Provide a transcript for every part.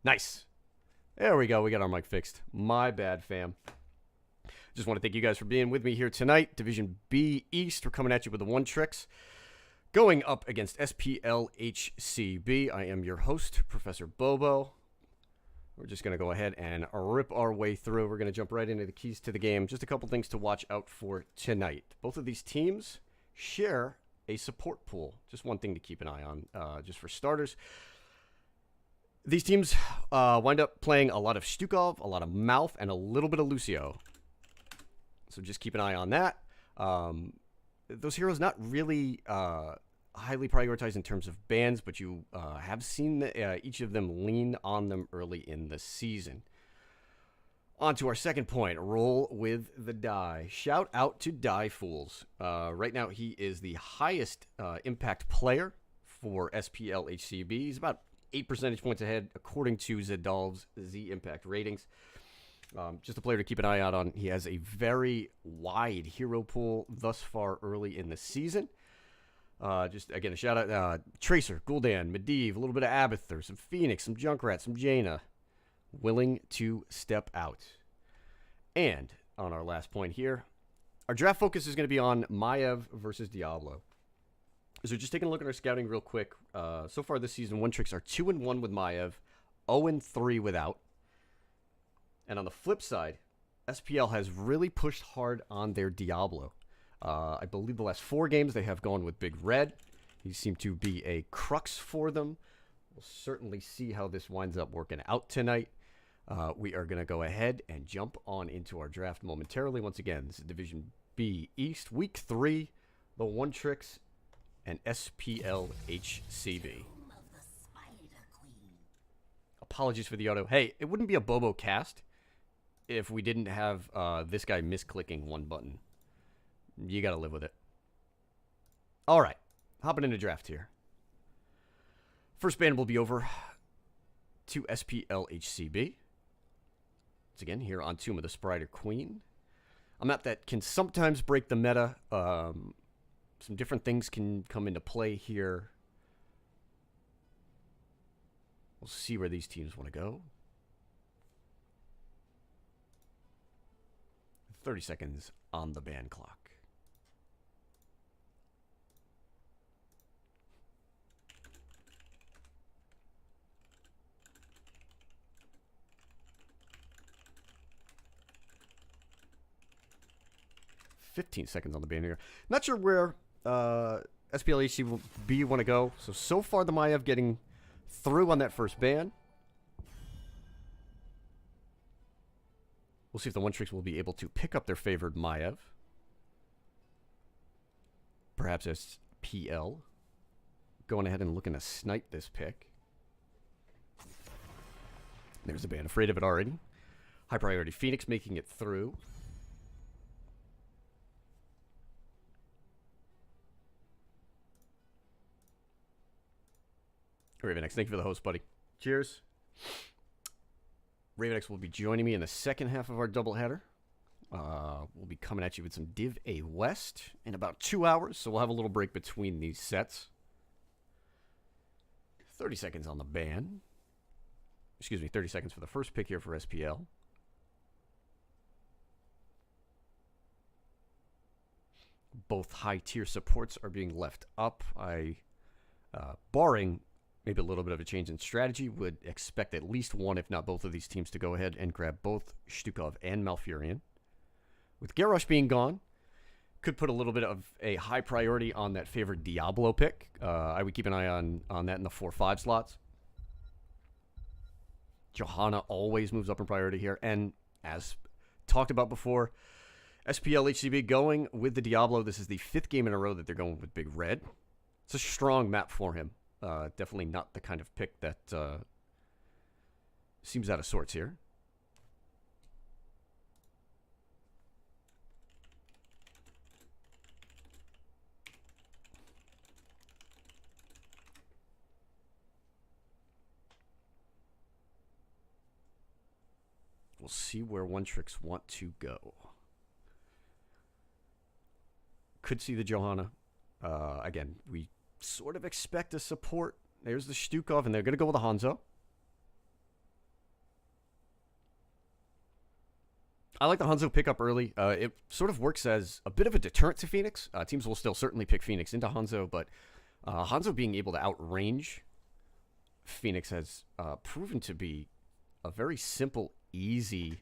Nice. There we go. We got our mic fixed. My bad, fam. Just want to thank you guys for being with me here tonight. Division B East. We're coming at you with the one tricks. Going up against SPLHCB. I am your host, Professor Bobo. We're just going to go ahead and rip our way through. We're going to jump right into the keys to the game. Just a couple things to watch out for tonight. Both of these teams share a support pool. Just one thing to keep an eye on, just for starters. These teams wind up playing a lot of Stukov, a lot of Mouth, and a little bit of Lucio. So just keep an eye on that. Those heroes not really highly prioritized in terms of bans, but you have seen each of them lean on them early in the season. On to our second point, roll with the die. Shout out to Die Fools. Right now, he is the highest impact player for SPLHCB. He's about 8 percentage points ahead, according to Zedal's Z Impact ratings. Just a player to keep an eye out on. He has a very wide hero pool thus far early in the season. Just, again, a shout-out. Tracer, Gul'dan, Medivh, a little bit of Abathur, some Phoenix, some Junkrat, some Jaina. Willing to step out. And on our last point here, our draft focus is going to be on Maiev versus Diablo. So just taking a look at our scouting real quick. So far this season, one tricks are 2-1 with Maiev, 0-3 without. And on the flip side, SPL has really pushed hard on their Diablo. I believe the last 4 games they have gone with Big Red. He seemed to be a crux for them. We'll certainly see how this winds up working out tonight. We are going to go ahead and jump on into our draft momentarily. Once again, this is Division B East, Week 3, the One Tricks and SPLHCB. Apologies for the auto. Hey, it wouldn't be a Bobo cast if we didn't have this guy misclicking one button. You got to live with it. All right, hopping into draft here. First ban will be over to SPLHCB. Once again, here on Tomb of the Sprider Queen. A map that can sometimes break the meta. Some different things can come into play here. We'll see where these teams want to go. 30 seconds on the ban clock. $15 seconds on the ban here. Not sure where SPLHCB want to go. So far the Maiev getting through on that first ban. We'll see if the One Tricks will be able to pick up their favored Maiev. Perhaps SPL going ahead and looking to snipe this pick. There's the ban. Afraid of it already. High priority Phoenix making it through. Ravenex, thank you for the host, buddy. Cheers. Ravenex will be joining me in the second half of our doubleheader. We'll be coming at you with some Div A West in about 2 hours, so we'll have a little break between these sets. 30 seconds on the ban. Excuse me, 30 seconds for the first pick here for SPL. Both high-tier supports are being left up. Barring maybe a little bit of a change in strategy, would expect at least one, if not both of these teams to go ahead and grab both Stukov and Malfurion. With Garrosh being gone, could put a little bit of a high priority on that favored Diablo pick. I would keep an eye on that in the 4-5 slots. Johanna always moves up in priority here. And as talked about before, SPLHCB going with the Diablo. This is the 5th game in a row that they're going with Big Red. It's a strong map for him. Definitely not the kind of pick that seems out of sorts here. We'll see where One Tricks want to go. Could see the Johanna. Again, we sort of expect a support. There's the Stukov, and they're going to go with the Hanzo. I like the Hanzo pickup early. It sort of works as a bit of a deterrent to Phoenix. Teams will still certainly pick Phoenix into Hanzo, but Hanzo being able to outrange Phoenix has proven to be a very simple, easy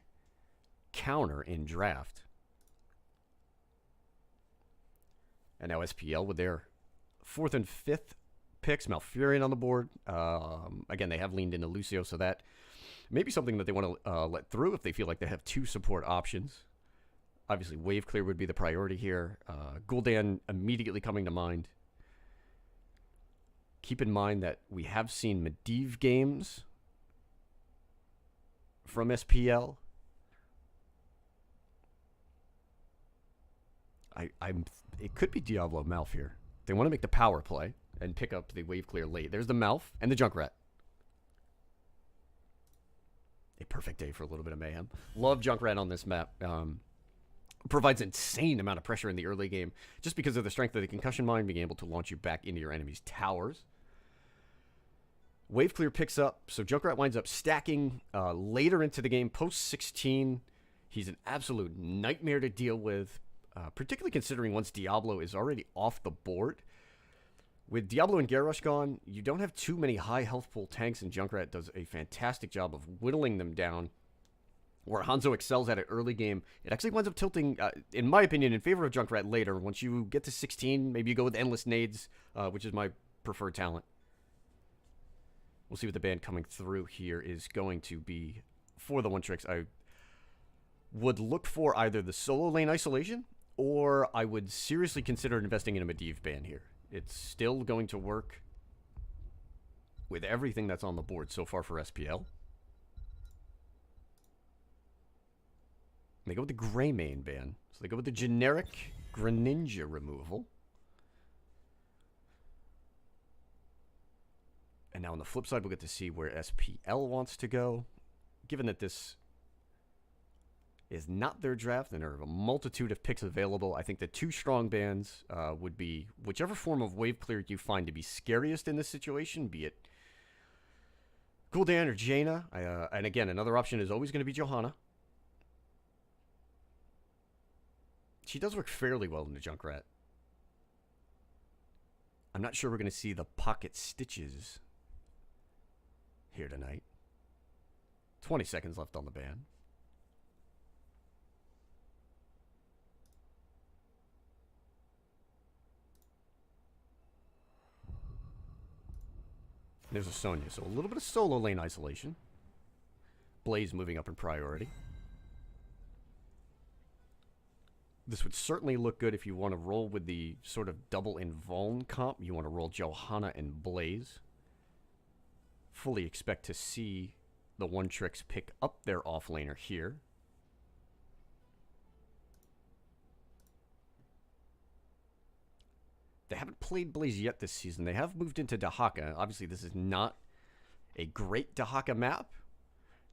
counter in draft. And now SPL with their 4th and 5th picks, Malfurion on the board. Again, they have leaned into Lucio, so that may be something that they want to let through if they feel like they have 2 support options. Obviously, Wave Clear would be the priority here. Gul'dan immediately coming to mind. Keep in mind that we have seen Medivh games from SPL. It could be Diablo Malf here. They want to make the power play and pick up the Wave Clear late. There's the Malf and the Junkrat. A perfect day for a little bit of mayhem. Love Junkrat on this map. Provides insane amount of pressure in the early game just because of the strength of the concussion mine being able to launch you back into your enemy's towers. Wave Clear picks up, so Junkrat winds up stacking later into the game, post 16. He's an absolute nightmare to deal with, particularly considering once Diablo is already off the board. With Diablo and Garrosh gone, you don't have too many high health pool tanks, and Junkrat does a fantastic job of whittling them down. Where Hanzo excels at it early game, it actually winds up tilting, in my opinion, in favor of Junkrat later. Once you get to 16, maybe you go with Endless Nades, which is my preferred talent. We'll see what the band coming through here is going to be for the one tricks. I would look for either the solo lane isolation, or I would seriously consider investing in a Medivh band here. It's still going to work with everything that's on the board so far for SPL. They go with the Grey main ban. So they go with the generic Greninja removal. And now on the flip side, we'll get to see where SPL wants to go. Given that this is not their draft and there are a multitude of picks available, I think the 2 strong bans would be whichever form of Wave Clear you find to be scariest in this situation, be it Gul'dan or Jaina. And again, another option is always going to be Johanna. She does work fairly well in the Junkrat. I'm not sure we're going to see the Pocket Stitches here tonight. 20 seconds left on the ban. There's a Sonya, so a little bit of solo lane isolation. Blaze moving up in priority. This would certainly look good if you want to roll with the sort of double invuln comp. You want to roll Johanna and Blaze. Fully expect to see the one tricks pick up their offlaner here. They haven't played Blaze yet this season. They have moved into Dahaka. Obviously, this is not a great Dahaka map.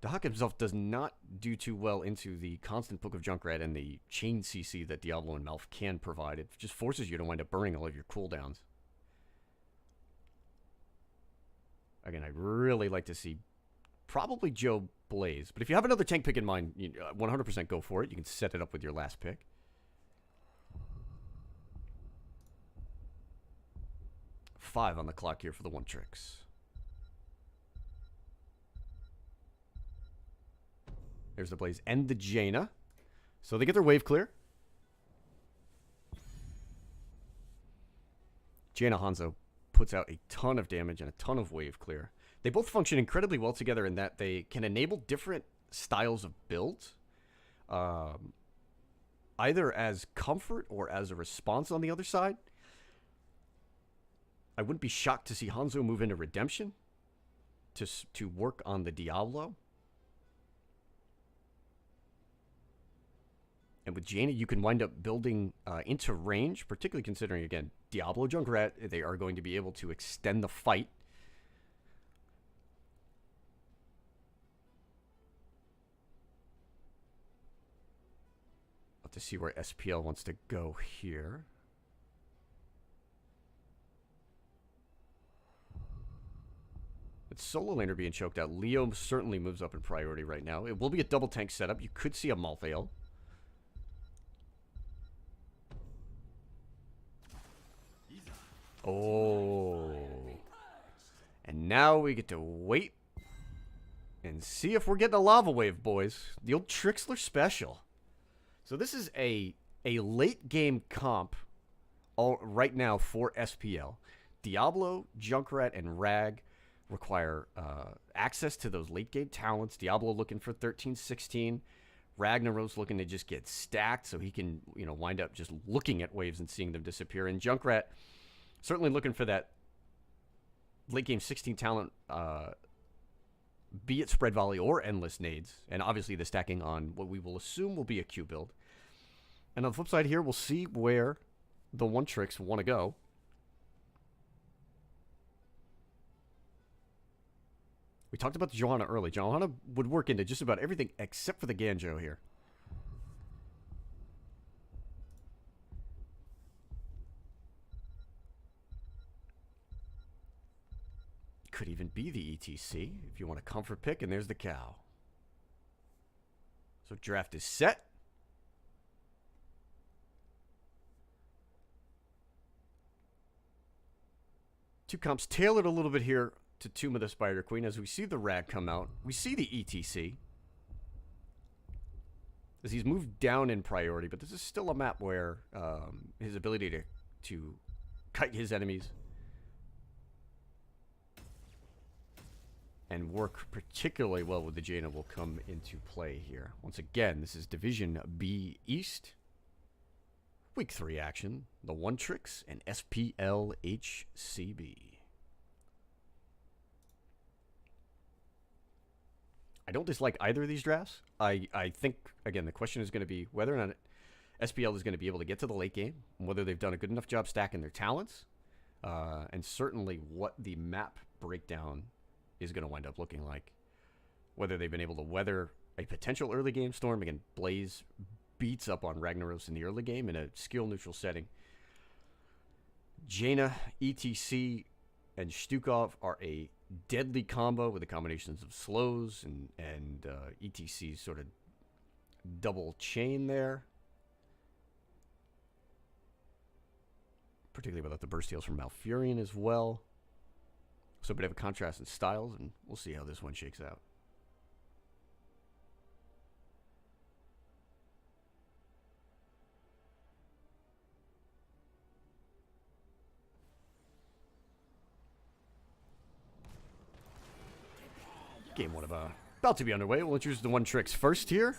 Dahaka himself does not do too well into the constant Book of Junkrat and the chain CC that Diablo and Malf can provide. It just forces you to wind up burning all of your cooldowns. Again, I'd really like to see probably Joe Blaze. But if you have another tank pick in mind, 100% go for it. You can set it up with your last pick. Five on the clock here for the one tricks. There's the Blaze and the Jaina. So they get their wave clear. Jaina Hanzo puts out a ton of damage and a ton of wave clear. They both function incredibly well together in that they can enable different styles of builds. Either as comfort or as a response on the other side. I wouldn't be shocked to see Hanzo move into Redemption to work on the Diablo. And with Jaina, you can wind up building into range, particularly considering, again, Diablo Junkrat, they are going to be able to extend the fight. Let's see where SPL wants to go here. solo laner being choked out. Leo certainly moves up in priority right now. It will be a double tank setup. You could see a Malthael. Oh. And now we get to wait and see if we're getting a lava wave, boys. The old Trixler special. So this is a late game comp right now for SPL. Diablo, Junkrat, and Rag require access to those late game talents. Diablo looking for 13-16. Ragnaros looking to just get stacked so he can, wind up just looking at waves and seeing them disappear. And Junkrat certainly looking for that late game 16 talent, be it spread volley or endless nades. And obviously the stacking on what we will assume will be a Q build. And on the flip side here, we'll see where the one tricks want to go. We talked about the Johanna early. Johanna would work into just about everything except for the Ganjo here. Could even be the ETC if you want a comfort pick, and there's the cow. So draft is set. Two comps tailored a little bit here to Tomb of the Spider Queen. As we see the Rag come out, we see the ETC as he's moved down in priority, but this is still a map where his ability to kite his enemies and work particularly well with the Jaina will come into play here. Once again, this is Division B East. Week 3 action. The One Tricks and SPL HCB. I don't dislike either of these drafts. I think, again, the question is going to be whether or not SPL is going to be able to get to the late game, and whether they've done a good enough job stacking their talents, and certainly what the map breakdown is going to wind up looking like. Whether they've been able to weather a potential early game storm. Again, Blaze beats up on Ragnaros in the early game in a skill-neutral setting. Jaina, ETC, and Stukov are a deadly combo with the combinations of slows and ETC's sort of double chain there. Particularly without the burst heals from Malfurion as well. So a bit of a contrast in styles, and we'll see how this one shakes out. Game one about to be underway. We'll introduce the One Tricks first here.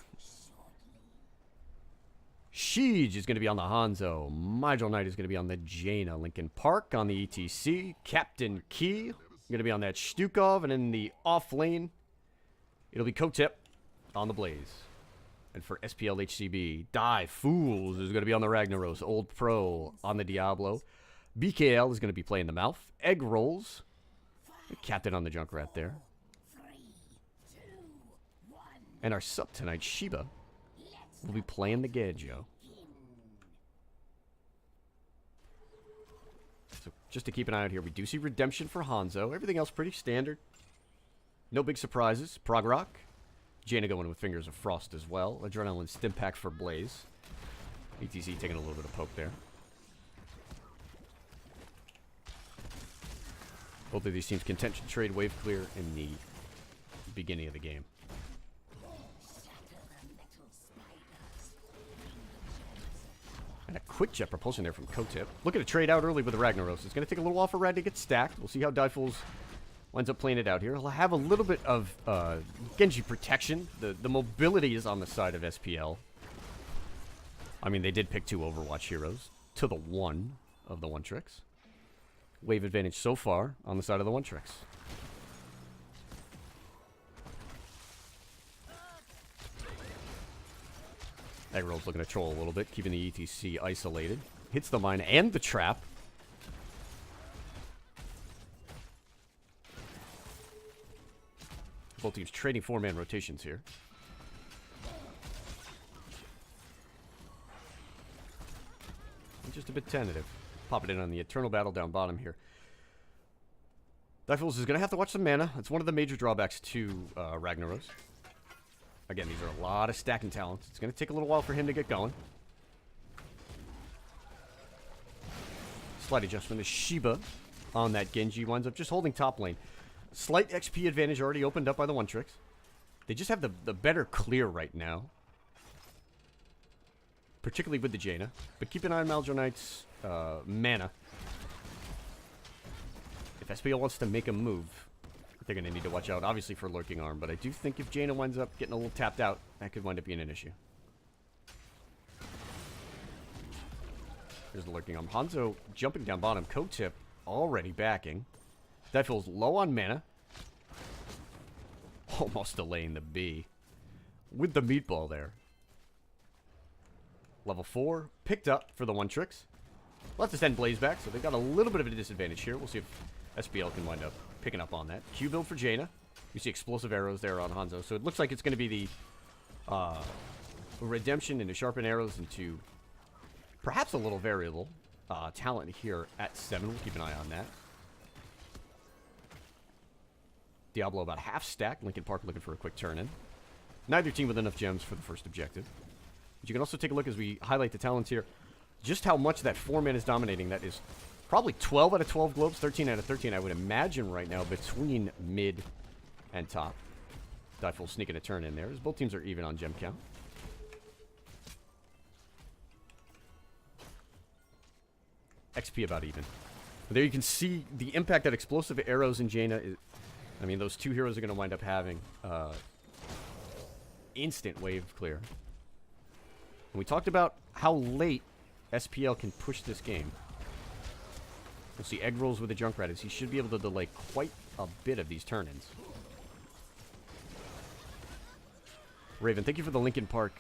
Sheej is going to be on the Hanzo. Mydril Knight is going to be on the Jaina. Lincoln Park on the ETC. Captain Key going to be on that Stukov. And in the off lane, it'll be Kotip on the Blaze. And for SPL HCB, Die Fools is going to be on the Ragnaros. Old Pro on the Diablo. BKL is going to be playing the Mouth. Egg Rolls. Captain on the Junkrat there. And our sub tonight, Shiba, will be playing the Ganjo. So just to keep an eye out here, we do see Redemption for Hanzo. Everything else pretty standard. No big surprises. Prog Rock. Jaina going with Fingers of Frost as well. Adrenaline Stimpack for Blaze. ETC taking a little bit of poke there. Both of these teams contention trade wave clear in the beginning of the game. And a quick jet propulsion there from Kotip. Looking to trade out early with the Ragnaros. It's going to take a little while for Rad to get stacked. We'll see how Diefools winds up playing it out here. He'll have a little bit of Genji protection. The mobility is on the side of SPL. I mean, they did pick 2 Overwatch heroes to the 1 of the One Tricks. Wave advantage so far on the side of the One Tricks. Eggroll's looking to troll a little bit, keeping the ETC isolated. Hits the mine and the trap. Both teams trading 4-man rotations here. And just a bit tentative. Pop it in on the Eternal Battle down bottom here. Difools is going to have to watch some mana. It's one of the major drawbacks to Ragnaros. Again, these are a lot of stacking talents. It's going to take a little while for him to get going. Slight adjustment to Shiba on that Genji. Winds up just holding top lane. Slight XP advantage already opened up by the one-tricks. They just have the better clear right now. Particularly with the Jaina. But keep an eye on Maldronite's mana. If SPL wants to make a move, they're going to need to watch out, obviously, for Lurking Arm. But I do think if Jaina winds up getting a little tapped out, that could wind up being an issue. Here's the Lurking Arm. Hanzo jumping down bottom. Kotip already backing. Difools low on mana. Almost delaying the B. With the meatball there. Level 4. Picked up for the one-tricks. We'll have to send Blaze back, so they've got a little bit of a disadvantage here. We'll see if SPL can wind up picking up on that. Q build for Jaina. You see explosive arrows there on Hanzo. So it looks like it's going to be the redemption into sharpen arrows into perhaps a little variable talent here at 7. We'll keep an eye on that. Diablo about half stack. Linkin Park looking for a quick turn in. Neither team with enough gems for the first objective. But you can also take a look as we highlight the talents here. Just how much that 4-man is dominating. That is probably 12 out of 12 globes, 13 out of 13, I would imagine right now, between mid and top. Difools sneaking a turn in there, as both teams are even on gem count. XP about even. But there you can see the impact that explosive arrows in Jaina is. I mean, those two heroes are going to wind up having instant wave clear. And we talked about how late SPL can push this game. We'll see egg rolls with the Junkrat as he should be able to delay quite a bit of these turn-ins. Raven, thank you for the Linkin Park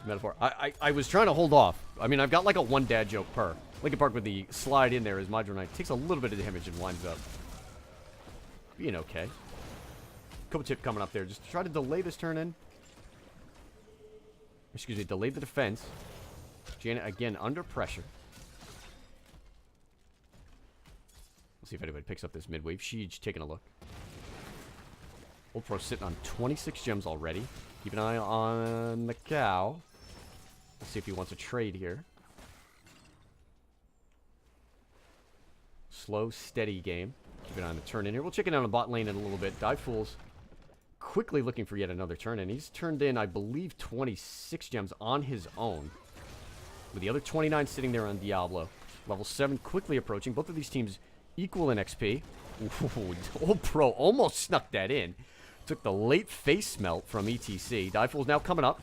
metaphor. I was trying to hold off. I mean, I've got like a one dad joke per. Linkin Park with the slide in there as Mydronite takes a little bit of damage and winds up being okay. Tip coming up there just to try to delay this turn-in. Excuse me, delay the defense. Jaina again under pressure. Let's see if anybody picks up this mid-wave. Siege taking a look. Old Pro sitting on 26 gems already. Keep an eye on the cow. Let's see if he wants a trade here. Slow, steady game. Keep an eye on the turn in here. We'll check it out on the bot lane in a little bit. Difools quickly looking for yet another turn in. He's turned in, I believe, 26 gems on his own. With the other 29 sitting there on Diablo. Level 7 quickly approaching. Both of these teams equal in XP. Ooh, Old Pro almost snuck that in. Took the late face melt from ETC. Difools now coming up.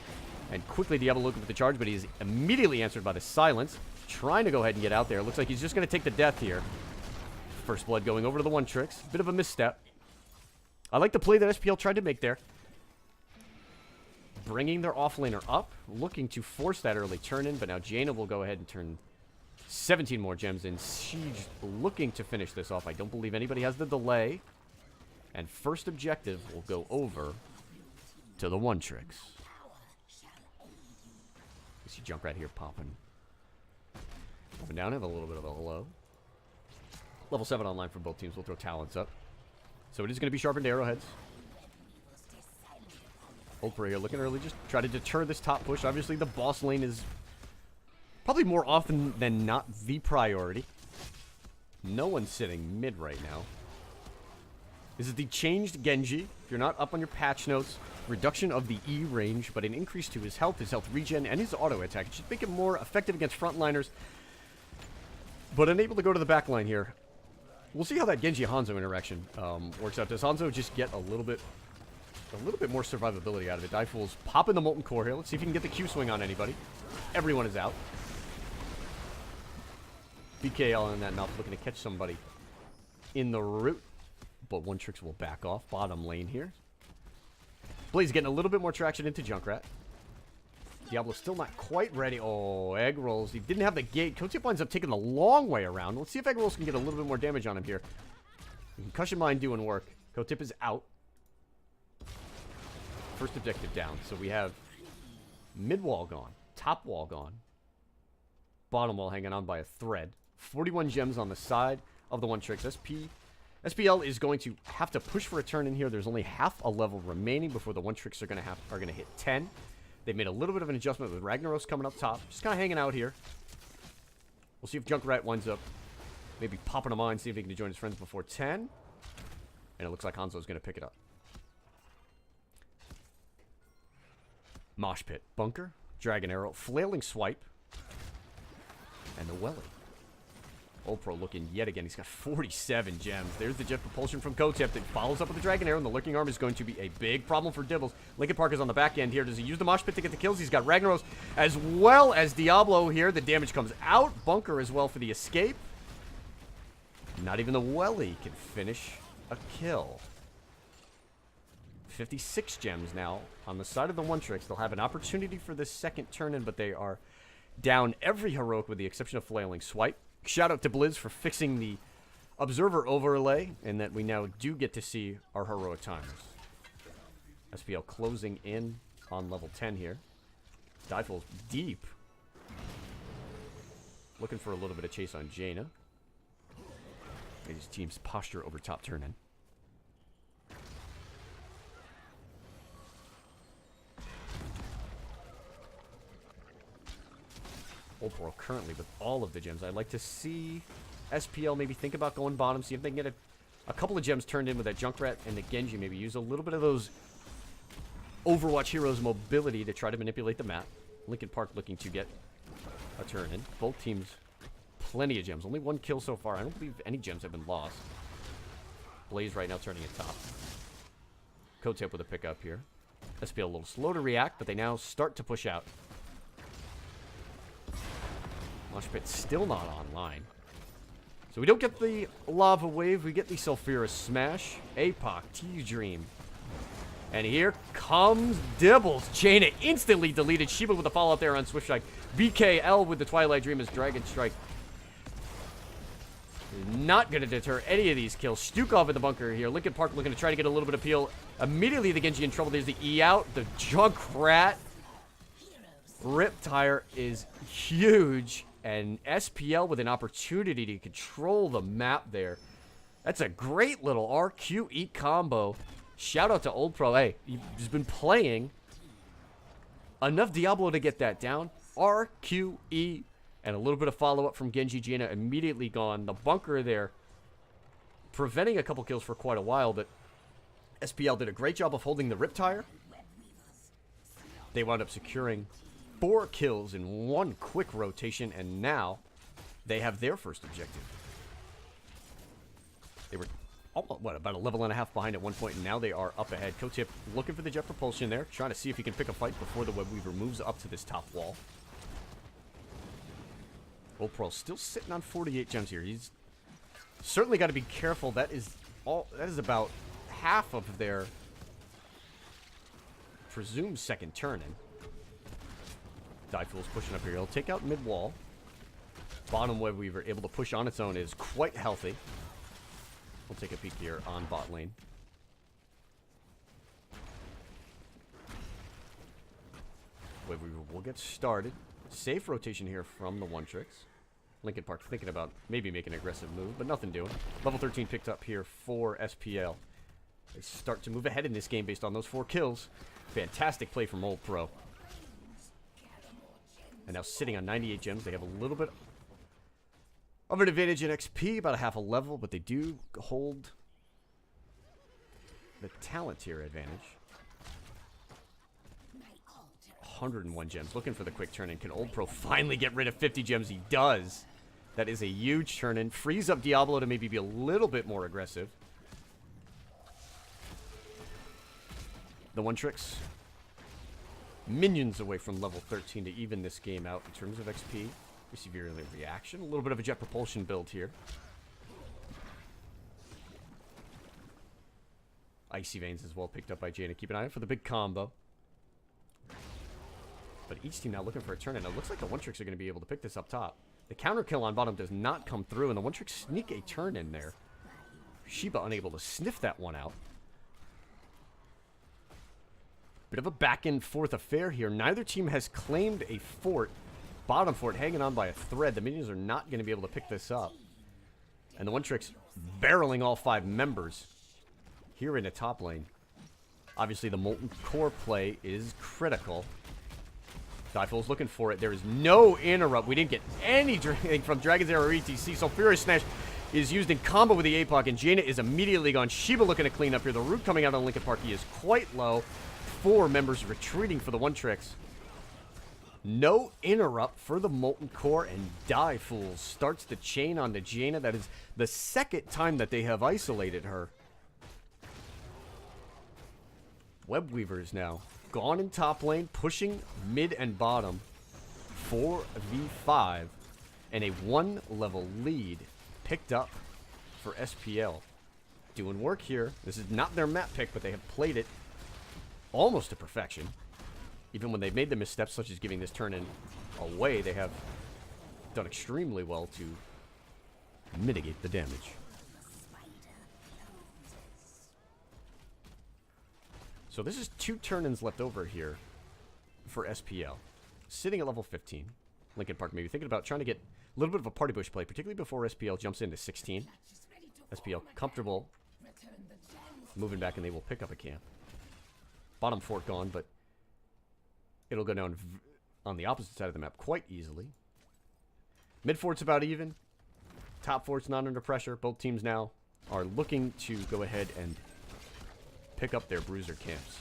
And quickly Diablo looking for the charge, but he is immediately answered by the silence. Trying to go ahead and get out there. Looks like he's just going to take the death here. First blood going over to the one-tricks. Bit of a misstep. I like the play that SPL tried to make there. Bringing their offlaner up. Looking to force that early turn-in, but now Jaina will go ahead and turn 17 more gems in. Siege looking to finish this off. I don't believe anybody has the delay. And first objective will go over to the one-tricks. You see Junkrat here popping. Up and down, have a little bit of a hello. Level 7 online for both teams. We'll throw talents up. So it is going to be sharpened arrowheads. Old Pro here looking early. Just try to deter this top push. Obviously, the boss lane is probably more often than not the priority. No one's sitting mid right now. This is the changed Genji. If you're not up on your patch notes, reduction of the E range, but an increase to his health regen, and his auto attack. It should make him more effective against frontliners, but unable to go to the back line here. We'll see how that Genji-Hanzo interaction works out. Does Hanzo just get a little bit more survivability out of it? Difools popping the Molten Core here. Let's see if he can get the Q swing on anybody. Everyone is out. BKL in that mouth looking to catch somebody in the root. But one-tricks will back off. Bottom lane here. Blaze getting a little bit more traction into Junkrat. Diablo still not quite ready. Oh, egg rolls. He didn't have the gate. Kotip winds up taking the long way around. Let's see if egg rolls can get a little bit more damage on him here. Concussion mine doing work. Kotip is out. First objective down. So we have mid wall gone. Top wall gone. Bottom wall hanging on by a thread. 41 gems on the side of the one-tricks. SP SPL is going to have to push for a turn in here. There's only half a level remaining before the one tricks are gonna hit 10. They've made a little bit of an adjustment with Ragnaros coming up top. Just kind of hanging out here. We'll see if Junkrat winds up maybe popping a mine, see if he can join his friends before 10. And it looks like Hanzo's going to pick it up. Mosh Pit. Bunker. Dragon Arrow. Flailing Swipe. And the Welly. Old Pro looking yet again. He's got 47 gems. There's the Jet Propulsion from Kotep that follows up with the Dragon Arrow, and the Lurking Arm is going to be a big problem for Dibbles. Linkin Park is on the back end here. Does he use the Mosh Pit to get the kills? He's got Ragnaros as well as Diablo here. The damage comes out. Bunker as well for the escape. Not even the Welly can finish a kill. 56 gems now on the side of the one tricks. They'll have an opportunity for this second turn in, but they are down every heroic with the exception of Flailing Swipe. Shout out to Blizz for fixing the observer overlay, and that we now do get to see our heroic timers. SPL closing in on level 10 here. Divefull's deep. Looking for a little bit of chase on Jaina. His team's posture over top turn in. Old Pro currently with all of the gems. I'd like to see SPL maybe think about going bottom, see if they can get a couple of gems turned in with that Junkrat and the Genji. Maybe use a little bit of those Overwatch heroes' mobility to try to manipulate the map. Linkin Park looking to get a turn in. Both teams, plenty of gems. Only one kill so far. I don't believe any gems have been lost. Blaze right now turning it top. Kotep with a pickup here. SPL a little slow to react, but they now start to push out. Mosh Pit still not online. So we don't get the Lava Wave. We get the Sulphurous Smash. APOC, T-Dream. And here comes Dibbles. Jaina instantly deleted. Shiba with a follow-up there on Swift Strike. BKL with the Twilight Dream as Dragon Strike. Not going to deter any of these kills. Stukov in the bunker here. Linkin Park looking to try to get a little bit of peel. Immediately the Genji in trouble. There's the E out. The Junkrat. Riptire is huge. And SPL with an opportunity to control the map there. That's a great little RQE combo. Shout out to Old Pro. Hey, he's been playing enough Diablo to get that down. RQE. And a little bit of follow-up from Genji. Jaina immediately gone. The bunker there preventing a couple kills for quite a while, but SPL did a great job of holding the Riptire. They wound up securing 4 kills in one quick rotation, and now they have their first objective. They were, about a level and a half behind at one point, and now they are up ahead. Kotip looking for the Jet Propulsion there, trying to see if he can pick a fight before the Web Weaver moves up to this top wall. Old Pro still sitting on 48 gems here. He's certainly got to be careful. That is about half of their presumed second turn in. Divefull's pushing up here. He'll take out mid-wall. Bottom Web Weaver able to push on its own is quite healthy. We'll take a peek here on bot lane. Web Weaver will get started. Safe rotation here from the one tricks. Linkin Park thinking about maybe making an aggressive move, but nothing doing. Level 13 picked up here for SPL. They start to move ahead in this game based on those 4 kills. Fantastic play from Old Pro. And now sitting on 98 gems, they have a little bit of an advantage in XP, about a half a level, but they do hold the talent tier advantage. 101 gems, looking for the quick turn-in. Can Old Pro finally get rid of 50 gems? He does. That is a huge turn-in. Frees up Diablo to maybe be a little bit more aggressive. The one tricks. Minions away from level 13 to even this game out in terms of XP. Receive early reaction. A little bit of a Jet Propulsion build here. Icy Veins as well picked up by Jaina. Keep an eye out for the big combo. But each team now looking for a turn, and it looks like the one tricks are going to be able to pick this up top. The counter kill on bottom does not come through, and the one tricks sneak a turn in there. Shiba unable to sniff that one out. Bit of a back and forth affair here. Neither team has claimed a fort. Bottom fort hanging on by a thread. The minions are not going to be able to pick this up. And the One Tricks barreling all 5 members here in the top lane. Obviously, the Molten Core play is critical. Difool's looking for it. There is no interrupt. We didn't get anything from Dragon's Arrow or ETC. So Furious Smash is used in combo with the APOC, and Jaina is immediately gone. Shiba looking to clean up here. The root coming out on Linkin Park, he is quite low. 4 members retreating for the One Tricks. No interrupt for the Molten Core, and Difool starts the chain on the Jaina. That is the second time that they have isolated her. Webweavers now gone in top lane, pushing mid and bottom. 4v5, and a 1-level lead picked up for SPL. Doing work here. This is not their map pick, but they have played it almost to perfection. Even when they've made the missteps, such as giving this turn in away, they have done extremely well to mitigate the damage. So this is 2 turn-ins left over here for SPL. Sitting at level 15. Linkin Park maybe thinking about trying to get a little bit of a party bush play, particularly before SPL jumps into 16. SPL comfortable moving back, and they will pick up a camp. Bottom fort gone, but it'll go down on the opposite side of the map quite easily. Mid fort's about even. Top fort's not under pressure. Both teams now are looking to go ahead and pick up their bruiser camps.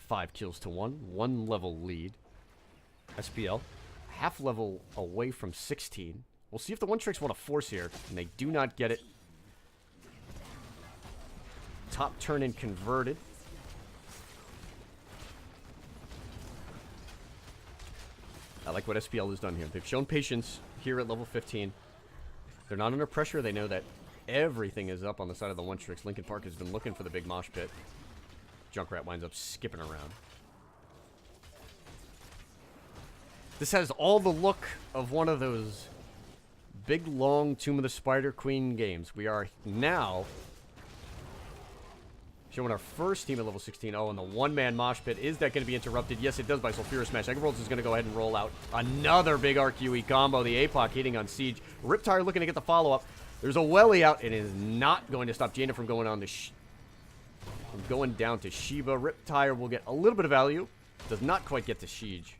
5 kills to 1. 1 level lead. SPL, half level away from 16. We'll see if the One Tricks want to force here, and they do not get it. Top turn-in converted. I like what SPL has done here. They've shown patience here at level 15. They're not under pressure. They know that everything is up on the side of the One Tricks. Linkin Park has been looking for the big mosh pit. Junkrat winds up skipping around. This has all the look of one of those big, long Tomb of the Spider Queen games. We are now showing our first team at level 16. Oh, and the one-man mosh pit. Is that going to be interrupted? Yes, it does by Sulfura Smash. Eggerbolts is going to go ahead and roll out another big RQE combo. The APOC hitting on Siege. Riptire looking to get the follow-up. There's a welly out. It is not going to stop Jaina from going on going down to Shiba. Riptire will get a little bit of value. Does not quite get to Siege.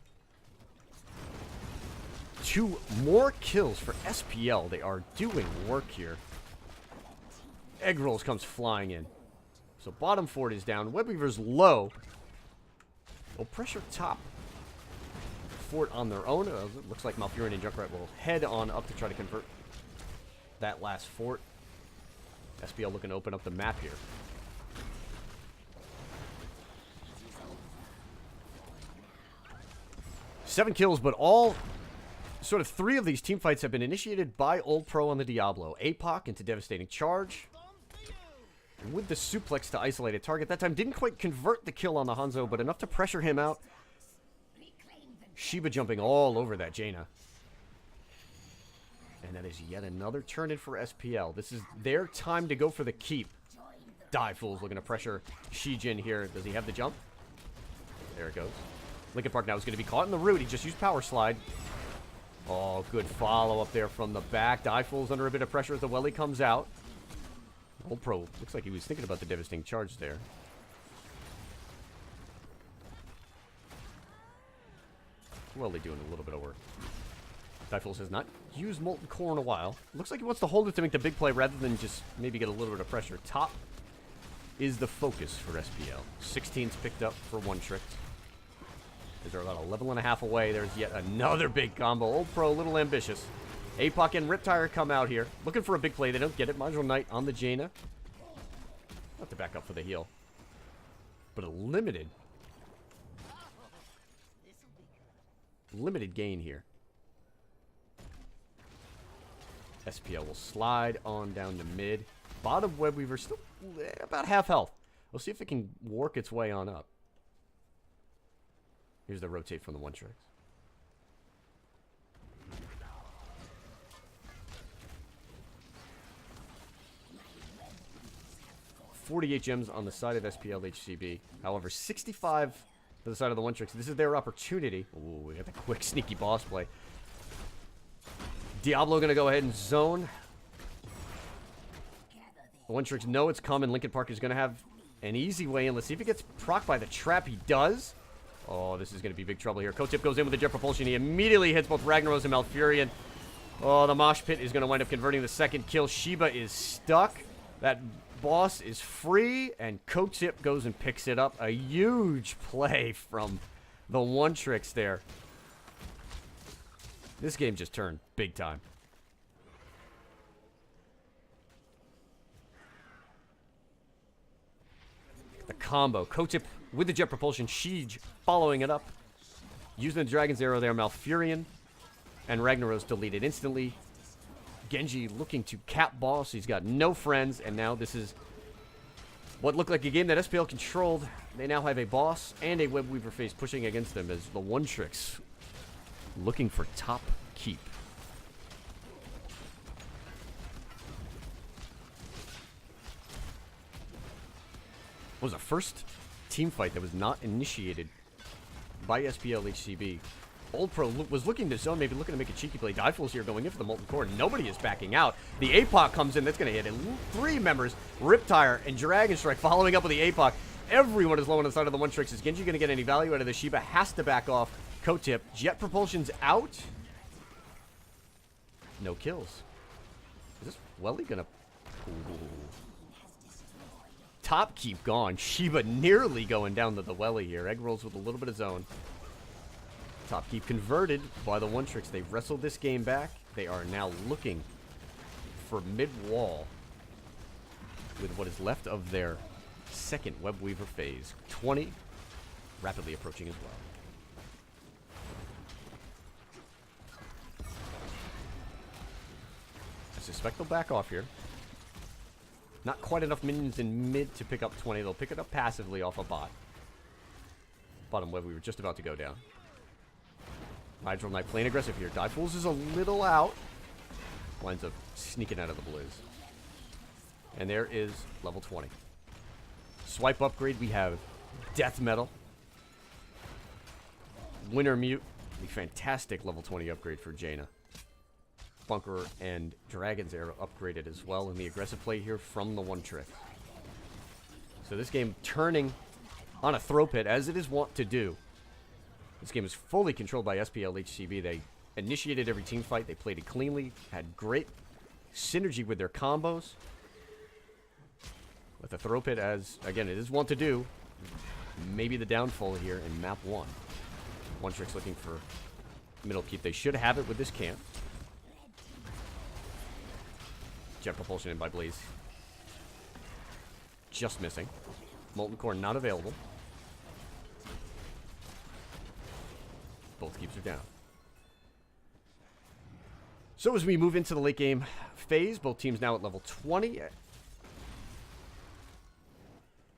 2 more kills for SPL. They are doing work here. Egg Rolls comes flying in. So bottom fort is down. Webweaver's low. Will pressure top fort on their own. It looks like Malfurion and Junkrat will head on up to try to convert that last fort. SPL looking to open up the map here. Seven kills, but all sort of 3 of these team fights have been initiated by Old Pro on the Diablo. APOC into Devastating Charge with the suplex to isolate a target. That time didn't quite convert the kill on the Hanzo, but enough to pressure him out. Shiba jumping all over that Jaina. And that is yet another turn-in for SPL. This is their time to go for the keep. Difool's looking to pressure Shijin here. Does he have the jump? There it goes. Linkin Park now is going to be caught in the root. He just used Power Slide. Oh, good follow-up there from the back. Difool's under a bit of pressure as the welly comes out. Old Pro looks like he was thinking about the Devastating Charge there. Welly doing a little bit of work. Difool has not used Molten Core in a while. Looks like he wants to hold it to make the big play rather than just maybe get a little bit of pressure. Top is the focus for SPL. 16's picked up for One Trick. They're about a level and a half away. There's yet another big combo. Old Pro a little ambitious. APOC and Riptire come out here. Looking for a big play. They don't get it. Module Knight on the Jaina. Not to back up for the heal. But a limited gain here. SPL will slide on down to mid. Bottom Webweaver still about half health. We'll see if it can work its way on up. Here's the rotate from the One Tricks. $48 gems on the side of SPL HCB. However, 65 for the side of the One Tricks. This is their opportunity. Ooh, we got the quick, sneaky boss play. Diablo going to go ahead and zone. The One Tricks know it's coming. Linkin Park is going to have an easy way in. Let's see if he gets procced by the trap. He does. Oh, this is going to be big trouble here. Kotip goes in with the jet propulsion. He immediately hits both Ragnaros and Malfurion. Oh, the mosh pit is going to wind up converting the second kill. Shiba is stuck. That boss is free, and Kotip goes and picks it up. A huge play from the One Tricks there. This game just turned big time. The combo. Kotip with the jet propulsion. Siege following it up. Using the Dragon's Arrow there. Malfurion and Ragnaros deleted instantly. Genji looking to cap boss. He's got no friends. And now this is what looked like a game that SPL controlled. They now have a boss and a Web Weaver face pushing against them as the One Tricks looking for top keep. Was the first team fight that was not initiated by SPL HCB. Old Pro was looking to zone, maybe looking to make a cheeky play. Divefuel's here going in for the Molten Core. Nobody is backing out. The APOC comes in. That's going to hit it. 3 members, Riptire and Dragon Strike following up with the APOC. Everyone is low on the side of the One Tricks. Is Genji going to get any value out of this? Shiba has to back off. Kotip. Jet Propulsion's out. No kills. Is this Welly going to... Top keep gone. Shiba nearly going down to the Welly here. Egg rolls with a little bit of zone. Top keep converted by the One Tricks. They wrestled this game back. They are now looking for mid-wall with what is left of their second Web Weaver phase. 20, rapidly approaching as well. I suspect they'll back off here. Not quite enough minions in mid to pick up 20. They'll pick it up passively off a bot. Bottom Web Weaver just about to go down. Hydro Knight playing aggressive here. Divefuel's is a little out. Winds up sneaking out of the Blizz. And there is level 20. Swipe upgrade, we have Death Metal. Winter Mute, the fantastic level 20 upgrade for Jaina. Bunker and Dragon's Arrow upgraded as well in the aggressive play here from the One Trick. So this game turning on a throw pit as it is wont to do. This game is fully controlled by SPL HCB. They initiated every team fight. They played it cleanly. Had great synergy with their combos. With the throw pit as, again, it is wont to do. Maybe the downfall here in map 1. One Trick's looking for middle keep. They should have it with this camp. Jet propulsion in by Blaze. Just missing. Molten Core not available. Both keeps are down. So as we move into the late game phase, both teams now at level 20.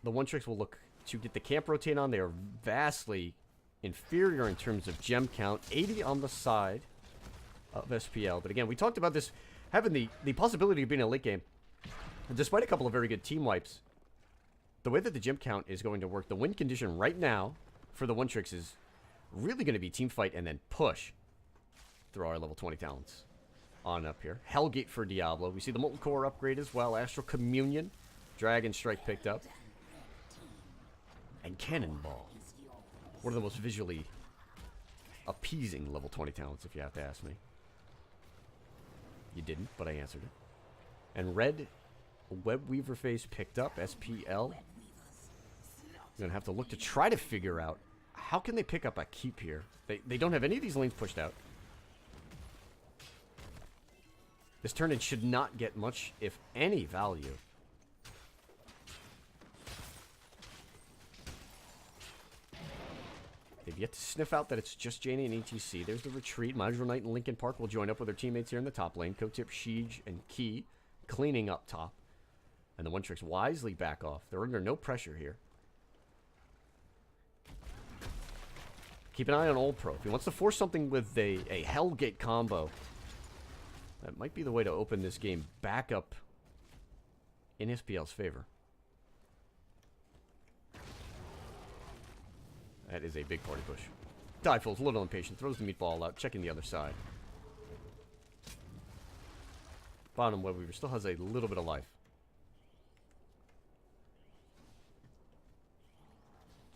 The One Tricks will look to get the camp rotate on. They are vastly inferior in terms of gem count. 80 on the side of SPL. But again, we talked about this having the possibility of being a late game. And despite a couple of very good team wipes, the way that the gem count is going to work, the win condition right now for the One Tricks is really going to be team fight and then push through our level 20 talents on up here. Hellgate for Diablo. We see the Molten Core upgrade as well. Astral Communion. Dragon Strike picked up. And Cannonball. One of the most visually appeasing level 20 talents, if you have to ask me. You didn't, but I answered it. And Red Web Weaver face picked up. SPL. You're going to have to look to try to figure out how can they pick up a keep here. They don't have any of these lanes pushed out. This turn-in should not get much, if any, value. They've yet to sniff out that it's just Jaina and ETC. There's the retreat. Hydro Knight and Linkin Park will join up with their teammates here in the top lane. Kotip, Siege, and Key cleaning up top. And the One Tricks wisely back off. They're under no pressure here. Keep an eye on Old Pro. If he wants to force something with a Hellgate combo, that might be the way to open this game back up in SPL's favor. That is a big party push. Divefuel's a little impatient. Throws the meatball out. Checking the other side. Bottom Web Weaver still has a little bit of life.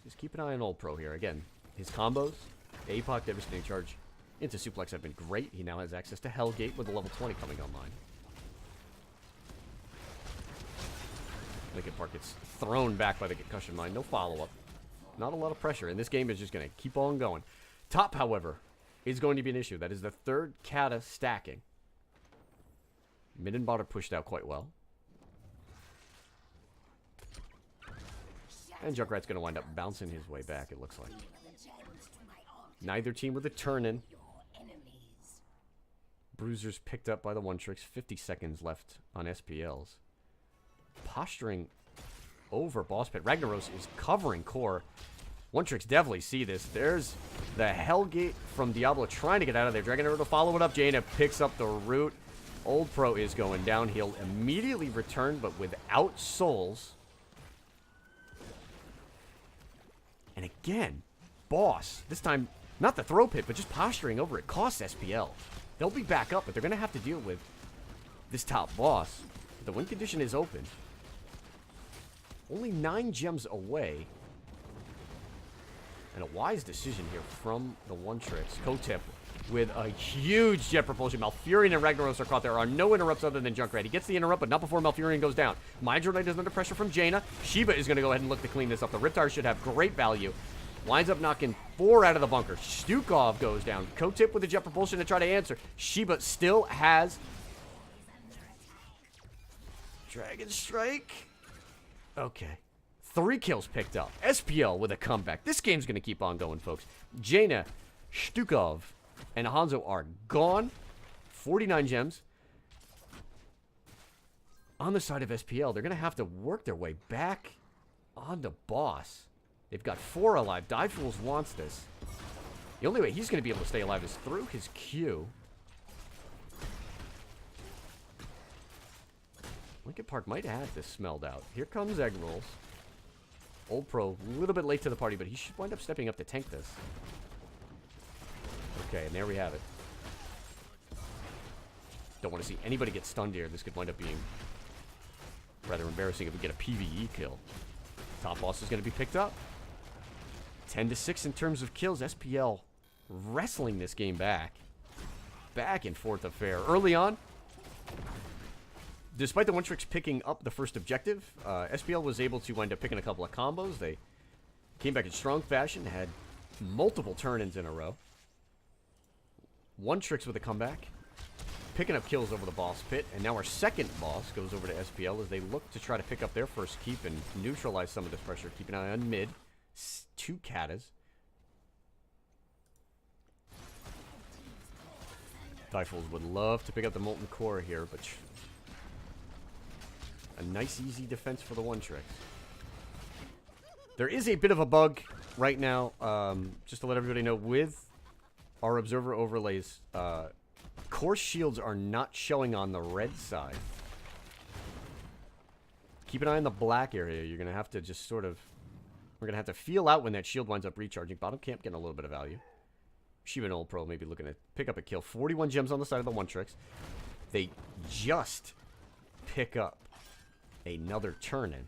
Just keep an eye on Old Pro here. Again, his combos, APOC, Devastating Charge, into Suplex have been great. He now has access to Hellgate with a level 20 coming online. Lincoln Park gets thrown back by the concussion mine. No follow-up. Not a lot of pressure. And this game is just going to keep on going. Top, however, is going to be an issue. That is the third Kata stacking. Mid and bot are pushed out quite well. And Junkrat's going to wind up bouncing his way back, it looks like. Neither team with a turn-in. Bruisers picked up by the one tricks. 50 seconds left on SPLs. Posturing over Boss Pit. Ragnaros is covering core. One tricks definitely see this. There's the Hellgate from Diablo trying to get out of there. Dragon Arrow to follow it up. Jaina picks up the root. Old Pro is going down. He'll immediately return, but without souls. And again, Boss. This time, not the throw pit, but just posturing over it. Costs SPL. They'll be back up, but they're going to have to deal with this top boss. The win condition is open. Only 9 gems away. And a wise decision here from the one tricks. Kotep with a huge jet propulsion. Malfurion and Ragnaros are caught. There are no interrupts other than Junkrat. He gets the interrupt, but not before Malfurion goes down. Mindra Knight is under pressure from Jaina. Shiba is going to go ahead and look to clean this up. The Riptire should have great value. Winds up knocking 4 out of the bunker. Stukov goes down. Kotip with the jet propulsion to try to answer. Shiba still has Dragon Strike. Okay. 3 kills picked up. SPL with a comeback. This game's going to keep on going, folks. Jaina, Stukov, and Hanzo are gone. 49 gems. On the side of SPL, they're going to have to work their way back on the boss. They've got 4 alive. Diefools wants this. The only way he's going to be able to stay alive is through his Q. Lincoln Park might have this smelled out. Here comes Egg Rolls. Old Pro, a little bit late to the party, but he should wind up stepping up to tank this. Okay, and there we have it. Don't want to see anybody get stunned here. This could wind up being rather embarrassing if we get a PvE kill. Top boss is going to be picked up. 10-6 in terms of kills. SPL wrestling this game back. Back and forth affair. Early on, despite the one tricks picking up the first objective, SPL was able to wind up picking a couple of combos. They came back in strong fashion, had multiple turn-ins in a row. One tricks with a comeback, picking up kills over the boss pit, and now our second boss goes over to SPL as they look to try to pick up their first keep and neutralize some of this pressure. Keep an eye on mid. 2 Katas. Diefools would love to pick up the Molten Core here, but a nice, easy defense for the one tricks. There is a bit of a bug right now, just to let everybody know, with our observer overlays. Core shields are not showing on the red side. Keep an eye on the black area. You're going to have to just sort of... We're going to have to feel out when that shield winds up recharging. Bottom camp getting a little bit of value. Shiba and Old Pro maybe looking to pick up a kill. 41 gems on the side of the one tricks. They just pick up another turn-in.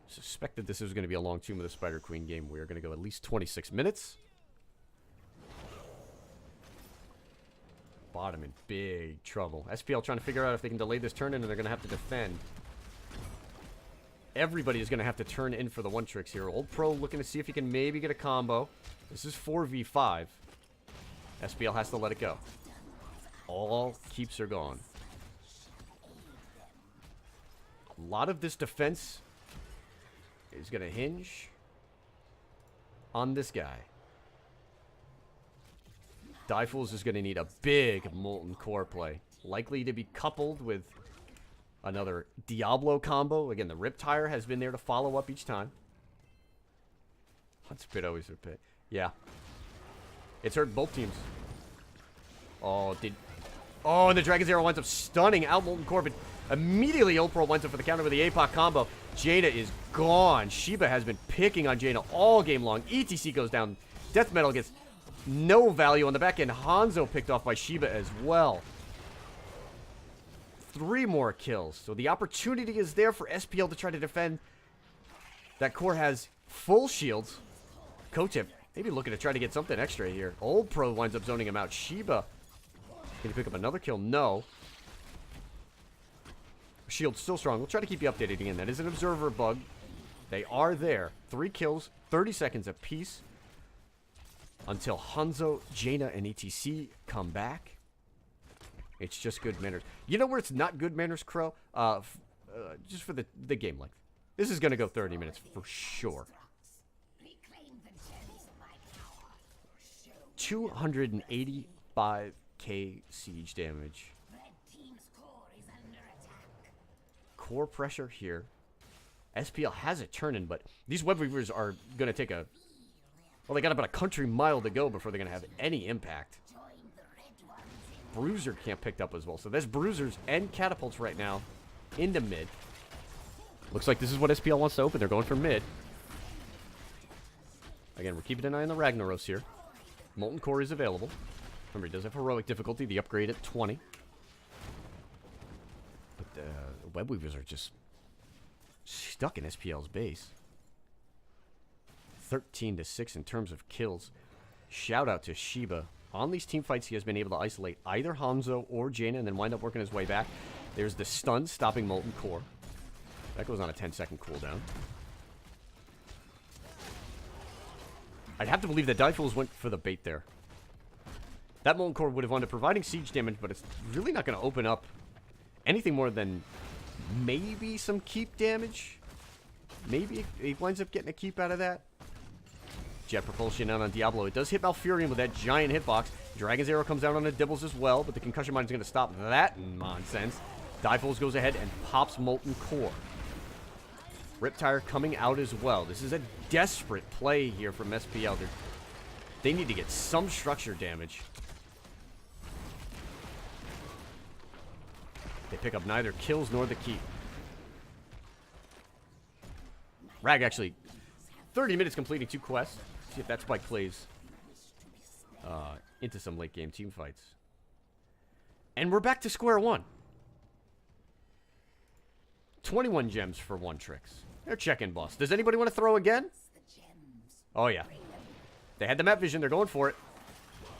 Suspected this was going to be a long Tomb of the Spider Queen game. We are going to go at least 26 minutes. Bottom in big trouble. SPL trying to figure out if they can delay this turn-in, and they're going to have to defend. Everybody is going to have to turn in for the one tricks here. Old Pro looking to see if he can maybe get a combo. This is 4v5. SPL has to let it go. All keeps are gone. A lot of this defense is going to hinge on this guy. Diefools is going to need a big Molten Core play. Likely to be coupled with another Diablo combo. Again, the Riptire has been there to follow up each time. Hunt's Pit always a pit. Yeah. It's hurt both teams. Oh, and the Dragon's Arrow winds up stunning out Molten Core, but immediately Old Pro winds up for the counter with the APOC combo. Jaina is gone. Shiba has been picking on Jaina all game long. ETC goes down. Death Metal gets no value on the back end. Hanzo picked off by Shiba as well. 3 more kills. So the opportunity is there for SPL to try to defend. That core has full shields. Kotip maybe looking to try to get something extra here. Old Pro winds up zoning him out. Shiba, can he pick up another kill? No. Shield's still strong. We'll try to keep you updated again. That is an observer bug. They are there. 3 kills, 30 seconds apiece. Until Hanzo, Jaina, and ETC come back. It's just good manners. You know where it's not good manners, Crow? Just for the game length. This is going to go 30 minutes for sure. 285k siege damage. Core pressure here. SPL has it turning, but these web weavers are going to take a... Well, they got about a country mile to go before they're going to have any impact. Bruiser can't pick up as well. So there's Bruisers and Catapults right now into mid. Looks like this is what SPL wants to open. They're going for mid. Again, we're keeping an eye on the Ragnaros here. Molten Core is available. Remember, he does have heroic difficulty. The upgrade at 20. But the web weavers are just stuck in SPL's base. 13-6 in terms of kills. Shout out to Shiba. On these team fights, he has been able to isolate either Hanzo or Jaina and then wind up working his way back. There's the stun stopping Molten Core. That goes on a 10-second cooldown. I'd have to believe that Dive went for the bait there. That Molten Core would have wound up providing siege damage, but it's really not going to open up anything more than maybe some keep damage. Maybe he winds up getting a keep out of that. Jet propulsion out on Diablo. It does hit Malfurion with that giant hitbox. Dragon's Arrow comes out on the Dibbles as well, but the concussion mine is going to stop that nonsense. Dive goes ahead and pops Molten Core. Riptire coming out as well. This is a desperate play here from SPL. They need to get some structure damage. They pick up neither kills nor the keep. Rag actually 30 minutes completing 2 quests. See if that spike plays into some late game team fights. And we're back to square one. 21 gems for 1 tricks. They're checking, boss. Does anybody want to throw again? Oh, yeah. They had the map vision. They're going for it.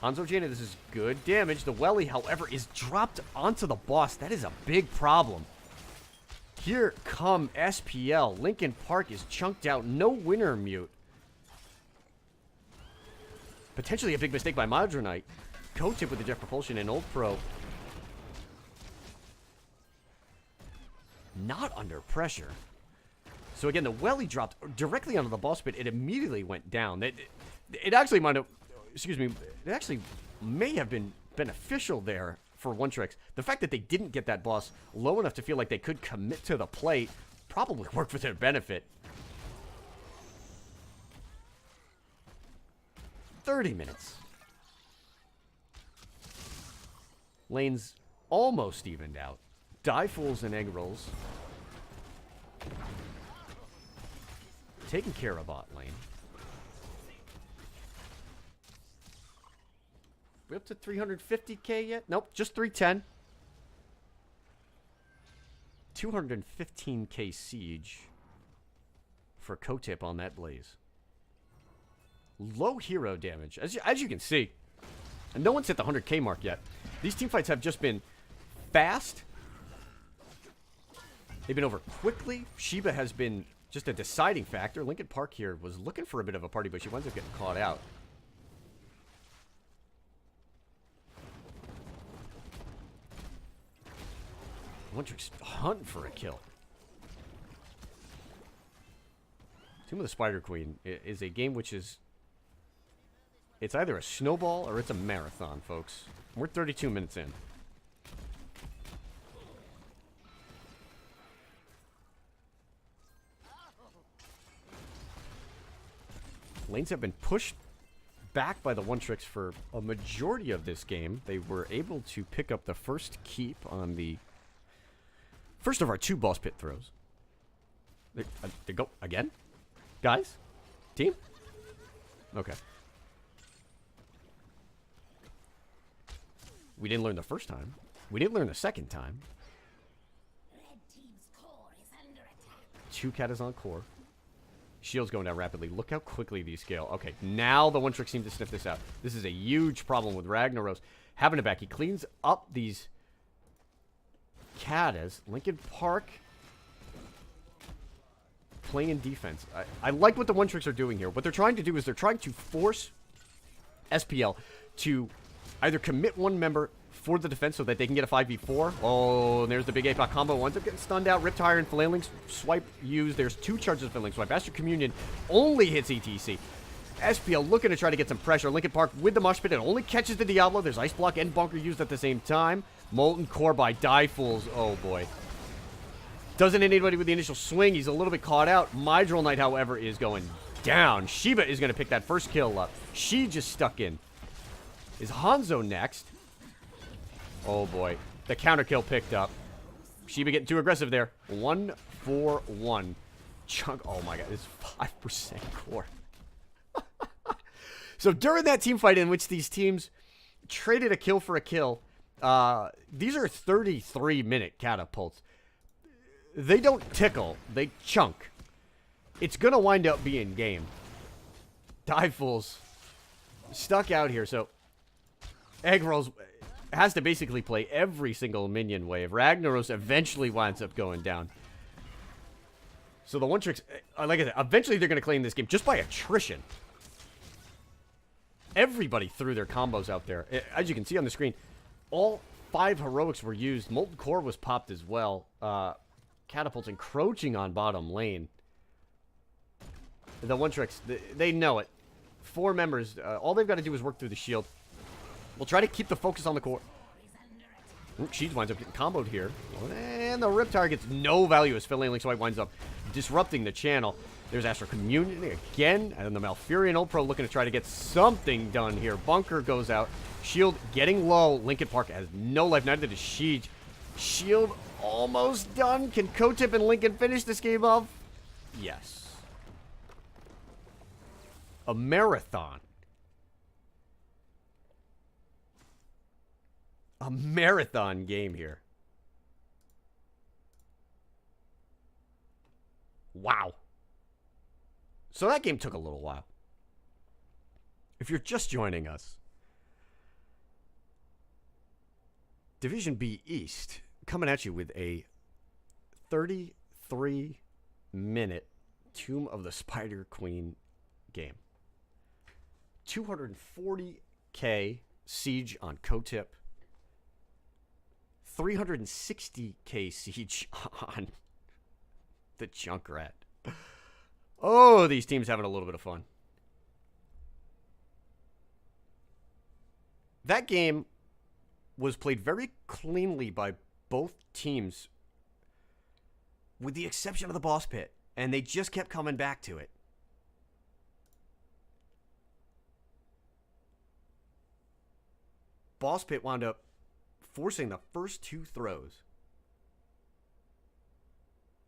Hanzo Jaina, this is good damage. The Welly, however, is dropped onto the boss. That is a big problem. Here come SPL. Lincoln Park is chunked out. No winner mute. Potentially a big mistake by Madronite. Kotip with the jet propulsion and Old Pro. Not under pressure. So again, the Welly dropped directly onto the boss pit. It immediately went down. It actually might have... Excuse me. It actually may have been beneficial there for 1 tricks. The fact that they didn't get that boss low enough to feel like they could commit to the plate probably worked for their benefit. 30 minutes. Lanes almost evened out. Die Fools and Egg Rolls. Taking care of bot lane. We up to 350k yet? Nope, just 310. 215k siege for Kotip on that Blaze. Low hero damage, as you can see. And no one's hit the 100k mark yet. These teamfights have just been fast. They've been over quickly. Shiba has been just a deciding factor. Lincoln Park here was looking for a bit of a party, but she winds up getting caught out. One trick's hunting for a kill. Tomb of the Spider Queen is a game which is... It's either a snowball or it's a marathon, folks. We're 32 minutes in. Lanes have been pushed back by the 1 tricks for a majority of this game. They were able to pick up the first keep on the first of our 2 boss pit throws. They go again? Guys? Team? Okay. We didn't learn the first time. We didn't learn the second time. 2 Katas on core. Shield's going down rapidly. Look how quickly these scale. Okay, now the one trick seems to sniff this out. This is a huge problem with Ragnaros having it back. He cleans up these Katas. Lincoln Park playing in defense. I like what the one tricks are doing here. What they're trying to do is they're trying to force SPL to either commit one member for the defense so that they can get a 5v4. Oh, and there's the big APOC combo. Winds up getting stunned out. Riptire and Flailing Swipe used. There's 2 charges of Flailing Swipe. Astral Communion only hits ETC. SPL looking to try to get some pressure. Lincoln Park with the Mosh Pit. It only catches the Diablo. There's Ice Block and Bunker used at the same time. Molten Core by Die Fools. Oh, boy. Doesn't hit anybody with the initial swing. He's a little bit caught out. Mydral Knight, however, is going down. Shiba is going to pick that first kill up. She just stuck in. Is Hanzo next? Oh, boy. The counter kill picked up. Shiba getting too aggressive there. 1-4-1. Chunk. Oh, my God. It's 5% core. So, during that team fight in which these teams traded a kill for a kill, these are 33-minute catapults. They don't tickle. They chunk. It's going to wind up being game. Die Fools stuck out here. So, Egg Rolls has to basically play every single minion wave. Ragnaros eventually winds up going down. So, the one tricks, like I said, eventually they're going to claim this game just by attrition. Everybody threw their combos out there. As you can see on the screen, all 5 heroics were used. Molten Core was popped as well. Catapults encroaching on bottom lane. The one tricks, they know it. 4 members, all they've got to do is work through the shield. We'll try to keep the focus on the core. She winds up getting comboed here. And the Riptire gets no value as Flailing Swipe winds up disrupting the channel. There's Astral Communion again. And the Malfurion Ultra looking to try to get something done here. Bunker goes out. Shield getting low. Lincoln Park has no life. Neither does Siege. Shield almost done. Can Kotip and Lincoln finish this game off? Yes. A marathon. A marathon game here. Wow. So that game took a little while. If you're just joining us, Division B East coming at you with a 33-minute Tomb of the Spider Queen game. 240k siege on Kotip. 360k siege on the Junkrat. Oh, these teams having a little bit of fun. That game was played very cleanly by both teams, with the exception of the boss pit, and they just kept coming back to it. Boss pit wound up forcing the first 2 throws.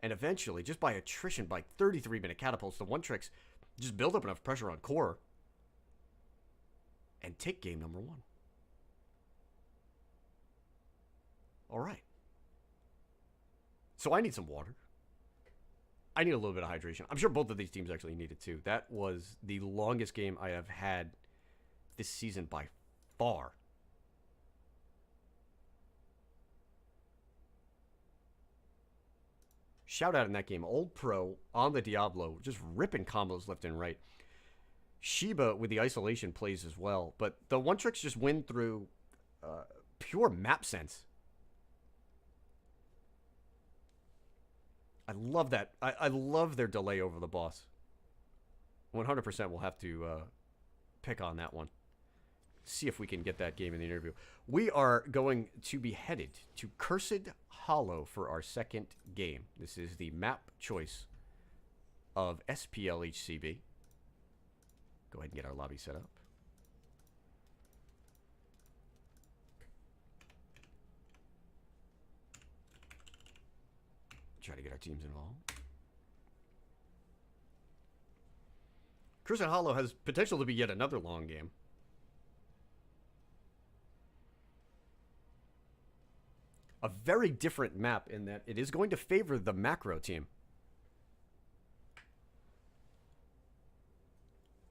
And eventually, just by attrition, by 33-minute catapults, the one tricks just build up enough pressure on core and take game number 1. All right. So I need some water. I need a little bit of hydration. I'm sure both of these teams actually need it too. That was the longest game I have had this season by far. Shout out in that game. Old Pro on the Diablo, just ripping combos left and right. Shiba with the isolation plays as well. But the one tricks just win through pure map sense. I love that. I love their delay over the boss. 100% we'll have to pick on that one. See if we can get that game in the interview. We are going to be headed to Cursed Hollow for our second game. This is the map choice of SPLHCB. Go ahead and get our lobby set up. Try to get our teams involved. Cursed Hollow has potential to be yet another long game. A very different map in that it is going to favor the macro team.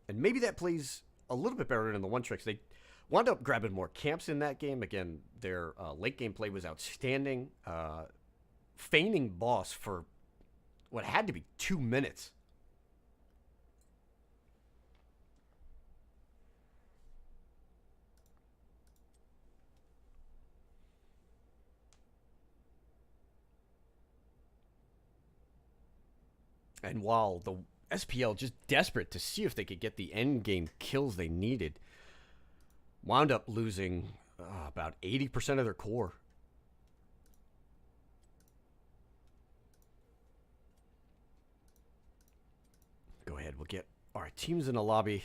And maybe that plays a little bit better than the one tricks. They wound up grabbing more camps in that game. Again, their late game play was outstanding. Feigning boss for what had to be 2 minutes. And while the SPL, just desperate to see if they could get the end game kills they needed, wound up losing about 80% of their core. Go ahead, we'll get our teams in the lobby.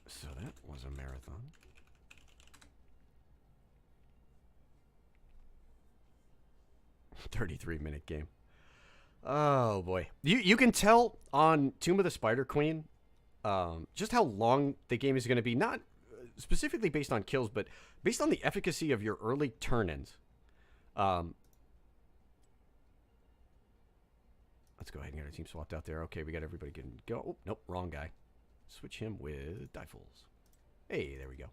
So that was a marathon. $33-minute game. Oh boy, you can tell on Tomb of the Spider Queen just how long the game is going to be. Not specifically based on kills, but based on the efficacy of your early turn-ins. Let's go ahead and get our team swapped out there. Okay, we got everybody getting go. Oh, nope, wrong guy. Switch him with Difuls. Hey, there we go.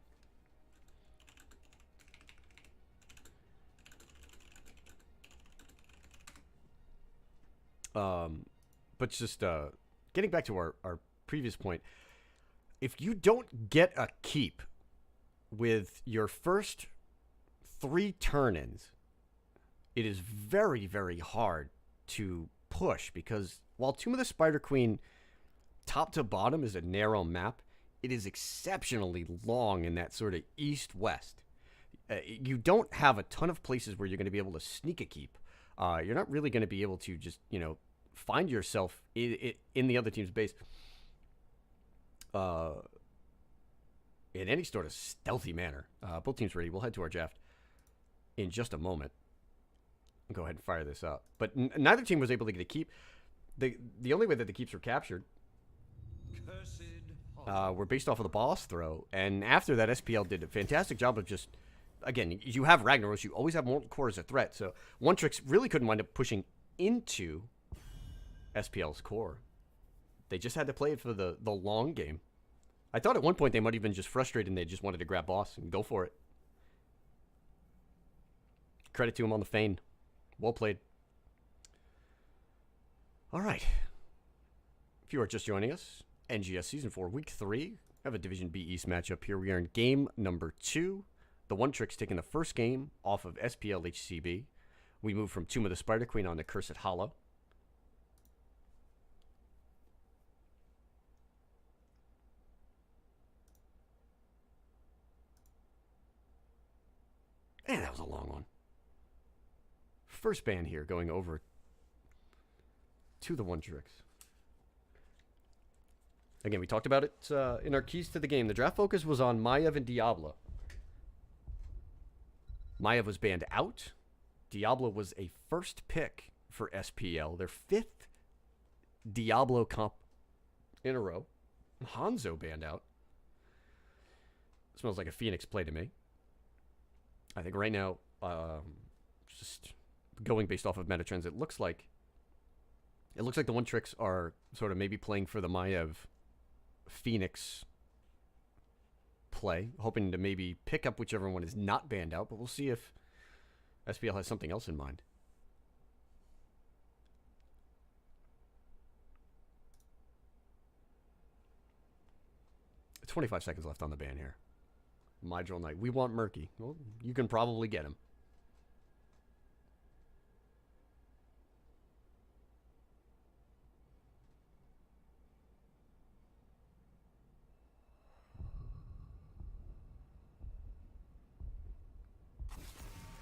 But just getting back to our previous point, if you don't get a keep with your first 3 turn-ins, it is very, very hard to push, because while Tomb of the Spider Queen top to bottom is a narrow map, it is exceptionally long in that sort of east-west. You don't have a ton of places where you're going to be able to sneak a keep. You're not really going to be able to just, find yourself in the other team's base in any sort of stealthy manner. Both teams ready. We'll head to our draft in just a moment. Go ahead and fire this up. But neither team was able to get a keep. The only way that the keeps were captured were based off of the boss throw. And after that, SPL did a fantastic job of just, again, you have Ragnaros, you always have Mortal Core as a threat. So One Tricks really couldn't wind up pushing into SPL's core. They just had to play it for the long game. I thought at one point they might have been just frustrated and they just wanted to grab boss and go for it. Credit to him on the feign. Well played. All right. If you are just joining us, NGS Season 4, Week 3. I have a Division B East matchup here. We are in game number 2. The One Tricks taking the first game off of SPL HCB. We move from Tomb of the Spider Queen on to Cursed Hollow. Man, that was a long one. First ban here going over to the One Tricks. Again, we talked about it in our keys to the game. The draft focus was on Maiev and Diablo. Maiev was banned out. Diablo was a first pick for SPL. Their 5th Diablo comp in a row. Hanzo banned out. Smells like a Phoenix play to me. I think right now, just going based off of meta trends, it looks like the One Tricks are sort of maybe playing for the Maiev Phoenix play, hoping to maybe pick up whichever one is not banned out, but we'll see if SPL has something else in mind. It's 25 seconds left on the ban here. Mydril Knight. We want Murky. Well, you can probably get him.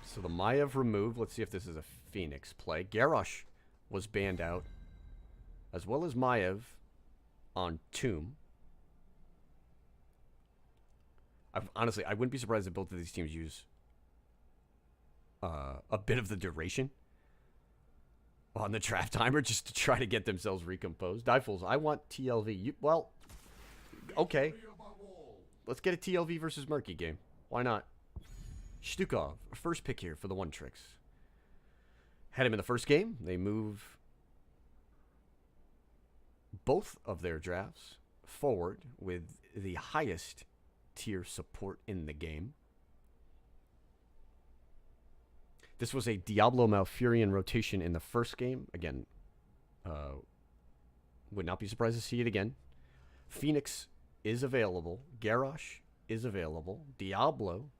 So the Maiev removed. Let's see if this is a Phoenix play. Garrosh was banned out, as well as Maiev on Tomb. Honestly, I wouldn't be surprised if both of these teams use a bit of the duration on the draft timer just to try to get themselves recomposed. Difuls, I want TLV. Well, okay. Let's get a TLV versus Murky game. Why not? Stukov, first pick here for the One Tricks. Had him in the first game. They move both of their drafts forward with the highest tier support in the game. This was a Diablo Malfurion rotation in the first game. Again, would not be surprised to see it again. Phoenix is available. Garrosh is available. Diablo.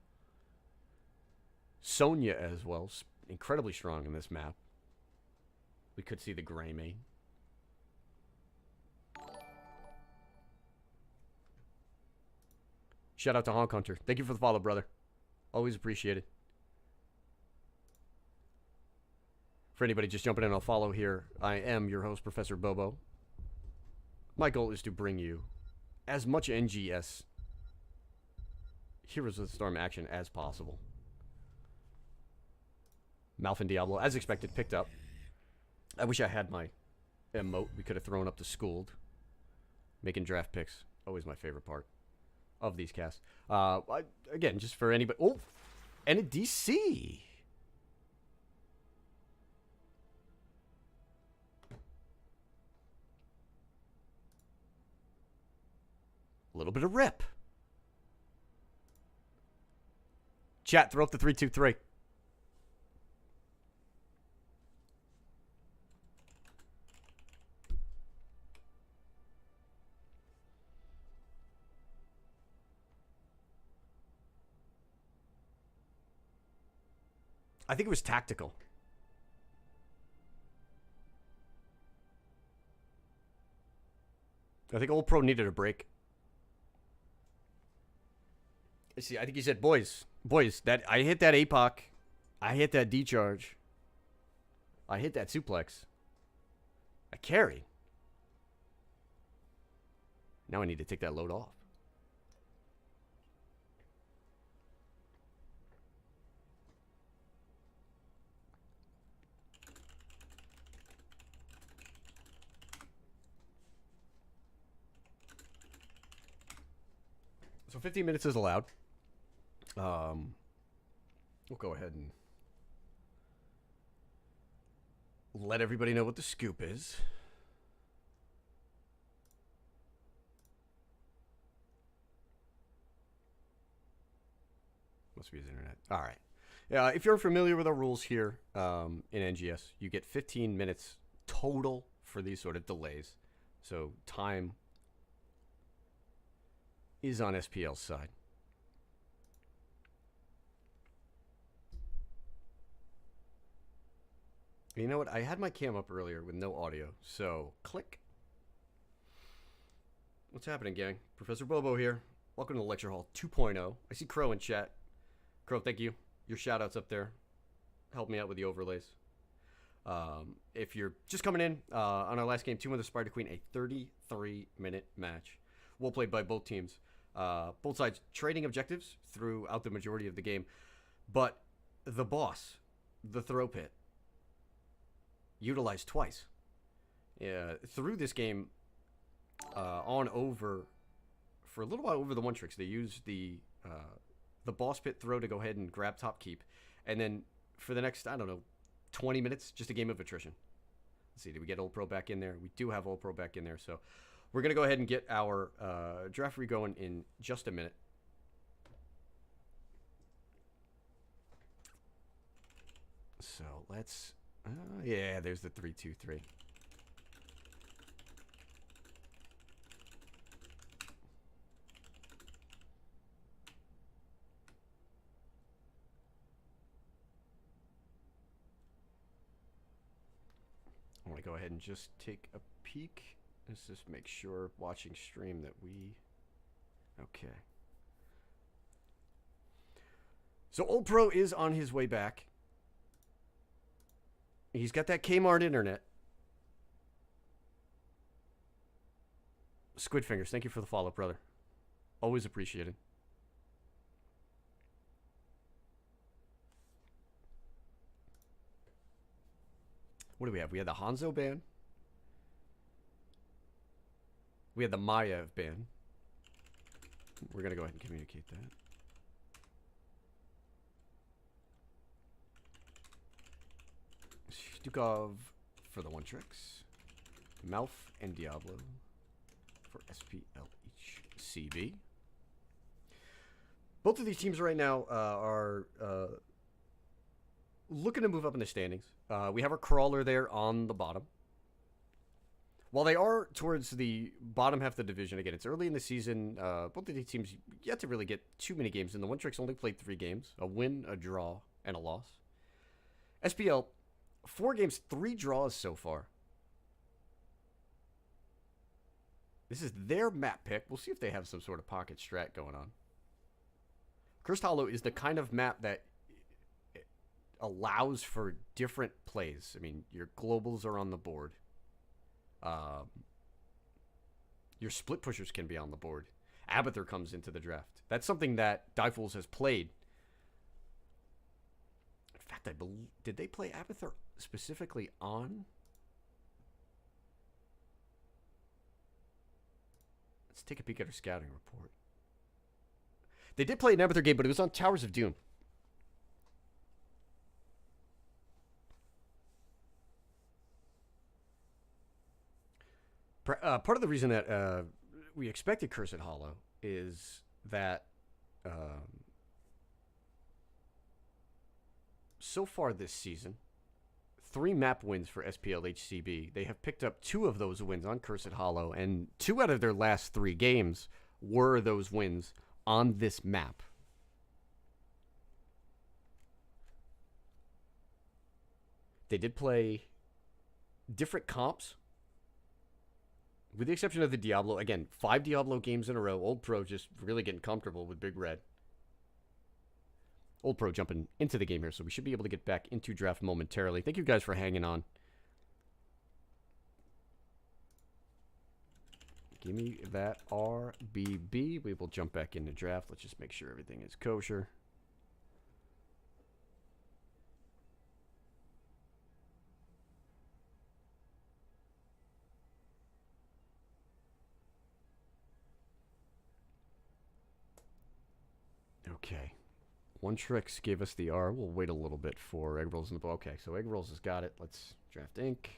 Sonya as well. Incredibly strong in this map. We could see the Grey main. Shout out to Honk Hunter. Thank you for the follow, brother. Always appreciated. For anybody just jumping in on a follow here, I am your host, Professor Bobo. My goal is to bring you as much NGS Heroes of the Storm action as possible. Malfin Diablo, as expected, picked up. I wish I had my emote we could have thrown up to Schooled. Making draft picks, always my favorite part of these casts. Again, just for anybody. Oh, and a DC. A little bit of rip. Chat, throw up the 3-2-3. I think it was tactical. I think Old Pro needed a break. See, I think he said, boys, that I hit that APOC. I hit that D-charge. I hit that suplex. I carried. Now I need to take that load off. So 15 minutes is allowed. We'll go ahead and let everybody know what the scoop is. Must be his internet. All right. If you're familiar with our rules here in NGS, you get 15 minutes total for these sort of delays. So time is on SPL's side. You know what? I had my cam up earlier with no audio, so click. What's happening, gang? Professor Bobo here. Welcome to Lecture Hall 2.0. I see Crow in chat. Crow, thank you. Your shout-outs up there. Help me out with the overlays. If you're just coming in, on our last game, 2 with Spider Queen, a 33-minute match. Well played by both teams. Both sides trading objectives throughout the majority of the game. But the boss, the throw pit, utilized twice. Through this game, on over, for a little while over the one tricks, they used the boss pit throw to go ahead and grab top keep. And then for the next, I don't know, 20 minutes, just a game of attrition. Let's see, did we get Old Pro back in there? We do have Old Pro back in there, so we're going to go ahead and get our draft re-going in just a minute. So let's... yeah, there's the 3-2-3. I want to go ahead and just take a peek. Let's just make sure, watching stream, that we... Okay. So Old Pro is on his way back. He's got that Kmart internet. Squid Fingers, thank you for the follow, brother. Always appreciated. What do we have? We had the Hanzo ban. We had the Maya ban. We're going to go ahead and communicate that. Stukov for the one tricks. Malf and Diablo for SPLHCB. Both of these teams right now are looking to move up in the standings. We have our crawler there on the bottom. While they are towards the bottom half of the division, again, it's early in the season. Both of these teams yet to really get too many games in. The One Tricks only played 3 games, a win, a draw, and a loss. SPL, 4 games, 3 draws so far. This is their map pick. We'll see if they have some sort of pocket strat going on. Cursed Hollow is the kind of map that allows for different plays. I mean, your globals are on the board. Your split pushers can be on the board. Abathur comes into the draft. That's something that Diefools has played. In fact, I believe, did they play Abathur specifically on? Let's take a peek at our scouting report. They did play an Abathur game, but it was on Towers of Doom. Part of the reason that we expected Cursed Hollow is that so far this season, 3 map wins for SPLHCB. They have picked up 2 of those wins on Cursed Hollow, and 2 out of their last 3 games were those wins on this map. They did play different comps. With the exception of the Diablo, again, 5 Diablo games in a row. Old Pro just really getting comfortable with Big Red. Old Pro jumping into the game here, so we should be able to get back into draft momentarily. Thank you guys for hanging on. Give me that RBB. We will jump back into draft. Let's just make sure everything is kosher. Okay. One Tricks gave us the R. We'll wait a little bit for Egg Rolls in the ball. Okay, so Egg Rolls has got it. Let's draft ink.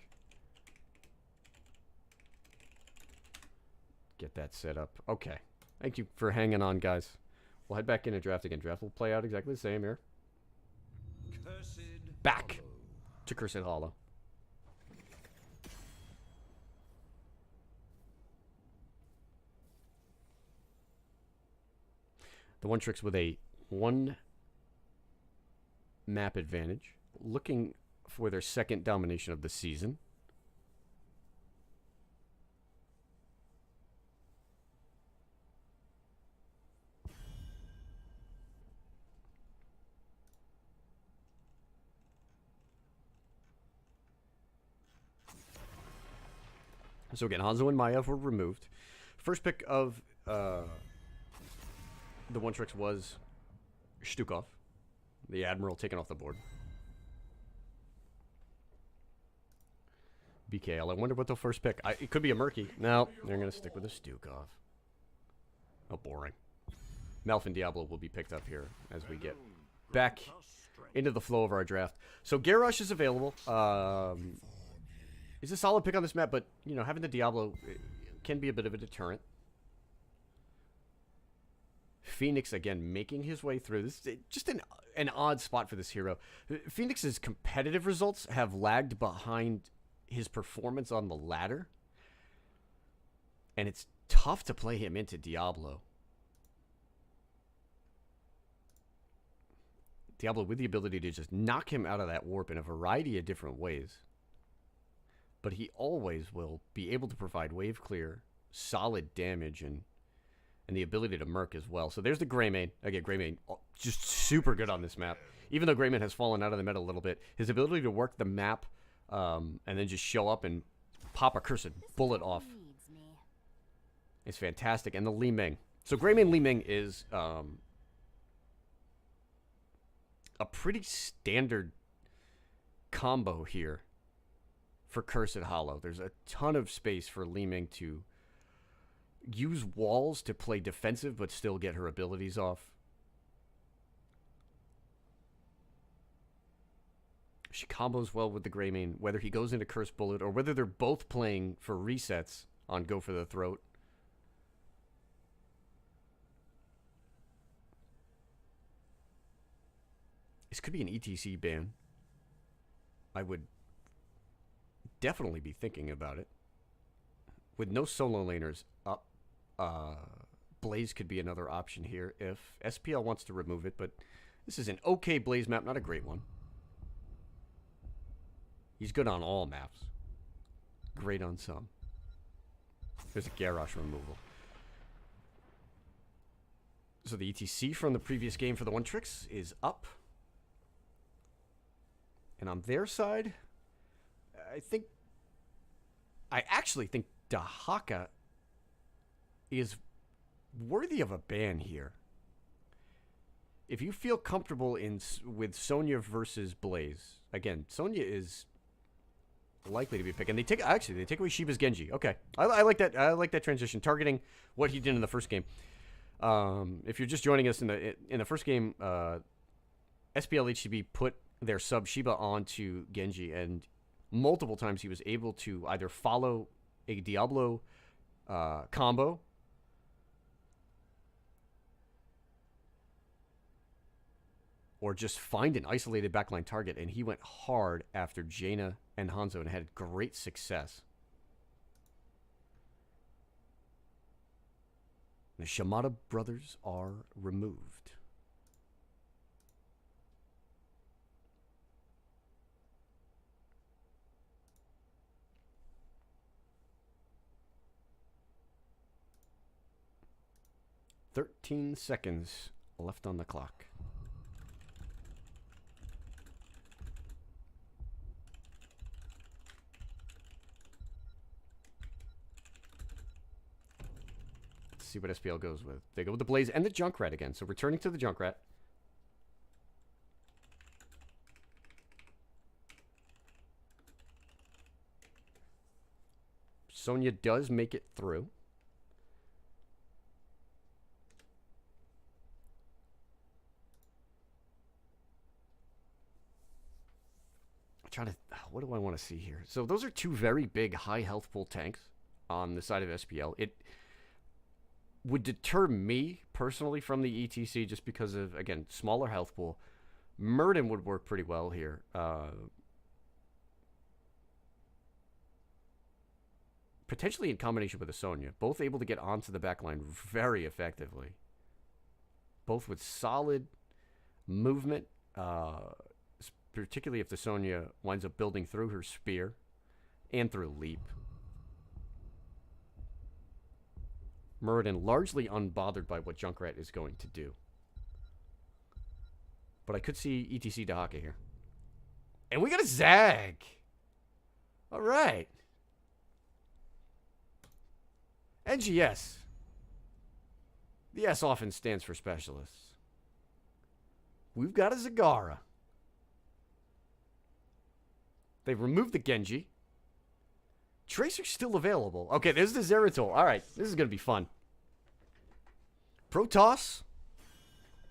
Get that set up. Okay. Thank you for hanging on, guys. We'll head back into draft again. Draft will play out exactly the same here. Back to Cursed Hollow. The One Tricks with a 1 map advantage, looking for their 2nd domination of the season. So again, Hanzo and Maiev were removed. First pick of the One Tricks was Stukov, the Admiral, taken off the board. BKL. I wonder what they'll first pick. It could be a Murky. No, they're going to stick with a Stukov. Oh, boring. Malf and Diablo will be picked up here as we get back into the flow of our draft. So Garrosh is available. It's a solid pick on this map, but, you know, having the Diablo can be a bit of a deterrent. Phoenix, again, making his way through. This is just an odd spot for this hero. Phoenix's competitive results have lagged behind his performance on the ladder. And it's tough to play him into Diablo. Diablo with the ability to just knock him out of that warp in a variety of different ways. But he always will be able to provide wave clear, solid damage, and the ability to murk as well. So there's the Greymane. Again, Greymane just super good on this map. Even though Greymane has fallen out of the meta a little bit, his ability to work the map and then just show up and pop a cursed bullet off is fantastic. And the Li Ming. So Greymane Li Ming is a pretty standard combo here for Cursed Hollow. There's a ton of space for Li Ming to use walls to play defensive but still get her abilities off. She combos well with the Greymane, whether he goes into Curse Bullet or whether they're both playing for resets on Go for the Throat. This could be an ETC ban. I would definitely be thinking about it. With no solo laners up, Blaze could be another option here if SPL wants to remove it, but this is an okay Blaze map, not a great one. He's good on all maps. Great on some. There's a Garrosh removal. So the ETC from the previous game for the one tricks is up. And on their side, I actually think Dahaka is worthy of a ban here. If you feel comfortable with Sonya versus Blaze, again, Sonya is likely to be picked. And they take away Shiba's Genji. Okay, I like that. I like that transition, targeting what he did in the first game. If you're just joining us in the first game, SPL HCB put their sub Shiba onto Genji, and multiple times he was able to either follow a Diablo combo or just find an isolated backline target, and he went hard after Jaina and Hanzo and had great success. The Shimada brothers are removed. "13 seconds left on the clock." Let's see what SPL goes with. They go with the Blaze and the Junkrat again. So returning to the Junkrat. Sonya does make it through. What do I want to see here? So those are two very big high health pool tanks on the side of SPL. It would deter me personally from the ETC just because of, again, smaller health pool. Murden would work pretty well here. Potentially in combination with a Sonya. Both able to get onto the backline very effectively. Both with solid movement, particularly if the Sonya winds up building through her spear and through leap. Muradin largely unbothered by what Junkrat is going to do. But I could see ETC Dahaka here. And we got a Zag! Alright. NGS. The S often stands for specialists. We've got a Zagara. They've removed the Genji. Tracer's still available. Okay, there's the Zeratul. All right, this is going to be fun. Protoss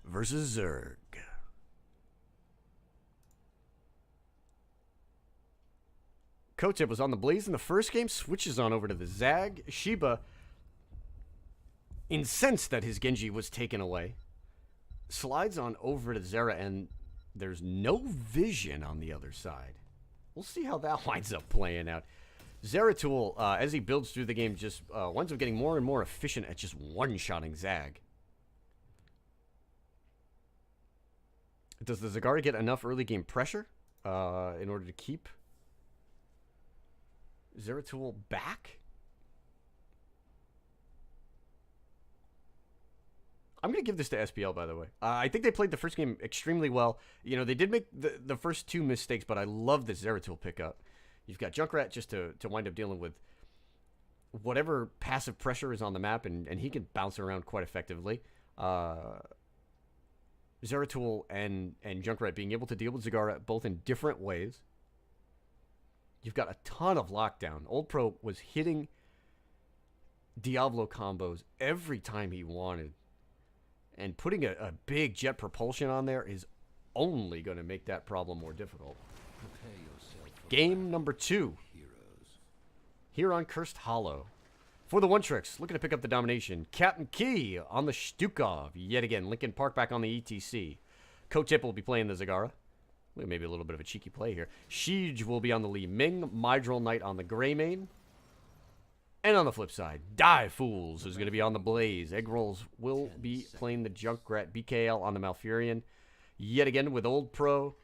versus Zerg. Kotep was on the Blaze in the first game, switches on over to the Zag. Shiba, incensed that his Genji was taken away, slides on over to Zera, and there's no vision on the other side. We'll see how that winds up playing out. Zeratul, as he builds through the game, just winds up getting more and more efficient at just one-shotting Zag. Does the Zagara get enough early game pressure in order to keep Zeratul back? I'm going to give this to SPL, by the way. I think they played the first game extremely well. You know, they did make the first two mistakes, but I love this Zeratul pickup. You've got Junkrat just to wind up dealing with whatever passive pressure is on the map, and he can bounce around quite effectively. Zeratul and Junkrat being able to deal with Zagara both in different ways. You've got a ton of lockdown. Old Pro was hitting Diablo combos every time he wanted. And putting a big jet propulsion on there is only going to make that problem more difficult. Game number 2. Here on Cursed Hollow. For the one tricks, looking to pick up the domination. Captain Key on the Stukov. Yet again, Lincoln Park back on the ETC. Kotip will be playing the Zagara. Maybe a little bit of a cheeky play here. Siege will be on the Li Ming. Mydril Knight on the Greymane. And on the flip side, Die Fools is going to be on the Blaze. Egg Rolls will be playing the Junkrat. BKL on the Malfurion. Yet again with Old Pro.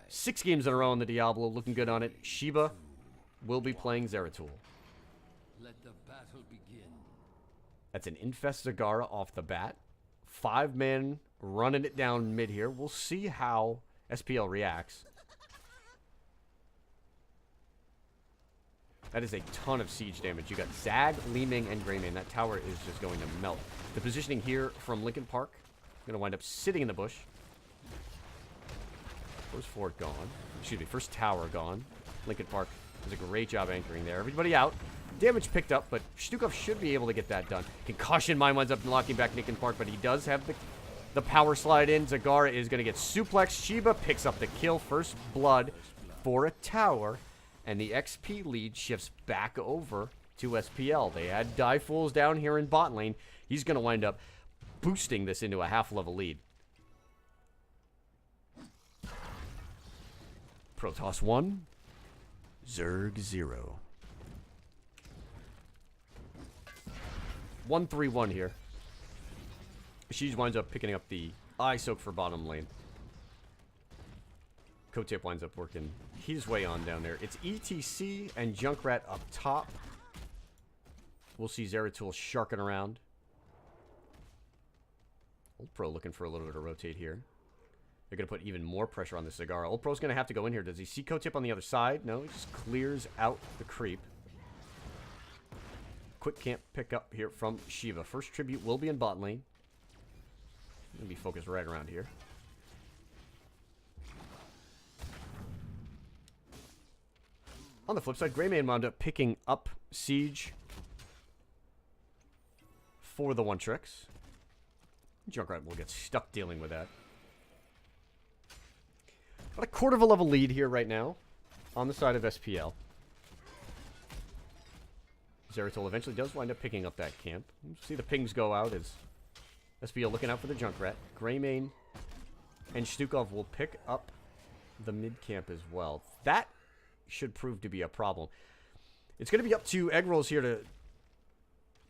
6 games in a row on the Diablo. Looking good on it. Shiba will be playing Zeratul. Let the battle begin. That's an Infest Zagara off the bat. 5 men running it down mid here. We'll see how SPL reacts. That is a ton of siege damage. You got Zag, Li Ming, and Greymane. That tower is just going to melt. The positioning here from Lincoln Park. Going to wind up sitting in the bush. First fort gone. Excuse me, first tower gone. Lincoln Park does a great job anchoring there. Everybody out. Damage picked up, but Stukov should be able to get that done. Concussion mine winds up locking back Lincoln Park, but he does have the power slide in. Zagara is going to get suplexed. Shiba picks up the kill. First blood for a tower. And the XP lead shifts back over to SPL. They had Die Fools down here in bot lane. He's going to wind up boosting this into a half-level lead. Protoss 1, Zerg 0. 1-3-1 here. She winds up picking up the Eye Soak for bottom lane. Kotip winds up working his way on down there. It's ETC and Junkrat up top. We'll see Zeratul sharking around. Old Pro looking for a little bit of rotate here. They're going to put even more pressure on the Zagara. Old Pro's going to have to go in here. Does he see Kotip on the other side? No, he just clears out the creep. Quick camp pick up here from Shiva. First tribute will be in bot lane. Going to be focused right around here. On the flip side, Greymane wound up picking up Siege for the one tricks. Junkrat will get stuck dealing with that. About a quarter of a level lead here right now on the side of SPL. Zeratul eventually does wind up picking up that camp. We'll see the pings go out as SPL looking out for the Junkrat. Greymane and Stukov will pick up the mid camp as well. That should prove to be a problem. It's going to be up to Egg Rolls here to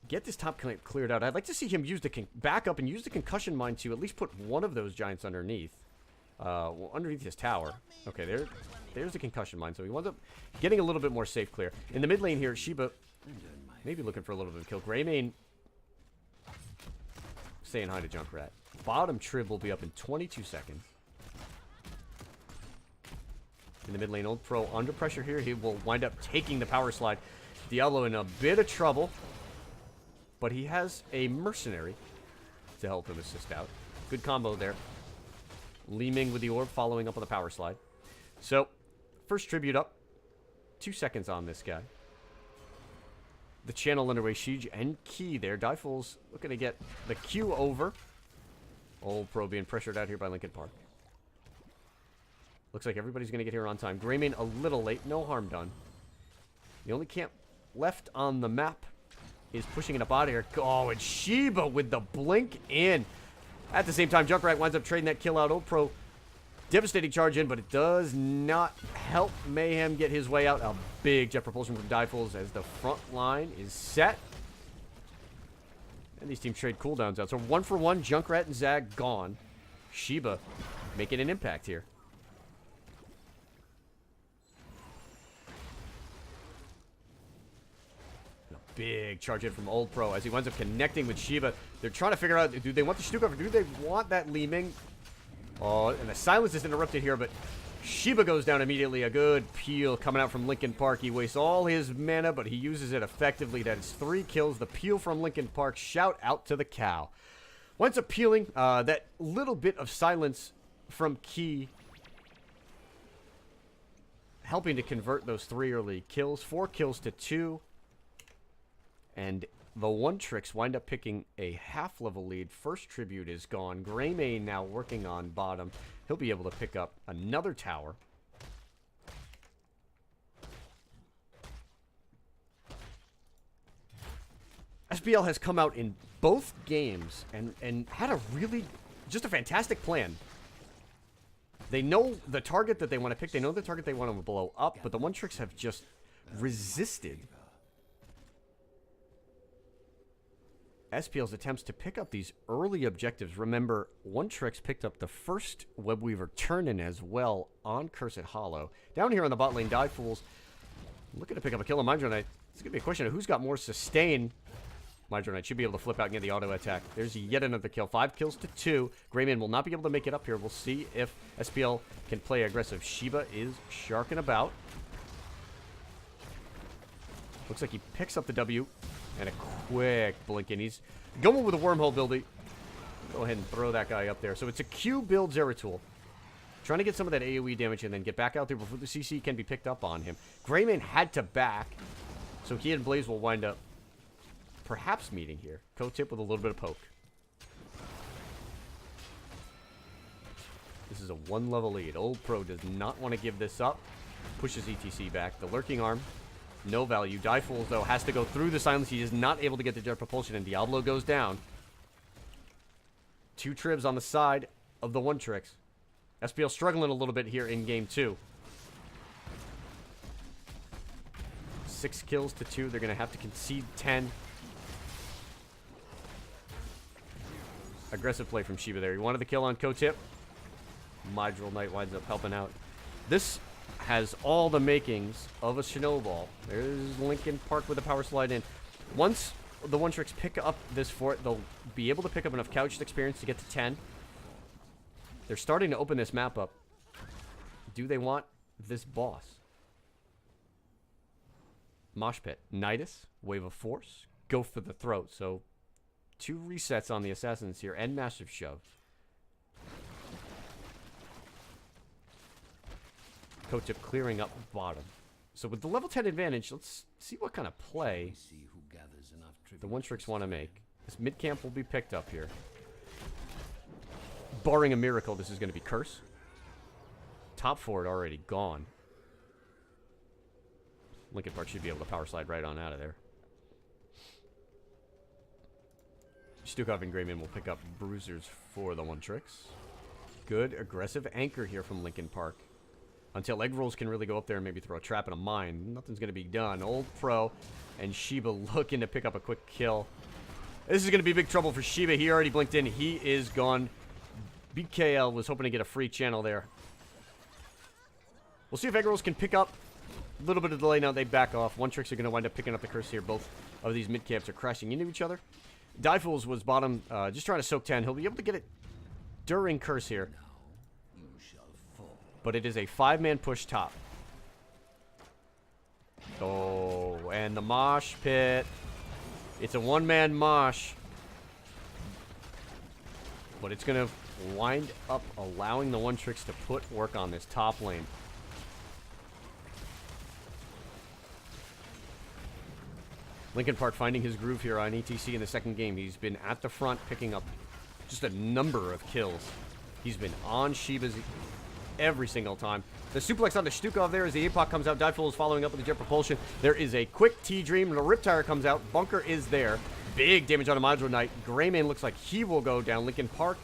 get this top cleared out. I'd like to see him use the back up and use the concussion mine to at least put one of those giants underneath. Well, underneath his tower. Okay, there's the concussion mine. So he winds up getting a little bit more safe clear. In the mid lane here, Shiba maybe looking for a little bit of kill. Greymane saying hi to Junkrat. Bottom trib will be up in 22 seconds. In the mid lane, Old Pro under pressure here. He will wind up taking the power slide. Diablo in a bit of trouble. But he has a mercenary to help him assist out. Good combo there. Li Ming with the orb following up on the power slide. So, first tribute up. 2 seconds on this guy. The channel underway. Siege and Key there. Die Fools looking to get the Q over. Old Pro being pressured out here by Lincoln Park. Looks like everybody's going to get here on time. Greymane a little late. No harm done. The only camp left on the map is pushing it up out of here. Oh, and Shiba with the blink in. At the same time, Junkrat winds up trading that kill out. Old Pro devastating charge in, but it does not help Mayhem get his way out. A big jet propulsion from Die Fools as the front line is set. And these teams trade cooldowns out. So 1 for 1, Junkrat and Zag gone. Shiba making an impact here. Big charge in from Old Pro as he winds up connecting with Shiba. They're trying to figure out, do they want the Stukov or do they want that Li Ming? Oh, and the silence is interrupted here, but Shiba goes down immediately. A good peel coming out from Lincoln Park. He wastes all his mana, but he uses it effectively. That is 3 kills. The peel from Lincoln Park. Shout out to the cow. Winds up peeling. That little bit of silence from Key helping to convert those 3 early kills. 4 kills to 2. And the One Tricks wind up picking a half-level lead. First Tribute is gone. Greymane now working on bottom. He'll be able to pick up another tower. SPL has come out in both games and had a really, just a fantastic plan. They know the target that they want to pick. They know the target they want to blow up, but the One Tricks have just resisted SPL's attempts to pick up these early objectives. Remember, One Tricks picked up the first Webweaver turn-in as well on Cursed Hollow. Down here on the bot lane, Die Fools looking to pick up a kill on Mindro Knight. It's going to be a question of who's got more sustain. Mindro Knight should be able to flip out and get the auto attack. There's yet another kill. 5 kills to 2. Greymane will not be able to make it up here. We'll see if SPL can play aggressive. Shiba is sharking about. Looks like he picks up the W. And a quick blink in. He's going with a wormhole building. Go ahead and throw that guy up there. So it's a Q build Zeratul. Trying to get some of that AoE damage and then get back out there before the CC can be picked up on him. Greymane had to back. So he and Blaze will wind up perhaps meeting here. Co-tip with a little bit of poke. This is a 1-level lead. Old Pro does not want to give this up. Pushes ETC back. The Lurking Arm, no value. Die Fools, though, has to go through the silence. He is not able to get the jet propulsion, and Diablo goes down. 2 tribs on the side of the One Tricks. SPL struggling a little bit here in game 2. 6 kills to 2. They're going to have to concede 10. Aggressive play from Shiba there. He wanted the kill on Co-Tip. Mindro Knight winds up helping out. This has all the makings of a snowball. There's Lincoln Park with a power slide in. Once the One Tricks pick up this fort, they'll be able to pick up enough couched experience to get to 10. They're starting to open this map up. Do they want this boss? Mosh Pit. Nidus. Wave of Force. Go for the throat. So 2 resets on the assassins here and massive shove. Co-tip clearing up bottom. So with the level 10 advantage, let's see what kind of play the One Tricks want to make. This mid camp will be picked up here. Barring a miracle, this is going to be Curse. Top forward already gone. Lincoln Park should be able to power slide right on out of there. Stukov and Greymane will pick up bruisers for the One Tricks. Good aggressive anchor here from Lincoln Park. Until Egg Rolls can really go up there and maybe throw a trap in a mine, nothing's going to be done. Old Pro and Shiba looking to pick up a quick kill. This is going to be big trouble for Shiba. He already blinked in. He is gone. BKL was hoping to get a free channel there. We'll see if Egg Rolls can pick up. A little bit of delay now. They back off. One Tricks are going to wind up picking up the curse here. Both of these mid camps are crashing into each other. Die Fools was bottom, just trying to soak 10. He'll be able to get it during curse here. But it is a 5-man push top. Oh, and the mosh pit. It's a 1-man mosh. But it's going to wind up allowing the One Tricks to put work on this top lane. Lincoln Park finding his groove here on ETC in the second game. He's been at the front picking up just a number of kills. He's been on Shiba's every single time. The suplex on the Stukov there as the APOC comes out. Divefool is following up with the jet propulsion. There is a quick T-Dream and a Riptire comes out. Bunker is there. Big damage on a Mindro Knight. Greymane looks like he will go down. Lincoln Park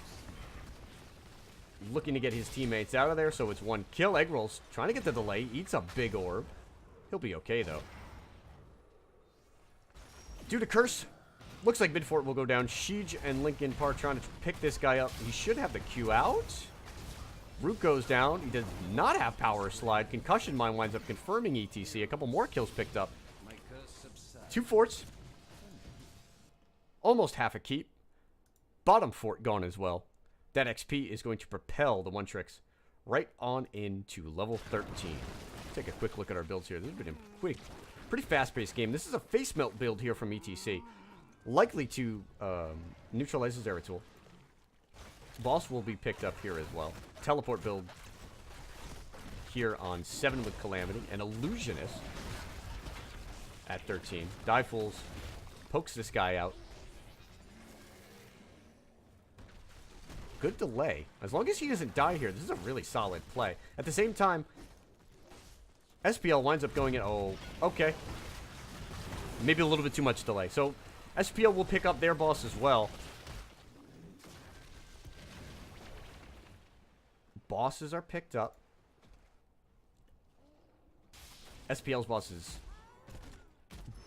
looking to get his teammates out of there, so it's 1 kill. Egg Rolls trying to get the delay. Eats a big orb. He'll be okay, though. Due to curse, looks like Midfort will go down. Siege and Lincoln Park trying to pick this guy up. He should have the Q out. Root goes down. He does not have power slide. Concussion Mine winds up confirming ETC. A couple more kills picked up. 2 forts. Almost half a keep. Bottom fort gone as well. That XP is going to propel the One Tricks right on into level 13. Take a quick look at our builds here. This has been a pretty fast-paced game. This is a face melt build here from ETC. Likely to neutralize his Zeratul. Boss will be picked up here as well. Teleport build here on 7 with Calamity. And Illusionist at 13. Die Fools Pokes this guy out. Good delay. As long as he doesn't die here, this is a really solid play. At the same time, SPL winds up going in. Oh, okay. Maybe a little bit too much delay. So, SPL will pick up their boss as well. Bosses are picked up. SPL's boss is...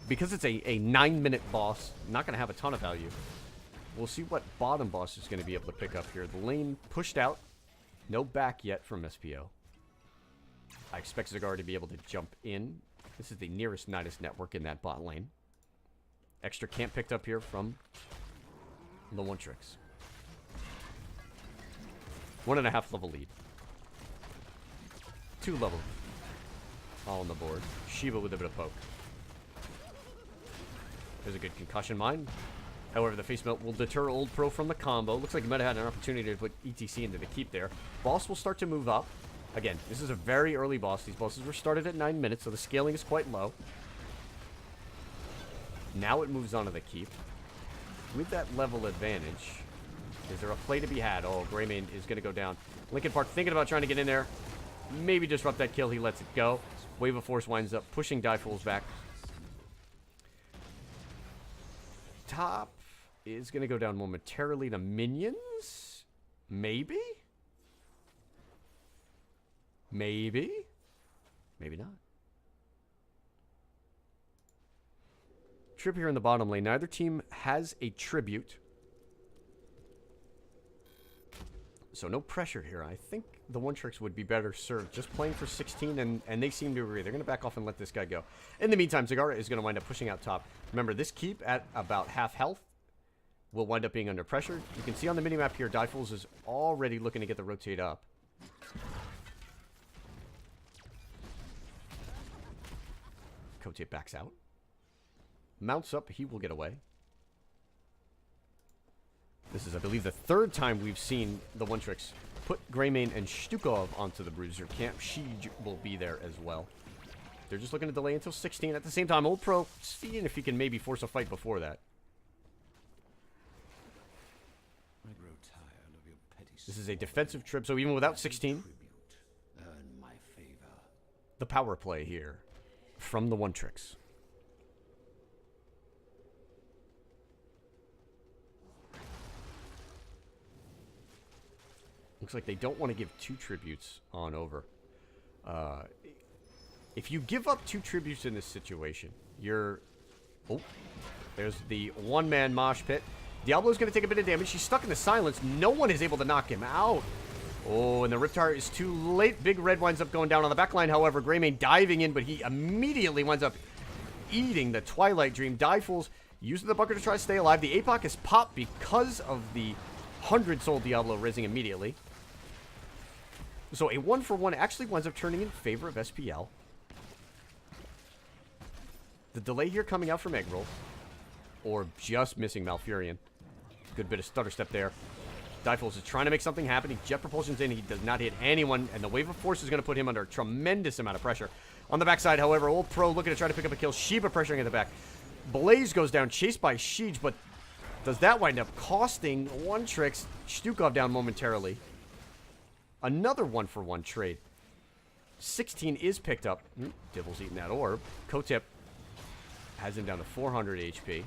Because it's a 9-minute boss, not going to have a ton of value. We'll see what bottom boss is going to be able to pick up here. The lane pushed out. No back yet from SPO. I expect Zagar to be able to jump in. This is the nearest Nidus network in that bot lane. Extra camp picked up here from the One Tricks. 1.5 level lead. 2 level. All on the board. Shiba with a bit of poke. There's a good concussion mine. However, the face melt will deter Old Pro from the combo. Looks like he might have had an opportunity to put ETC into the keep there. Boss will start to move up. Again, this is a very early boss. These bosses were started at 9 minutes, so the scaling is quite low. Now it moves on to the keep. With that level advantage, is there a play to be had? Oh, Greymane is going to go down. Linkin Park thinking about trying to get in there. Maybe disrupt that kill. He lets it go. Wave of Force winds up pushing Diefools back. Top is going to go down momentarily to minions. Maybe? Maybe? Maybe not. Trip here in the bottom lane. Neither team has a tribute. So no pressure here. I think the One Tricks would be better served just playing for 16, and they seem to agree. They're going to back off and let this guy go. In the meantime, Zagara is going to wind up pushing out top. Remember, this keep at about half health will wind up being under pressure. You can see on the minimap here, Diefools is already looking to get the rotate up. Kote backs out. Mounts up, he will get away. This is, I believe, the 3rd time we've seen the One Tricks put Greymane and Stukov onto the Bruiser camp. Siege will be there as well. They're just looking to delay until 16. At the same time, Old Pro seeing if he can maybe force a fight before that. I grow tired of your petty. This is a defensive trip, so even without 16, Earn my favor. the power play here from the One Tricks. Looks like they don't want to give 2 tributes on over. If you give up 2 tributes in this situation, you're... Oh, there's the one-man mosh pit. Diablo's going to take a bit of damage. She's stuck in the silence. No one is able to knock him out. Oh, and the Riptire is too late. Big Red winds up going down on the backline. However, Greymane diving in, but he immediately winds up eating the Twilight Dream. Diefools using the bunker to try to stay alive. The APOC is popped because of the 100-soul Diablo rising immediately. So a 1-for-1 actually winds up turning in favor of SPL. The delay here coming out from Eggroll. Or just missing Malfurion. Good bit of stutter step there. Diefools is trying to make something happen. He jet propulsions in. He does not hit anyone. And the Wave of Force is going to put him under a tremendous amount of pressure. On the backside, however, Old Pro looking to try to pick up a kill. Shiba pressuring at the back. Blaze goes down, chased by Siege. But does that wind up costing One Tricks Stukov down momentarily? Another 1-for-1 trade. 16 is picked up. Dibble's eating that orb. Kotip has him down to 400 HP.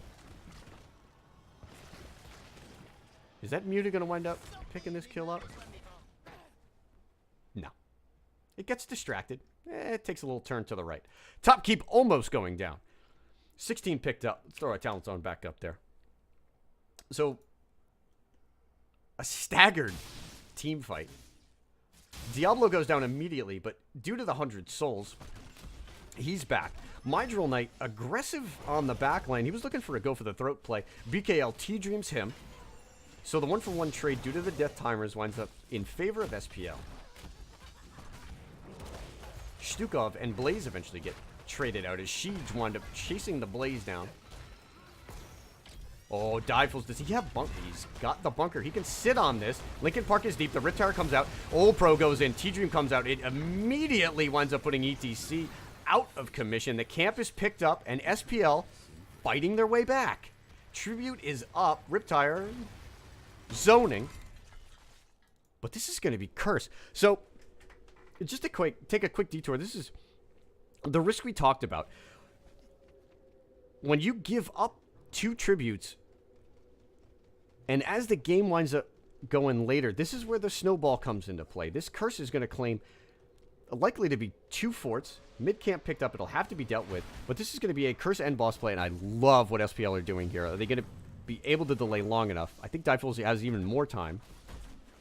Is that Muta going to wind up picking this kill up? No. It gets distracted. It takes a little turn to the right. Top keep almost going down. 16 picked up. Let's throw our talent zone back up there. So, a staggered team fight. Diablo goes down immediately, but due to the 100 souls, he's back. Mydrall Knight, aggressive on the back line. He was looking for a go for the throat play. BKL T-Dreams him. So the 1-for-1 trade, due to the death timers, winds up in favor of SPL. Stukov and Blaze eventually get traded out as Siege wound up chasing the Blaze down. Oh, Diefools, does he have bunker? He's got the bunker. He can sit on this. Linkin Park is deep. The Riptire comes out. Old Pro goes in. T-Dream comes out. It immediately winds up putting ETC out of commission. The camp is picked up, and SPL fighting their way back. Tribute is up. Riptire zoning. But this is going to be Curse. So, just take a quick detour. This is the risk we talked about. When you give up 2 tributes, and as the game winds up going later, this is where the snowball comes into play. This Curse is going to claim likely to be 2 forts. Mid camp picked up. It'll have to be dealt with. But this is going to be a Curse end boss play, and I love what SPL are doing here. Are they going to be able to delay long enough? I think Dive has even more time.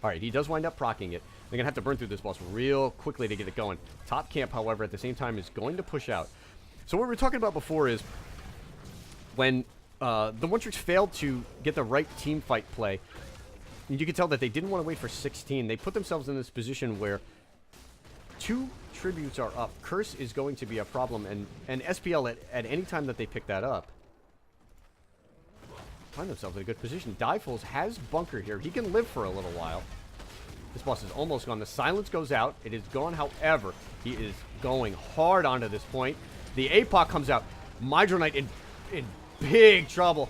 All right, he does wind up proccing it. They're going to have to burn through this boss real quickly to get it going. Top camp, however, at the same time is going to push out. So what we were talking about before is when the One Tricks failed to get the right team fight play, you can tell that they didn't want to wait for 16. They put themselves in this position where 2 tributes are up. Curse is going to be a problem, and SPL at any time that they pick that up find themselves in a good position. Divefuls has bunker here. He can live for a little while. This boss is almost gone. The silence goes out. It is gone. However, he is going hard onto this point. The APOC comes out. Mydro Knight in big trouble.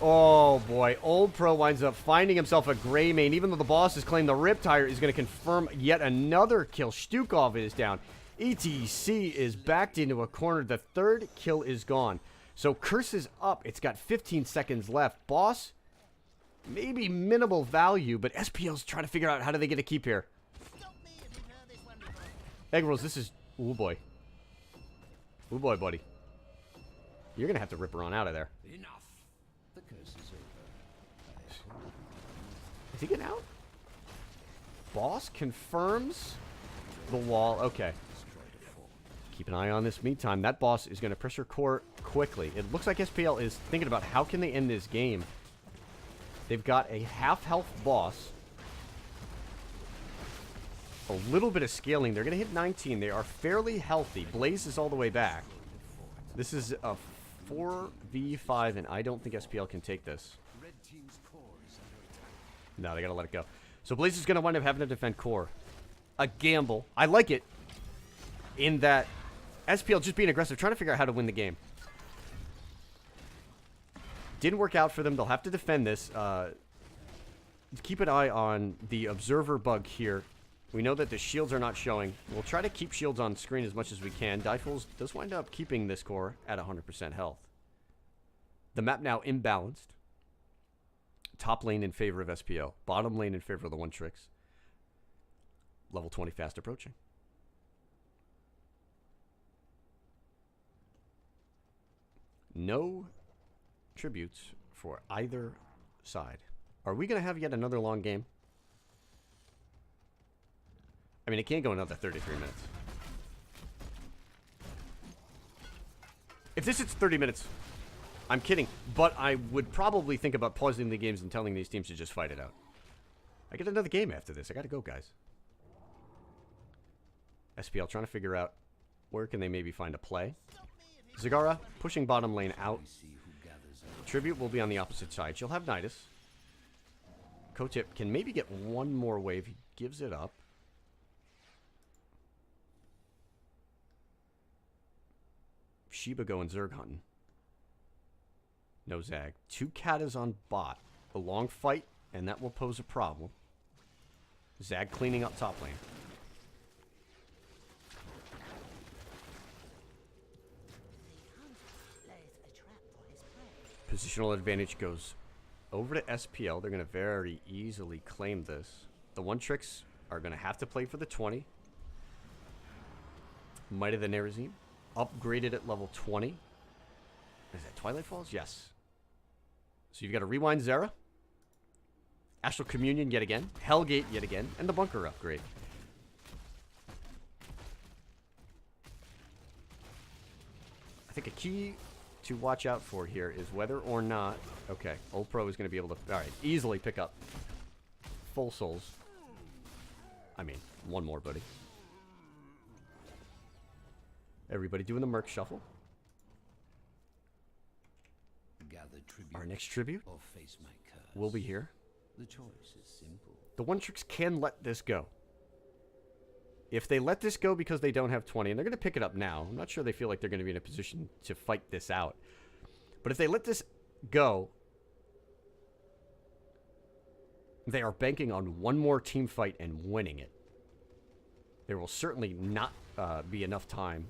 Oh, boy. Old Pro winds up finding himself a gray main. Even though the boss has claimed the Riptire is going to confirm yet another kill. Stukov is down. ETC is backed into a corner. The 3rd kill is gone. So Curse is up. It's got 15 seconds left. Boss, maybe minimal value, but SPL's trying to figure out how do they get a keep here. Egg Rolls, this is... Ooh, boy. Ooh, boy, buddy. You're going to have to rip her on out of there. Enough. The curse is over. Is he getting out? Boss confirms the wall. Okay. Keep an eye on this meantime. That boss is going to pressure core quickly. It looks like SPL is thinking about how can they end this game. They've got a half-health boss. A little bit of scaling. They're going to hit 19. They are fairly healthy. Blaze is all the way back. This is a 4v5, and I don't think SPL can take this. No, they got to let it go. So Blaze is going to wind up having to defend core. A gamble. I like it in that SPL just being aggressive, trying to figure out how to win the game. Didn't work out for them. They'll have to defend this. Keep an eye on the observer bug here. We know that the shields are not showing. We'll try to keep shields on screen as much as we can. Divefuls does wind up keeping this core at 100% health. The map now imbalanced. Top lane in favor of SPL. Bottom lane in favor of the One Tricks. Level 20 fast approaching. No tributes for either side. Are we going to have yet another long game? I mean, it can't go another 33 minutes. If this hits 30 minutes, I'm kidding. But I would probably think about pausing the games and telling these teams to just fight it out. I get another game after this. I got to go, guys. SPL trying to figure out where can they maybe find a play. Zagara pushing bottom lane out. Tribute will be on the opposite side. She'll have Nidus. Kotip can maybe get one more wave. He gives it up. Shiba going Zerg hunting. No Zag. 2 Katas on bot. A long fight, and that will pose a problem. Zag cleaning up top lane. Positional advantage goes over to SPL. They're going to very easily claim this. The One Tricks are going to have to play for the 20. Might of the Nerazim. Upgraded at level 20. Is that Twilight Falls? Yes. So you've got a Rewind Zera. Astral Communion yet again. Hellgate yet again. And the Bunker upgrade. I think a key to watch out for here is whether or not... Okay, Old Pro is going to be able to... Alright, easily pick up full souls. I mean, one more, buddy. Everybody doing the Merc Shuffle. Our next tribute will be here. The choice is simple. The One Tricks can let this go. If they let this go because they don't have 20, and they're going to pick it up now. I'm not sure they feel like they're going to be in a position to fight this out. But But if they let this go, they are banking on one more team fight and winning it. There will certainly not be enough time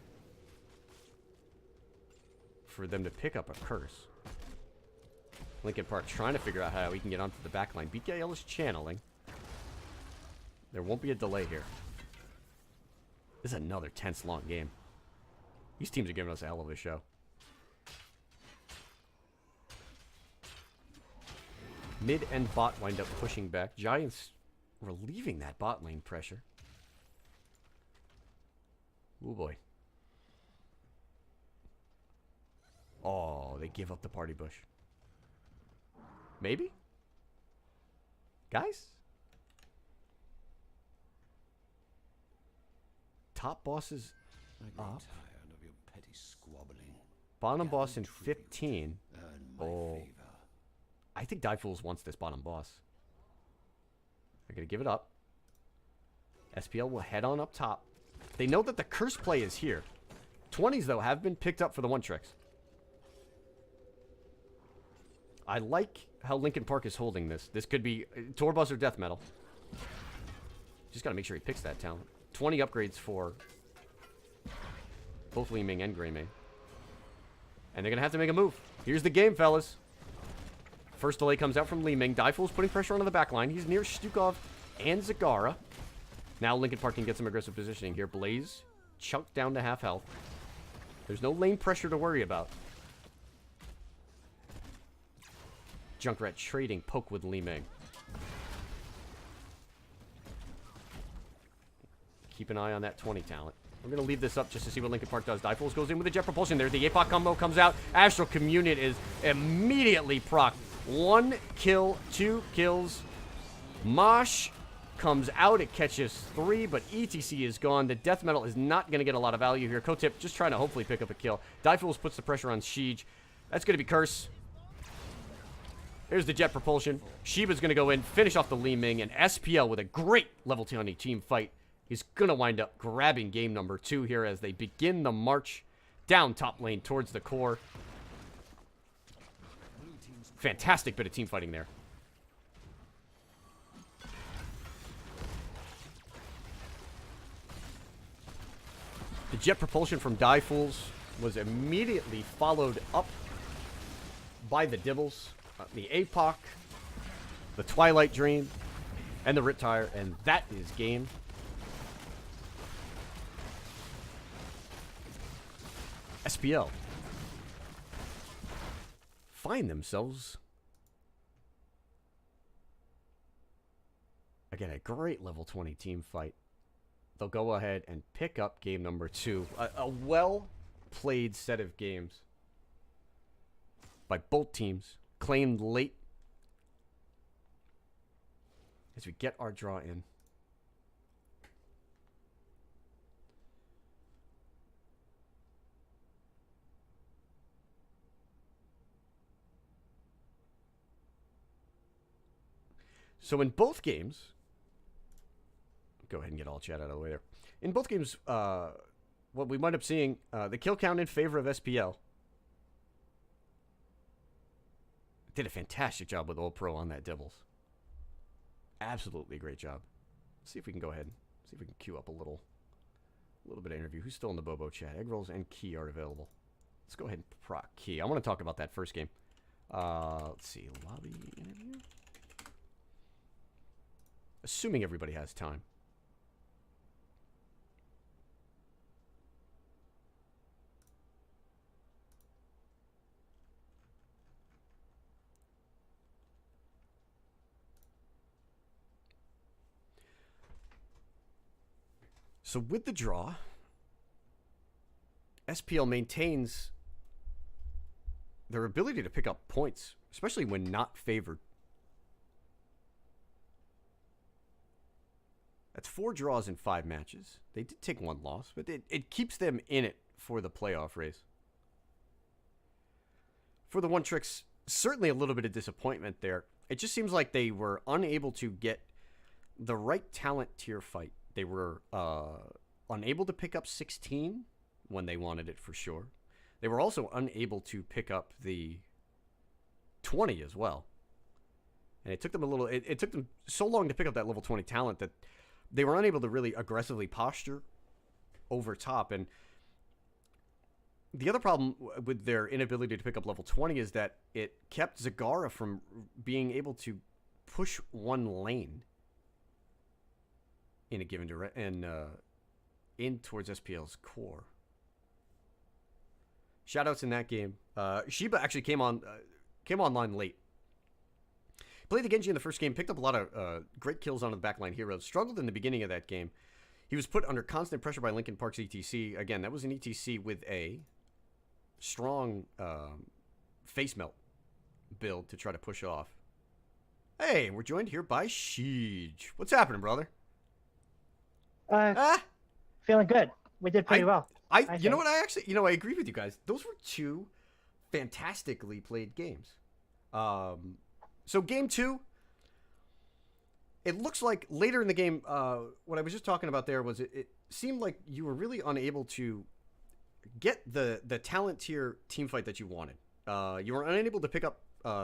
for them to pick up a curse. Lincoln Park trying to figure out how he can get onto the back line. BKL is channeling. There won't be a delay here. This is another tense, long game. These teams are giving us a hell of a show. Mid and bot wind up pushing back. Giants relieving that bot lane pressure. Oh boy. Oh, they give up the party bush. Maybe? Guys? Top bosses I up. tired of your petty squabbling. Bottom Gather boss in tribute, 15. Earn my favor. I think Diefools wants this bottom boss. They're going to give it up. SPL will head on up top. They know that the curse play is here. 20s, though, have been picked up for the one tricks. I like how Lincoln Park is holding this. This could be Torbuzz or Death Metal. Just got to make sure he picks that talent. 20 upgrades for both Li Ming and Gray Ming. And they're going to have to make a move. Here's the game, fellas. First delay comes out from Li Ming. Diefools putting pressure onto the back line. He's near Stukov and Zagara. Now Lincoln Park can get some aggressive positioning here. Blaze chunked down to half health. There's no lane pressure to worry about. Junkrat trading poke with Li Ming. Keep an eye on that 20 talent. We're going to leave this up just to see what Lincoln Park does. Diefools goes in with a jet propulsion there. The APOC combo comes out. Astral Communion is immediately proc. 1 kill, 2 kills. Mosh comes out. It catches 3, but ETC is gone. The Death Metal is not going to get a lot of value here. Kotip just trying to hopefully pick up a kill. Diefools puts the pressure on Siege. That's going to be Curse. There's the jet propulsion. Shiba's going to go in, finish off the Li Ming, and SPL with a great level 20 team fight. He's going to wind up grabbing game number 2 here as they begin the march down top lane towards the core. Fantastic bit of team fighting there. The jet propulsion from Diefools was immediately followed up by the Dibbles, the APOC, the Twilight Dream, and the Riptire, and that is game. SPL find themselves again a great level 20 team fight. They'll go ahead and pick up game number 2. A well-played set of games by both teams, claimed late as we get our draw in. So in both games, go ahead and get all chat out of the way there. In both games, what we wind up seeing, the kill count in favor of SPL. Did a fantastic job with Old Pro on that Dibbles. Absolutely great job. Let's see if we can go ahead and see if we can queue up a little bit of interview. Who's still in the Bobo chat? Egg rolls and Key are available. Let's go ahead and proc Key. I want to talk about that first game. Let's see, lobby interview. Assuming everybody has time. So with the draw, SPL maintains their ability to pick up points, especially when not favored. That's 4 draws in 5 matches. They did take 1 loss, but it keeps them in it for the playoff race. For the one tricks, certainly a little bit of disappointment there. It just seems like they were unable to get the right talent tier fight. They were unable to pick up 16 when they wanted it for sure. They were also unable to pick up the 20 as well. And it took them it took them so long to pick up that level 20 talent that they were unable to really aggressively posture over top. And the other problem with their inability to pick up level 20 is that it kept Zagara from being able to push one lane in a given direction, in towards SPL's core. Shoutouts in that game. Shiba actually came online late. Played the Genji in the first game, picked up a lot of great kills onto the backline heroes. Struggled in the beginning of that game. He was put under constant pressure by Linkin Park's ETC. Again, that was an ETC with a strong face melt build to try to push off. Hey, we're joined here by Sheej. What's happening, brother? Feeling good. We did pretty well. You know what? I agree with you guys. Those were two fantastically played games. So game 2, it looks like later in the game, what I was just talking about there was it seemed like you were really unable to get the talent tier team fight that you wanted. You were unable to pick up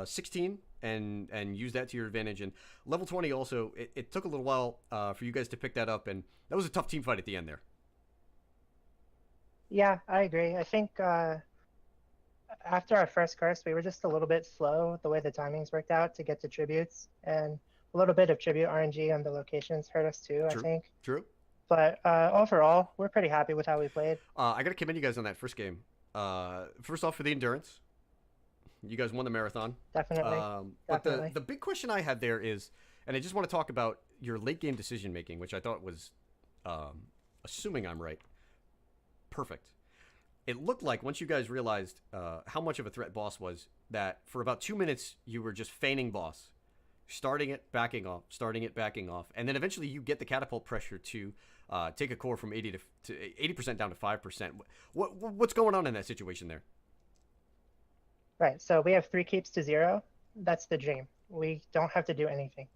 16 and use that to your advantage. And level 20 also, it took a little while for you guys to pick that up, and that was a tough team fight at the end there. Yeah, I agree. I think after our first curse, we were just a little bit slow the way the timings worked out to get to tributes, and a little bit of tribute RNG on the locations hurt us too, True. I think. True. But overall, we're pretty happy with how we played. I got to commend you guys on that first game. First off, for the endurance. You guys won the marathon. Definitely. But the big question I had there is, and I just want to talk about your late game decision making, which I thought was, assuming I'm right, perfect. It looked like once you guys realized how much of a threat boss was, that for about 2 minutes you were just feigning boss, starting it, backing off, and then eventually you get the catapult pressure to take a core from 80% down to 5%. What's going on in that situation there? Right. So we have 3 keeps to 0. That's the dream. We don't have to do anything.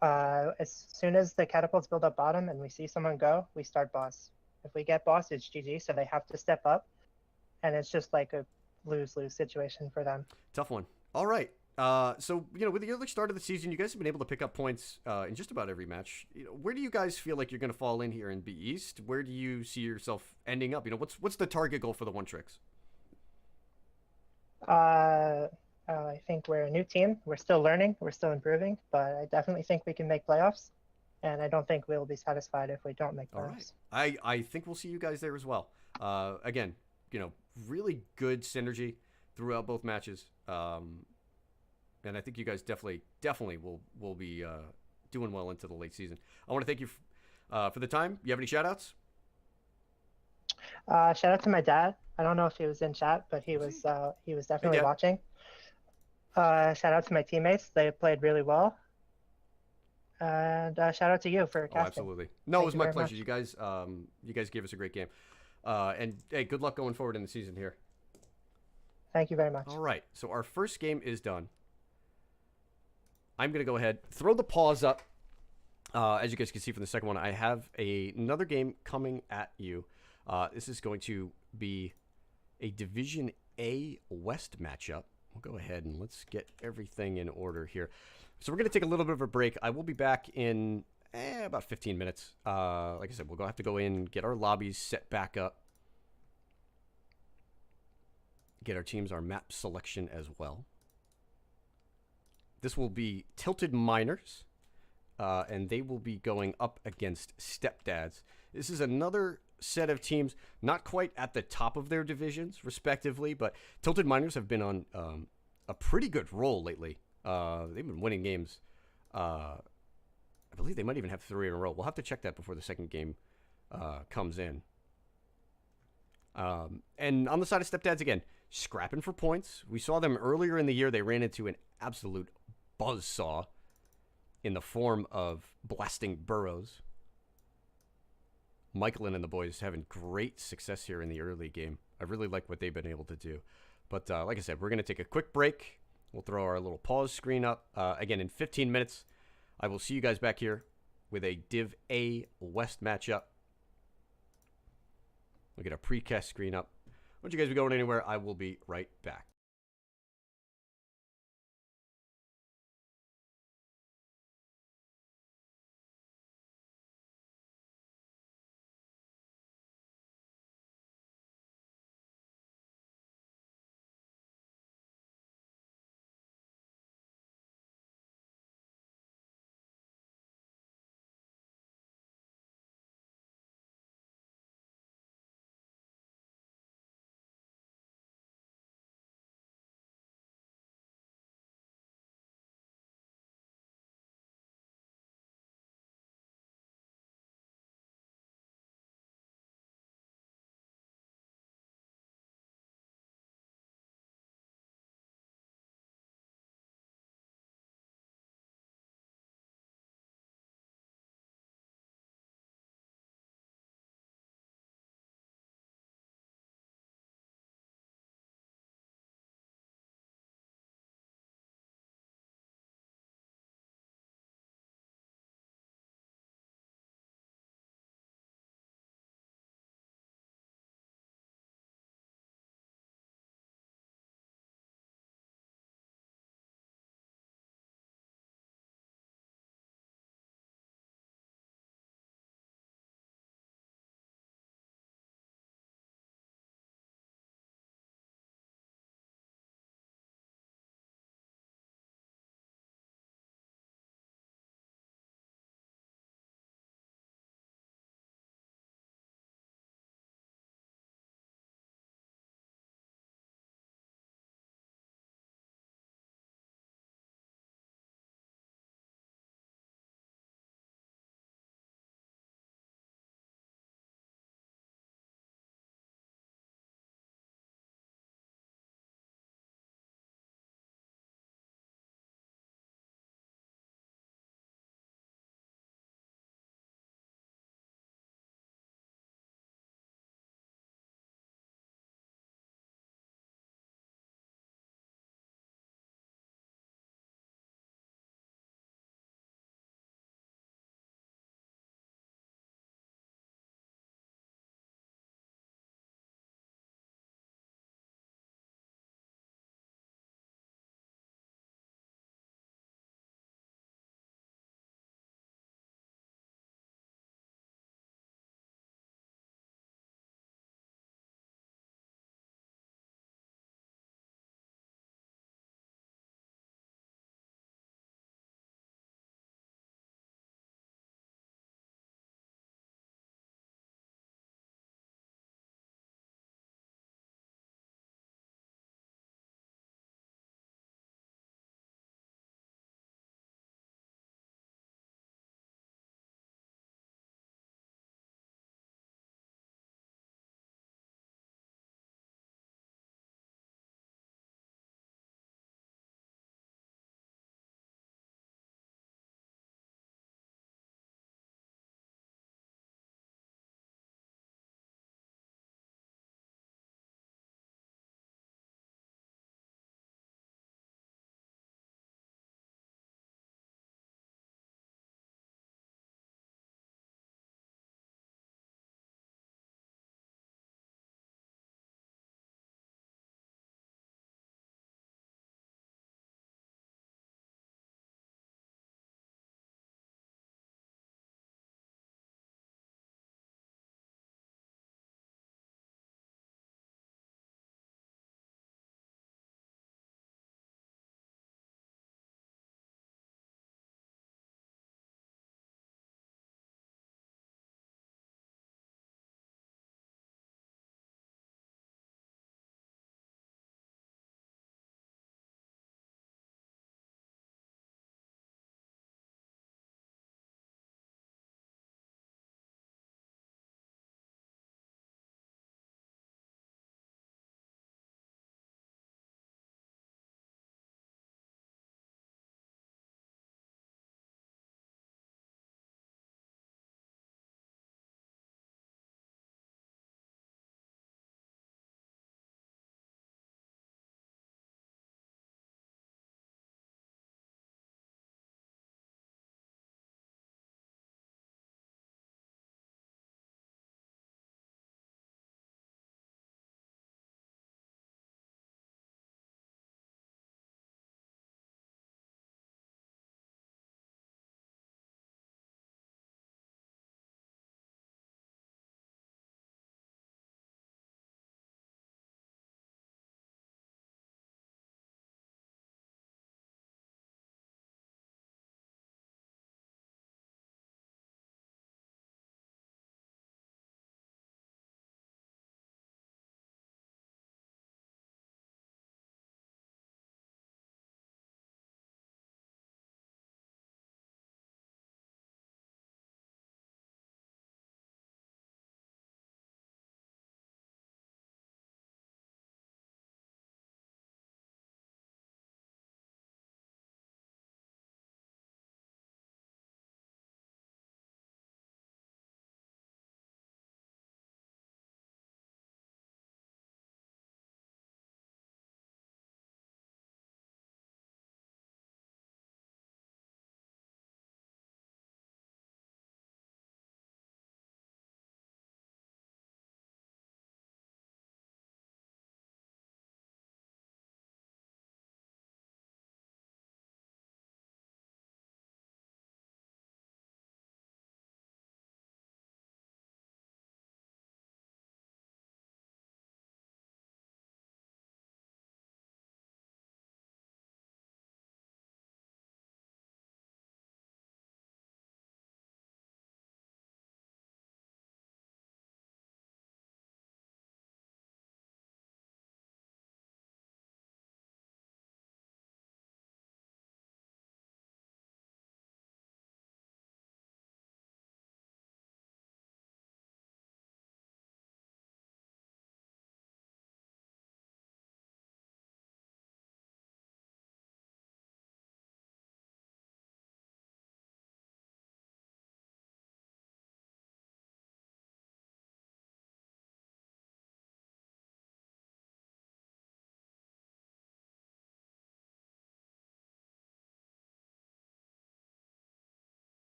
As soon as the catapults build up bottom and we see someone go, we start boss. If we get boss, it's GG, so they have to step up. And it's just like a lose-lose situation for them. Tough one. All right. So, with the early start of the season, you guys have been able to pick up points in just about every match. Where do you guys feel like you're going to fall in here in B East? Where do you see yourself ending up? What's the target goal for the One Tricks? I think we're a new team. We're still learning. We're still improving. But I definitely think we can make playoffs. And I don't think we'll be satisfied if we don't make playoffs. All right. I think we'll see you guys there as well. Again, really good synergy throughout both matches. And I think you guys definitely will be doing well into the late season. I want to thank you for the time. You have any shout-outs? Shout out to my dad. I don't know if he was in chat, but he was definitely watching. Shout out to my teammates. They played really well. And shout out to you for casting. Absolutely. No, it was my pleasure. You guys gave us a great game. And hey, good luck going forward in the season here. Thank you very much. All right. So our first game is done. I'm going to go ahead, throw the pause up. As you guys can see from the second one, I have another game coming at you. This is going to be a Division A West matchup. We'll go ahead and let's get everything in order here. So we're going to take a little bit of a break. I will be back in about 15 minutes. Like I said, we'll have to go in, get our lobbies set back up, get our teams, our map selection as well. This will be Tilted Miners, and they will be going up against Stepdads. This is another set of teams, not quite at the top of their divisions, respectively, but Tilted Miners have been on a pretty good roll lately. They've been winning games. I believe they might even have 3 in a row. We'll have to check that before the second game comes in. And on the side of Stepdads, again, scrapping for points. We saw them earlier in the year. They ran into an absolute buzzsaw in the form of blasting burrows. Michaelin and the boys having great success here in the early game. I really like what they've been able to do. But like I said, we're going to take a quick break. We'll throw our little pause screen up. Again, in 15 minutes, I will see you guys back here with a Div A West matchup. We'll get our precast screen up. Don't you guys be going anywhere. I will be right back.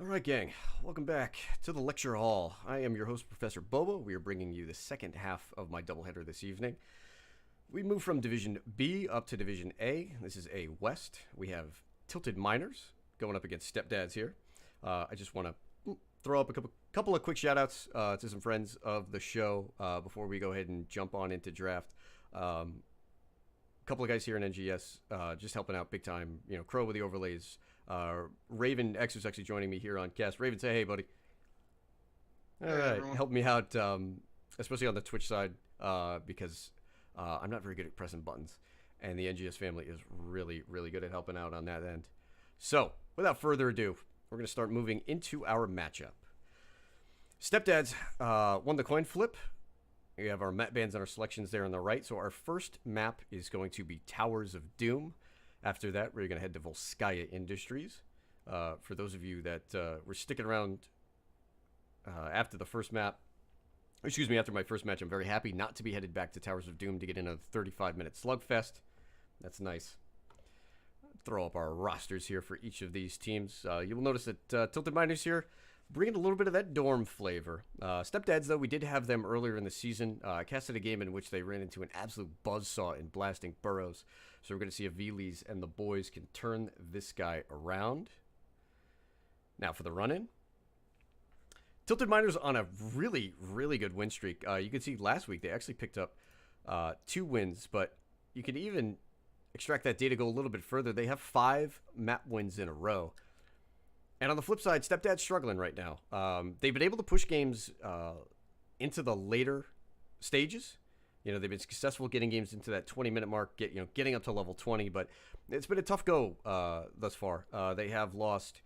All right, gang. Welcome back to the lecture hall. I am your host, Professor Bobo. We are bringing you the second half of my doubleheader this evening. We move from Division B up to Division A. This is A West. We have Tilted Miners going up against Stepdads here. I just want to throw up a couple of quick shout-outs to some friends of the show before we go ahead and jump on into draft. A couple of guys here in NGS just helping out big time. You know, Crow with the overlays. Raven X is actually joining me here on cast. Raven, say hey, buddy. All right, everyone. help me out, especially on the Twitch side, because I'm not very good at pressing buttons, and the NGS family is really, really good at helping out on that end. So, without further ado, we're going to start moving into our matchup. Stepdads won the coin flip. We have our map bands and our selections there on the right. So our first map is going to be Towers of Doom. After that, we're going to head to Volskaya Industries. For those of you that were sticking around after the first map, after my first match, I'm very happy not to be headed back to Towers of Doom to get in a 35-minute slugfest. That's nice. Throw up our rosters here for each of these teams. You will notice that Tilted Miners here bringing a little bit of that dorm flavor. Stepdads, though, we did have them earlier in the season. I casted a game in which they ran into an absolute buzzsaw in Blasting Burrows. So we're going to see if Veles and the boys can turn this guy around. Now for the run-in. Tilted Miners on a really, really good win streak. You can see last week they actually picked up 2 wins, but you can even extract that data, go a little bit further. They have 5 map wins in a row. And on the flip side, Stepdad's struggling right now. They've been able to push games into the later stages. You know, they've been successful getting games into that 20-minute mark, getting up to level 20, but it's been a tough go thus far. They have lost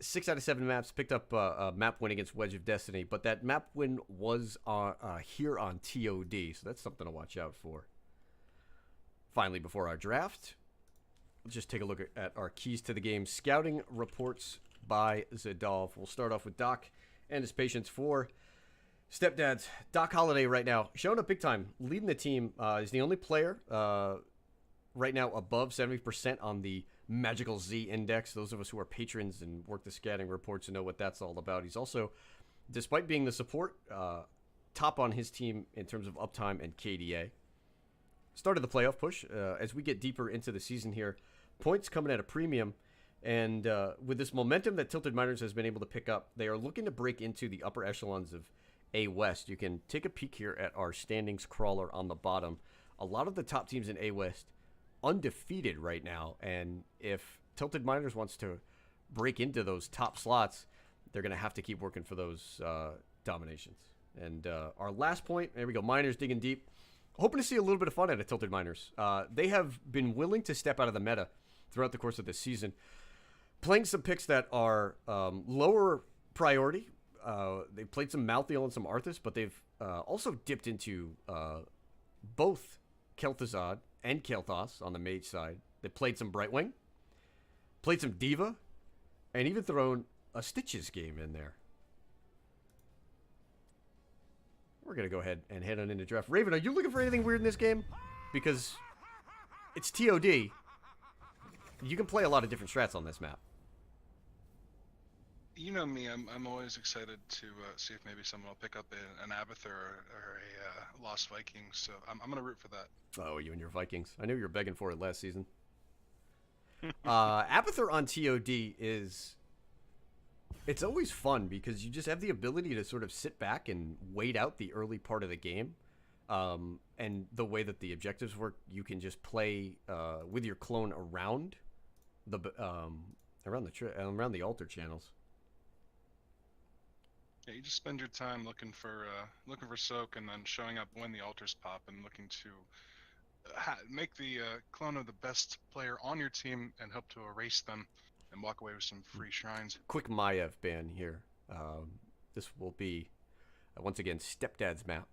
6 out of 7 maps, picked up a map win against Wedge of Destiny, but that map win was here on TOD, so that's something to watch out for. Finally, before our draft, let's just take a look at our keys to the game. Scouting reports by Zadolf. We'll start off with Doc and his patience for Stepdads. Doc Holliday right now showing up big time, leading the team. He's the only player right now above 70% on the Magical Z index. Those of us who are patrons and work the scouting reports know what that's all about. He's also, despite being the support, top on his team in terms of uptime and KDA. Started the playoff push. As we get deeper into the season here, points coming at a premium. And with this momentum that Tilted Miners has been able to pick up, they are looking to break into the upper echelons of A West. You can take a peek here at our standings crawler on the bottom. A lot of the top teams in A West undefeated right now. And if Tilted Miners wants to break into those top slots, they're going to have to keep working for those dominations. And our last point, there we go, Miners digging deep. Hoping to see a little bit of fun out of Tilted Miners. They have been willing to step out of the meta throughout the course of this season, playing some picks that are lower priority. They've played some Malthael and some Arthas, but they've also dipped into both Kel'Thuzad and Kael'thas on the mage side. They played some Brightwing, played some Diva, and even thrown a Stitches game in there. We're going to go ahead and head on into draft. Raven, are you looking for anything weird in this game? Because it's TOD. You can play a lot of different strats on this map. You know me, I'm always excited to see if maybe someone will pick up an Abathur or a Lost Vikings, so I'm going to root for that. Oh, you and your Vikings. I knew you were begging for it last season. Abathur on TOD is... It's always fun because you just have the ability to sort of sit back and wait out the early part of the game. And the way that the objectives work, you can just play with your clone around around the altar channels. Yeah, you just spend your time looking for soak and then showing up when the altars pop and looking to make the clone of the best player on your team and hope to erase them and walk away with some free shrines. Quick Maiev ban here. This will be, once again, Stepdad's map.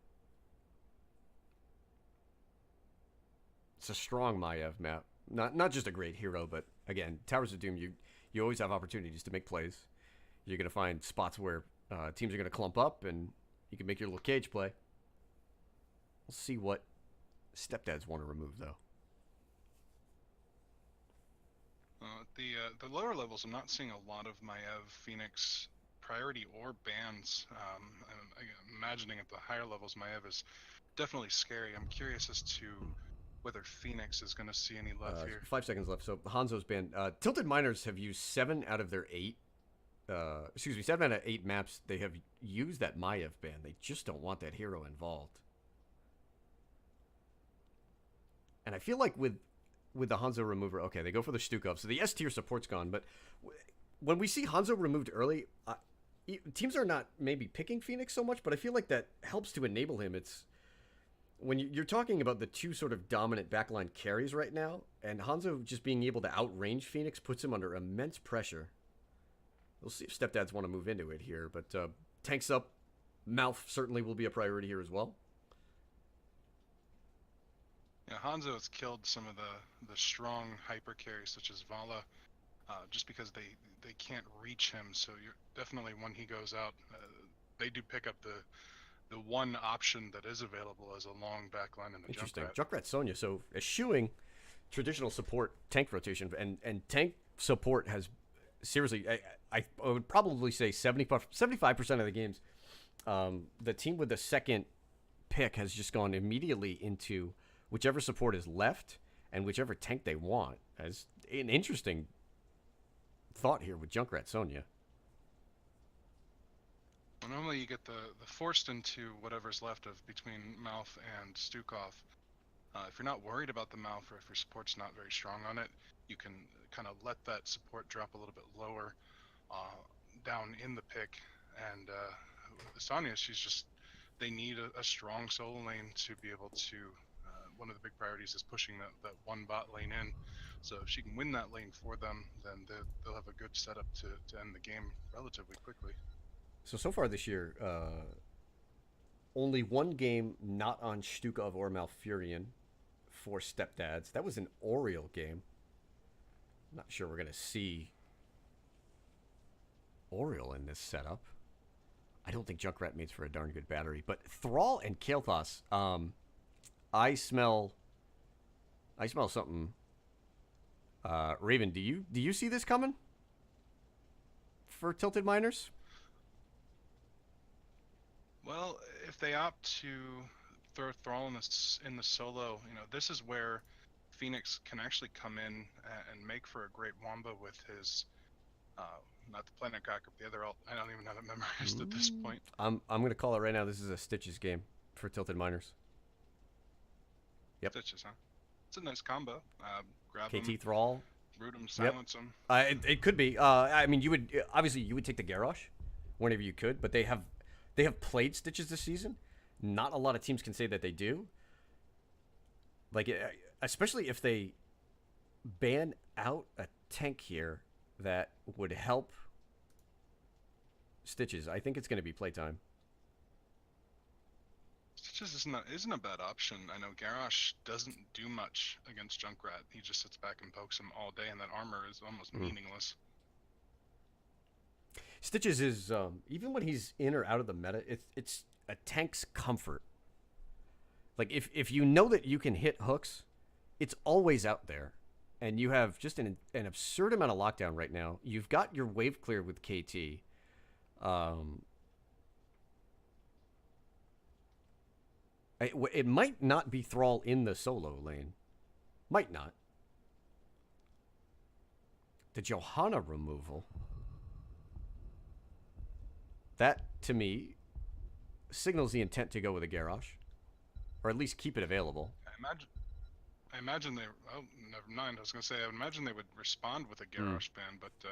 It's a strong Maiev map. Not just a great hero, but again, Towers of Doom, you always have opportunities to make plays. You're going to find spots where teams are going to clump up and you can make your little cage play. We'll see what Stepdads want to remove, though. The lower levels, I'm not seeing a lot of Maiev Phoenix priority or bans. I'm imagining at the higher levels, Maiev is definitely scary. I'm curious as to whether Phoenix is going to see any love here. 5 seconds left. So Hanzo's banned. Tilted Miners have used 7 out of their 8. 7 out of 8 maps they have used that Maiev ban. They just don't want that hero involved. And I feel like with the Hanzo remover, okay, they go for the Stukov. So the S tier support's gone. But when we see Hanzo removed early, teams are not maybe picking Phoenix so much, but I feel like that helps to enable him. It's when you're talking about the two sort of dominant backline carries right now, and Hanzo just being able to outrange Phoenix puts him under immense pressure. We'll see if Stepdads want to move into it here, but tanks up. Mouth certainly will be a priority here as well. Yeah, Hanzo has killed some of the strong hyper carries such as Vala, just because they can't reach him. So you're definitely when he goes out, they do pick up the one option that is available as a long backline in the Interesting. Junkrat. Junkrat Sonya, so eschewing traditional support tank rotation, and tank support has seriously, I would probably say 75% of the games, the team with the second pick has just gone immediately into whichever support is left and whichever tank they want. As an interesting thought here with Junkrat Sonya. Well, normally you get the forced into whatever's left of between Mouth and Stukov. If you're not worried about the Mouth, or if your support's not very strong on it, you can kind of let that support drop a little bit lower down in the pick. And Sonya, they need a strong solo lane to be able to. One of the big priorities is pushing that one bot lane in. So if she can win that lane for them, then they'll have a good setup to end the game relatively quickly. So far this year, only one game not on Stukov or Malfurion for Stepdads. That was an Oriole game. I'm not sure we're going to see Oriole in this setup. I don't think Junkrat makes for a darn good battery. But Thrall and Kael'thas, I smell something. Raven, do you see this coming for Tilted Miners? Well, if they opt to throw Thrall in the solo, this is where Phoenix can actually come in and make for a great wombo with his, not the Planet Cracker, the other ult. I don't even have it memorized at this point. I'm going to call it right now. This is a Stitches game for Tilted Miners. Yep. Stitches, huh? It's a nice combo. Grab KT him, Thrall. root him, silence him. It could be. I mean, you would take the Garrosh whenever you could, but they have played Stitches this season. Not a lot of teams can say that they do. Like, especially if they ban out a tank here that would help Stitches. I think it's going to be playtime. Stitches isn't a bad option. I know Garrosh doesn't do much against Junkrat. He just sits back and pokes him all day, and that armor is almost meaningless. Stitches is even when he's in or out of the meta, it's a tank's comfort. Like if you know that you can hit hooks, it's always out there, and you have just an absurd amount of lockdown right now. You've got your wave clear with KT. It might not be Thrall in the solo lane. Might not. The Johanna removal. That, to me, signals the intent to go with a Garrosh. Or at least keep it available. I imagine they... Oh, never mind. I was going to say, I would imagine they would respond with a Garrosh ban, but they're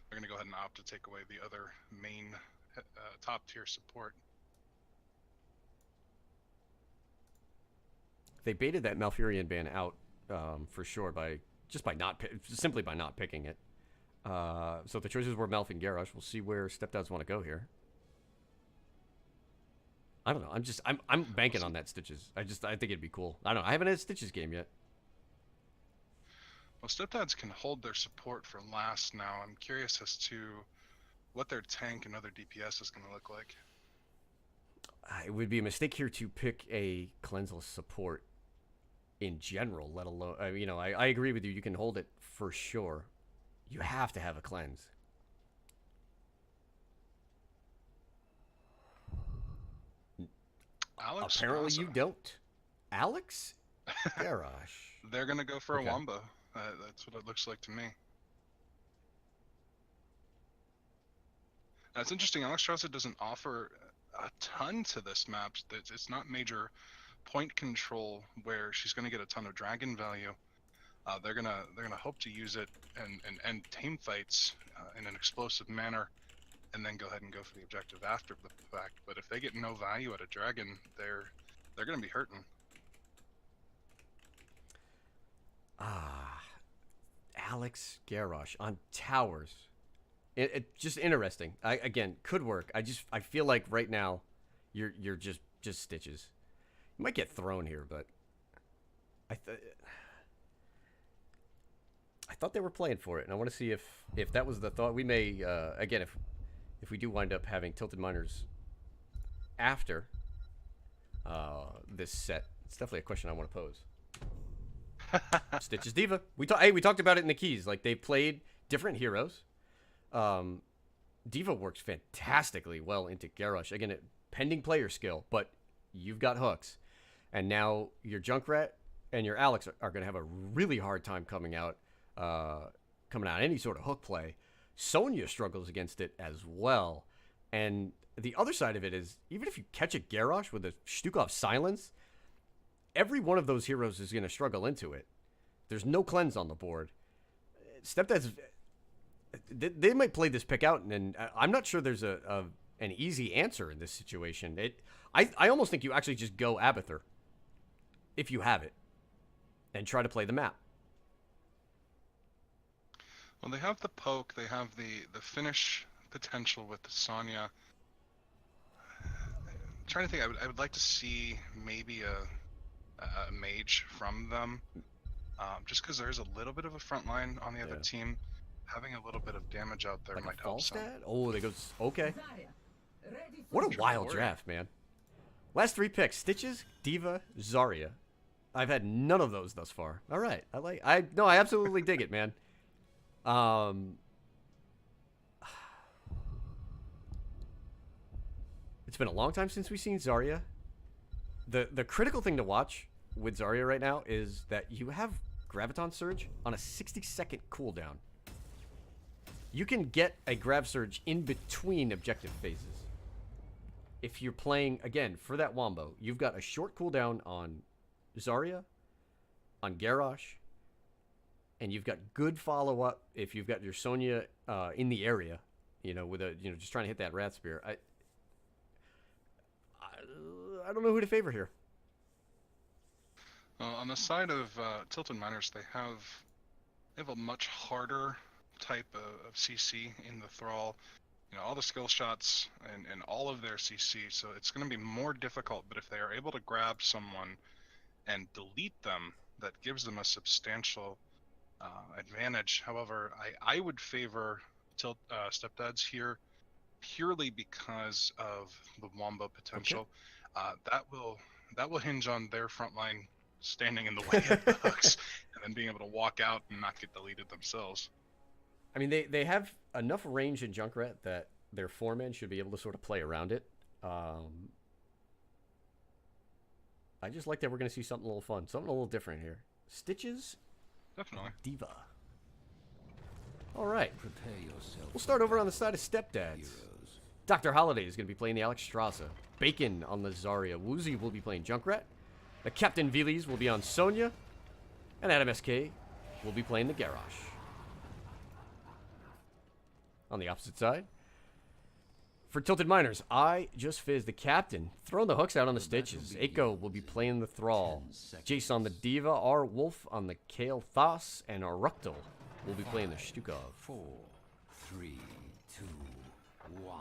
going to go ahead and opt to take away the other main top-tier support. They baited that Malfurion ban out for sure simply by not picking it. So the choices were Malf and Garrosh. We'll see where Stepdads want to go here. I don't know. I'm banking on that Stitches. I think it'd be cool. I don't know. I haven't had a Stitches game yet. Well, Stepdads can hold their support for last now. I'm curious as to what their tank and other DPS is going to look like. It would be a mistake here to pick a cleanseless support in general, let alone, I agree with you. You can hold it for sure. You have to have a cleanse. Alex Apparently Strasza. you don't. Alex Garrosh. They're gonna go for Okay. a wombo. That's what it looks like to me. Now, it's interesting. Alex Strasza doesn't offer a ton to this map. It's not major point control where she's gonna get a ton of dragon value. They're gonna hope to use it and end team fights in an explosive manner, and then go ahead and go for the objective after the fact. But if they get no value at a dragon, they're gonna be hurting. Ah, Alex Garrosh on towers. It just interesting. Again, could work. I feel like right now, you're just stitches. You might get thrown here, but I thought they were playing for it, and I want to see if that was the thought. We may again if we do wind up having tilted miners after this set, it's definitely a question I want to pose. Stitches Diva. We talked about it in the keys. Like, they played different heroes. Diva works fantastically well into Garrosh. Again, pending player skill, but you've got hooks. And now your Junkrat and your Alex are going to have a really hard time coming out any sort of hook play. Sonya struggles against it as well. And the other side of it is, even if you catch a Garrosh with a Stukov silence, every one of those heroes is going to struggle into it. There's no cleanse on the board. Stepdad's, they might play this pick out, and I'm not sure there's an easy answer in this situation. I almost think you actually just go Abathur if you have it and try to play the map. Well, they have the poke. They have the finish potential with the Sonya. I'm trying to think. I would like to see maybe a mage from them, just because there's a little bit of a front line on the other team. Having a little bit of damage out there Like might a help some. Falstad? Oh, they go. Okay. What a wild draft, man. Last 3 picks: Stitches, Diva, Zarya. I've had none of those thus far. All right, I absolutely dig it, man. It's been a long time since we've seen Zarya. The critical thing to watch with Zarya right now is that you have Graviton Surge on a 60-second cooldown. You can get a Grav Surge in between objective phases. If you're playing, again, for that wombo, you've got a short cooldown on Zarya, on Garrosh, and you've got good follow-up if you've got your Sonya in the area, with just trying to hit that Rat Spear. I don't know who to favor here. On the side of Tilted Miners, they have a much harder type of CC in the Thrall. All the skill shots and all of their CC, so it's going to be more difficult. But if they are able to grab someone and delete them, that gives them a substantial advantage. However, I would favor Stepdads here purely because of the wombo potential. Okay. That will hinge on their front line standing in the way of the hooks and then being able to walk out and not get deleted themselves. I mean, they have enough range in Junkrat that their 4-man should be able to sort of play around it. I just like that we're going to see something a little fun, something a little different here. Stitches, Definitely. Diva. All right. Prepare yourself. We'll start over on the side of Stepdads. Heroes. Dr. Holiday is going to be playing the Alex Strasza. Bacon on the Zarya. Woozy will be playing Junkrat. The Captain Viles will be on Sonya. And Adam SK will be playing the Garrosh. On the opposite side, for Tilted Miners, I just fizzed the Captain, throwing the hooks out on the Stitches. Aiko will be playing the Thrall. Jace on the Diva, R. Wolf on the Kale Thas, and Aruktal will be playing the Stukov. 4, 3, 2, 1. Well,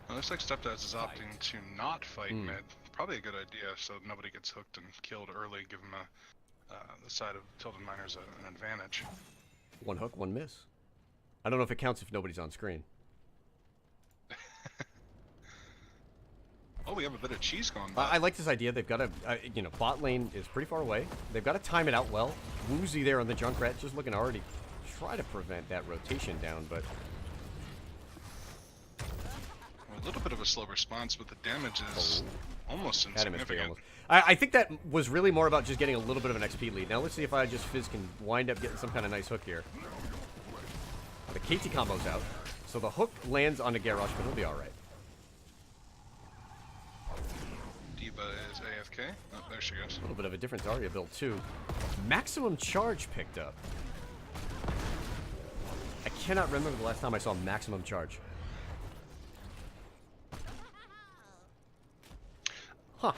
it looks like Stepdads is opting to not fight mid. Probably a good idea, so nobody gets hooked and killed early. Give them the side of Tilted Miners an advantage. 1 hook, 1 miss. I don't know if it counts if nobody's on screen. Oh, we have a bit of cheese going by. I like this idea. They've got bot lane is pretty far away. They've got to time it out well. Woozy there on the Junkrat, just looking already try to prevent that rotation down, but A little bit of a slow response, but the damage is almost had him at three insignificant. almost. I think that was really more about just getting a little bit of an XP lead. Now let's see if I just Fizz can wind up getting some kind of nice hook here. The KT combo's out, so the hook lands on a Garrosh, but he'll be alright. Diva is AFK. Oh, there she goes. A little bit of a different Zarya build too. Maximum charge picked up. I cannot remember the last time I saw maximum charge. Huh.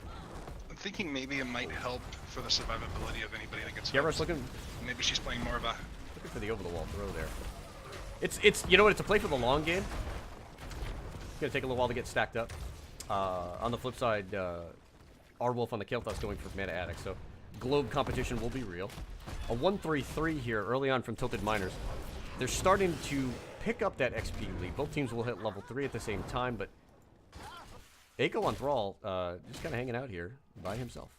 I'm thinking maybe it might help for the survivability of anybody that gets Garrosh hooked. looking Maybe she's playing more of a... looking for the over the wall throw there. It's you know what, it's a play for the long game. It's gonna take a little while to get stacked up. On the flip side, R-Wolf on the Kael'thas going for Mana Addict, so globe competition will be real. A 1-3-3 here early on from Tilted Miners. They're starting to pick up that XP lead. Both teams will hit level 3 at the same time, but Eiko on Thrall, just kind of hanging out here by himself.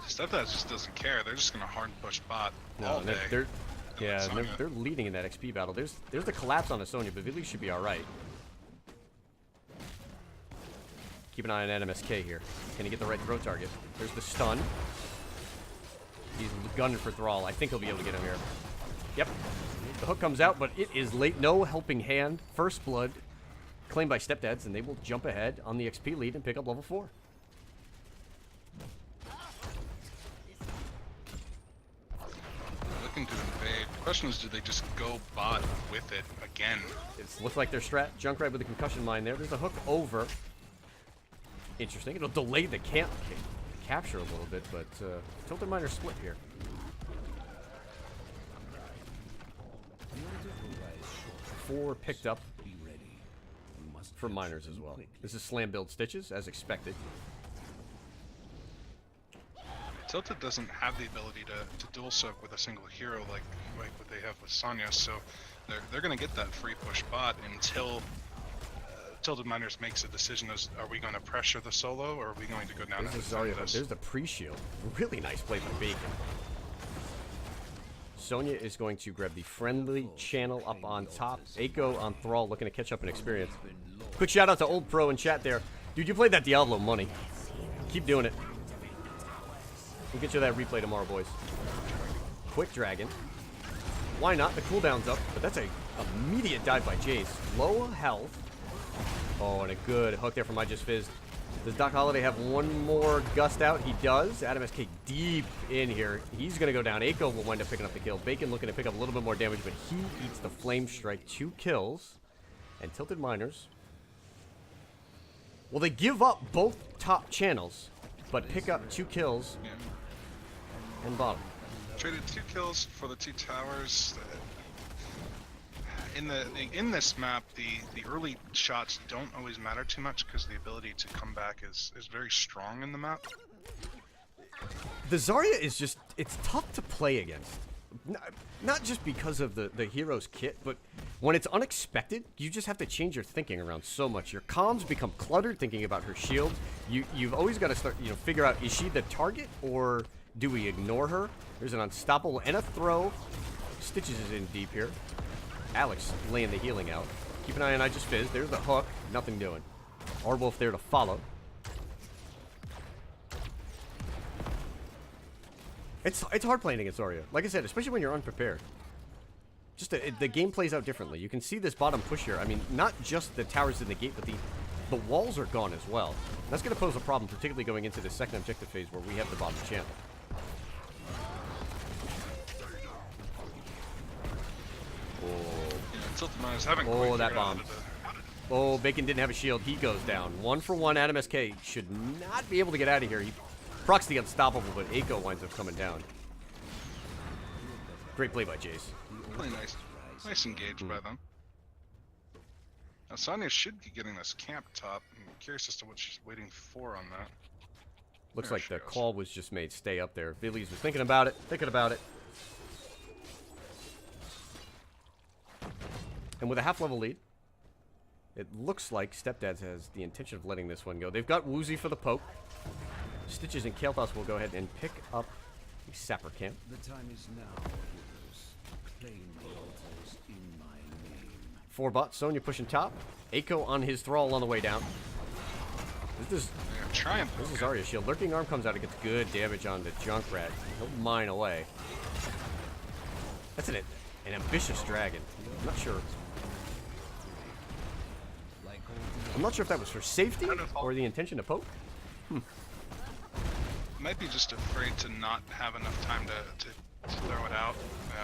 Stepdad just doesn't care. They're just gonna hard push bot all day. They're leading in that XP battle. There's the collapse on a Sonya, but Vili should be all right. Keep an eye on NMSK here. Can he get the right throw target? There's the stun. He's gunning for Thrall. I think he'll be able to get him here. Yep. The hook comes out, but it is late. No helping hand. First blood claimed by Stepdads, and they will jump ahead on the XP lead and pick up level 4. Looking to invade. The question is, do they just go bot with it again? It looks like their strat. Junkrat with the concussion mine there. There's a hook over. Interesting. It'll delay the capture a little bit, but Tilted Miner split here. Four picked up for Miners as well. This is slam build Stitches, as expected. Tilted doesn't have the ability to dual soak with a single hero like what they have with Sonya, so they're going to get that free push bot until Tilted Miners makes a decision as, are we going to pressure the solo, or are we going to go down and There's defend this? the pre-shield. Really nice play from Bacon. Sonya is going to grab the friendly channel up on top. Eiko on Thrall looking to catch up in experience. Quick shout out to Old Pro in chat there. Dude, you played that Diablo money. Keep doing it. We'll get you that replay tomorrow, boys. Quick Dragon. Why not? The cooldown's up, but that's a immediate dive by Jace. Low health. Oh, and a good hook there from I Just Fizzed. Does Doc Holliday have one more gust out? He does. Adam SK deep in here. He's going to go down. Eiko will wind up picking up the kill. Bacon looking to pick up a little bit more damage, but he eats the Flame Strike. 2 kills. And Tilted Miners. Well, they give up both top channels, but pick up 2 kills and bottom. Traded 2 kills for the 2 towers. In this map, the early shots don't always matter too much because the ability to come back is very strong in the map. The Zarya is just, it's tough to play against. Not just because of the hero's kit, but when it's unexpected, you just have to change your thinking around so much. Your comms become cluttered thinking about her shield. You've always got to start, figure out, is she the target or do we ignore her? There's an unstoppable and a throw. Stitches is in deep here. Alex laying the healing out. Keep an eye on I Just Fizz. There's the hook. Nothing doing. R-Wolf there to follow. It's hard playing against Zarya. Like I said, especially when you're unprepared. Just the game plays out differently. You can see this bottom push here. I mean, not just the towers in the gate, but the walls are gone as well. That's going to pose a problem, particularly going into the second objective phase where we have the bottom channel. Tilted Miners haven't Oh, quite that figured out bomb. how to- Oh, Bacon didn't have a shield. He goes down. 1 for 1. Adam SK should not be able to get out of here. He procs the unstoppable, but Eiko winds up coming down. Great play by Jace. Really nice engage by them. Now Sonya should be getting this camp top. I'm curious as to what she's waiting for on that. Looks There like she the goes. call was just made. Stay up there. Villies was thinking about it. And with a half-level lead, it looks like Stepdads has the intention of letting this one go. They've got Woozy for the poke. Stitches and Kael'thas will go ahead and pick up Sapper Camp. The time is now, heroes. Claim the altars in my name. 4 bots. Sonya pushing top. Eiko on his thrall on the way down. This is Trying. Zarya's shield. Lurking Arm comes out. It gets good damage on the Junkrat. He'll mine away. That's an ambitious dragon. I'm not sure. I'm not sure if that was for safety or the intention to poke. Might be just afraid to not have enough time to throw it out.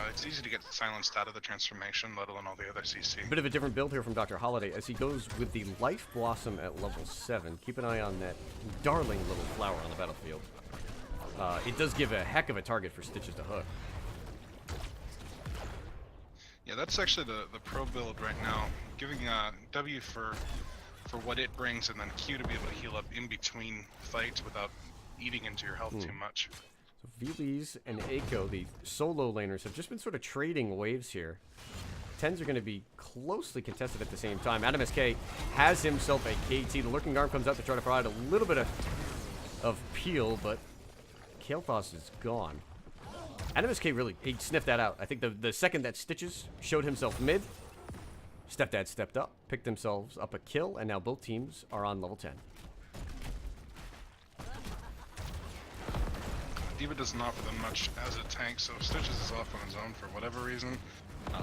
It's easy to get silenced out of the transformation, let alone all the other CC. Bit of a different build here from Dr. Holiday as he goes with the Life Blossom at level 7. Keep an eye on that darling little flower on the battlefield. It does give a heck of a target for Stitches to hook. Yeah, that's actually the pro build right now. Giving W for what it brings, and then Q to be able to heal up in between fights without eating into your health too much. So Veles and Eiko, the solo laners, have just been sort of trading waves here. 10s are going to be closely contested at the same time. Adam SK has himself a KT. The Lurking Arm comes out to try to provide a little bit of peel, but Kael'thas is gone. Adam SK really, he sniffed that out. I think the second that Stitches showed himself mid, Stepdad stepped up, picked themselves up a kill, and now both teams are on level 10. D.Va doesn't offer them much as a tank, so if Stitches is off on his own for whatever reason,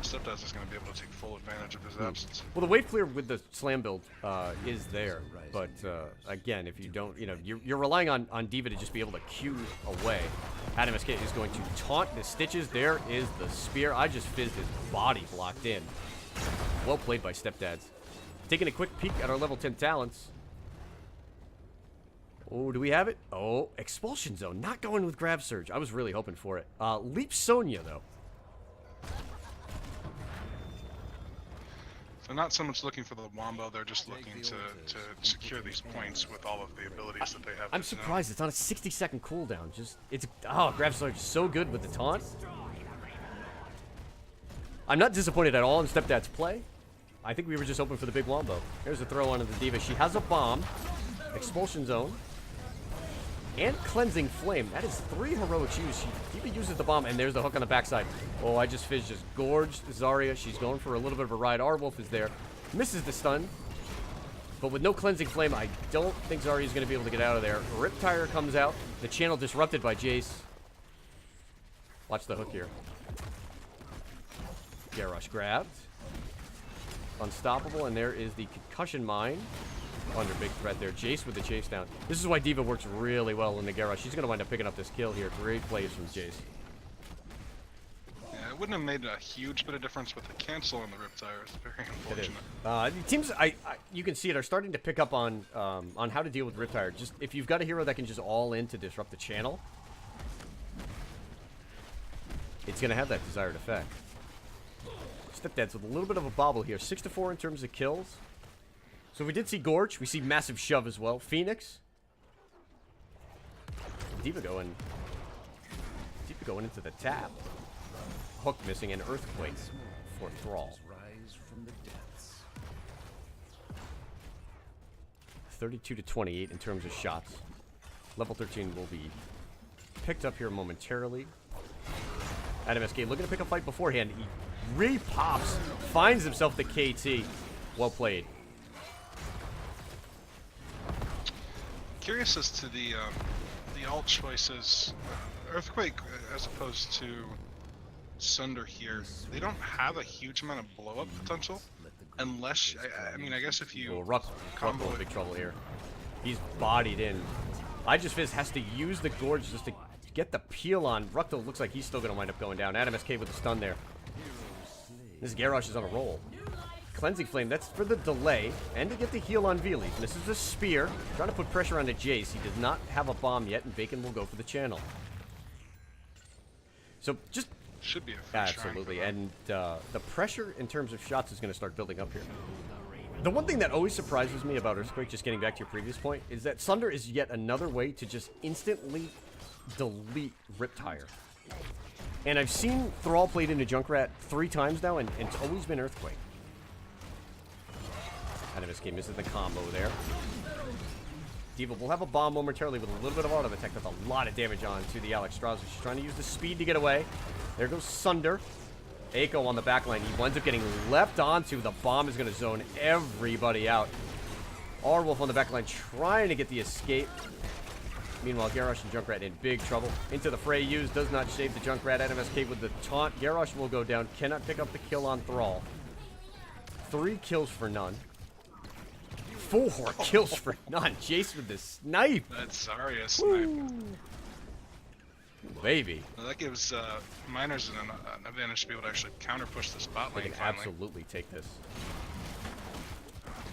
Stepdad's is going to be able to take full advantage of his absence. Well, the wave clear with the slam build is there, but again, if you don't, you're relying on D.Va to just be able to Q away. Adam SK is going to taunt the Stitches. There is the spear. I just fizzed his body blocked in. Well played by Stepdads. Taking a quick peek at our level 10 talents. Oh, do we have it? Oh, Expulsion Zone. Not going with Grab Surge. I was really hoping for it. Leap Sonya, though. So not so much looking for the Wombo, they're just looking to secure these points with all of the abilities that they have. I'm surprised it's on a 60-second cooldown. Grab Surge is so good with the taunt. I'm not disappointed at all in Stepdad's play. I think we were just hoping for the big Wombo. Here's a throw onto the D.Va. She has a bomb. Expulsion Zone. And Cleansing Flame. That is 3 heroics used. D.Va uses the bomb, and there's the hook on the backside. Oh, I just fizzed, just gorged Zarya. She's going for a little bit of a ride. Arwolf is there. Misses the stun. But with no Cleansing Flame, I don't think Zarya is going to be able to get out of there. Riptire comes out. The channel disrupted by Jace. Watch the hook here. Garrosh grabbed. Unstoppable, and there is the concussion mine. Under big threat there. Jace with the chase down. This is why D.Va works really well in the Garrosh. She's going to wind up picking up this kill here. Great plays from Jace. Yeah, it wouldn't have made a huge bit of difference with the cancel on the Riptire. It's very unfortunate. The teams, you can see it, are starting to pick up on how to deal with Riptire. Just if you've got a hero that can just all in to disrupt the channel, it's going to have that desired effect. Stepdads with a little bit of a bobble here. 6-4 in terms of kills. So we did see Gorge. We see massive shove as well. Phoenix. D.Va going into the tap. Hook missing and Earthquake for Thrall. 32-28 in terms of shots. Level 13 will be picked up here momentarily. Adam SK looking to pick a fight beforehand. He re-pops. Finds himself the KT. Well played. Curious as to the alt choices. Earthquake, as opposed to Sunder here, they don't have a huge amount of blow-up potential, unless I mean, I guess if you Ruck in big trouble here. He's bodied in. I just Fizz has to use the Gorge just to get the peel on. Ruck though looks like he's still going to wind up going down. Adam SK with the stun there. This Garrosh is on a roll. Cleansing Flame, that's for the delay, and to get the heal on Veles. Misses the spear, trying to put pressure onto Jace. He does not have a bomb yet, and Bacon will go for the channel. So just... Should be a fair absolutely, and the pressure in terms of shots is going to start building up here. The one thing that always surprises me about Earthquake, just getting back to your previous point, is that Sunder is yet another way to just instantly delete Riptire. And I've seen Thrall played into Junkrat 3 times now, and it's always been Earthquake. Adam SK misses the combo there. Diva will have a bomb momentarily with a little bit of auto attack. That's a lot of damage on to the Alex Strauss. She's trying to use the speed to get away. There goes Sunder. Echo on the back line. He winds up getting leapt onto. The bomb is going to zone everybody out. Arwolf on the back line trying to get the escape. Meanwhile, Garrosh and Junkrat in big trouble. Into the fray used. Does not save the Junkrat. NMSK with the taunt. Garrosh will go down. Cannot pick up the kill on Thrall. 3 kills for none. 4 kills for none. Jace with the snipe. That's Zarya snipe. Baby. Well, that gives miners an advantage to be able to actually counter push the spot They lane can finally. absolutely take this.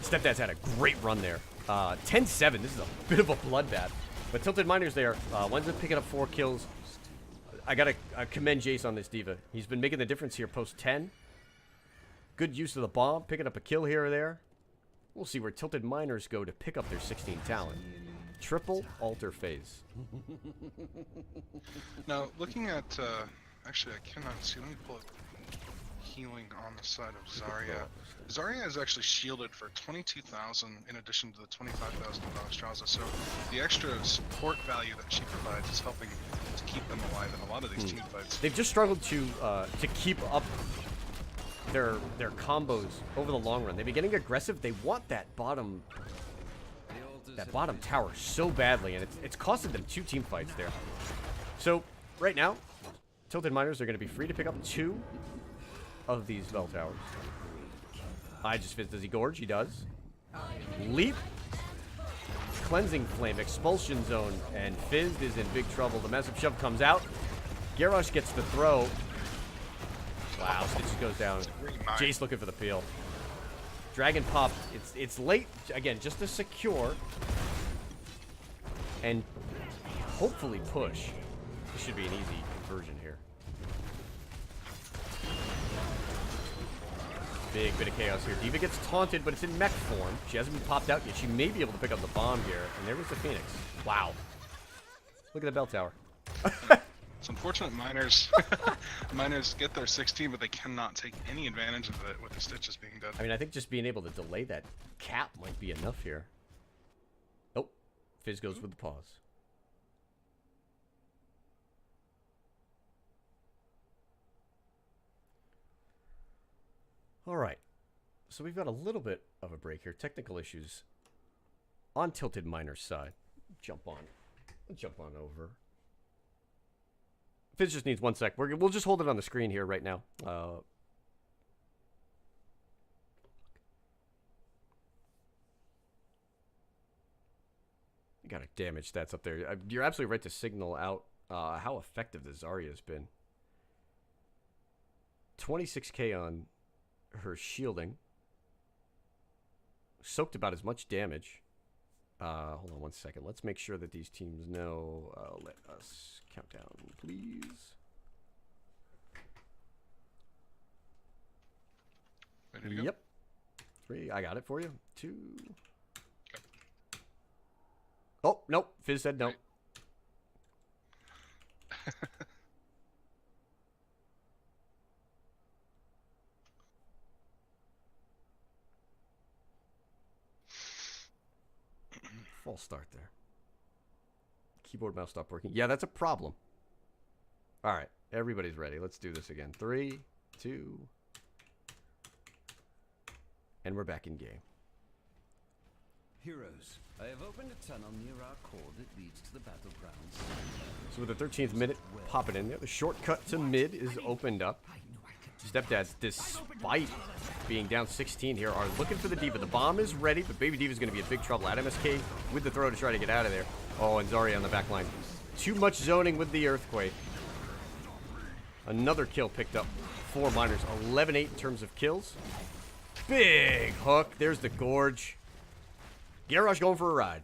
Stepdad's had a great run there. 10-7. This is a bit of a bloodbath. But Tilted Miners there. Winds up picking up 4 kills. I gotta commend Jace on this Diva. He's been making the difference here post 10. Good use of the bomb. Picking up a kill here or there. We'll see where Tilted Miners go to pick up their 16 talent. Triple altar phase. Now, looking at, actually I cannot see, let me pull up healing on the side of Zarya. Zarya is actually shielded for 22,000 in addition to the 25,000 of Alexstrasza, so the extra support value that she provides is helping to keep them alive in a lot of these team fights. They've just struggled to keep up their combos over the long run. They've been getting aggressive. They want that bottom tower so badly, and it's costed them 2 team fights there. So right now, Tilted Miners are going to be free to pick up 2 of these bell towers. Does he gorge? He does. Leap. Cleansing Flame, Expulsion Zone, and Fizz is in big trouble. The massive shove comes out. Garrosh gets the throw. Wow, Stitches goes down. Jace looking for the peel. Dragon Pop, it's late. Again, just to secure and hopefully push. This should be an easy conversion here. Big bit of chaos here. Diva gets taunted, but it's in mech form. She hasn't been popped out yet. She may be able to pick up the bomb here. And there was the Phoenix. Wow. Look at the bell tower. It's unfortunate miners miners get their 16, but they cannot take any advantage of it with the Stitches being dead. I mean, I think just being able to delay that cap might be enough here. Oh, Fizz goes with the pause. All right, so we've got a little bit of a break here. Technical issues on Tilted Miner's side. Jump on over. Fizz just needs 1 sec. We'll just hold it on the screen here right now. You got a damage stats up there. You're absolutely right to signal out how effective the Zarya has been. 26k on her shielding. Soaked about as much damage. Hold on 1 second. Let's make sure that these teams know. Let us count down, please. Ready to go? Yep. 3. I got it for you. 2. Oh, nope. Fizz said no. Right. False start there. Keyboard mouse stopped working. Yeah, that's a problem. All right. Everybody's ready. Let's do this again. 3, 2. And we're back in game. Heroes, I have opened a tunnel near our core that leads to the battlegrounds. So with the 13th minute popping in there, the shortcut to mid is opened up. Stepdads, despite being down 16 here, are looking for the Diva. The bomb is ready, but Baby Diva's going to be in big trouble. At MSK with the throw to try to get out of there. Oh, and Zarya on the back line. Too much zoning with the Earthquake. Another kill picked up. 4 miners. 11-8 in terms of kills. Big hook. There's the Gorge. Garrosh going for a ride.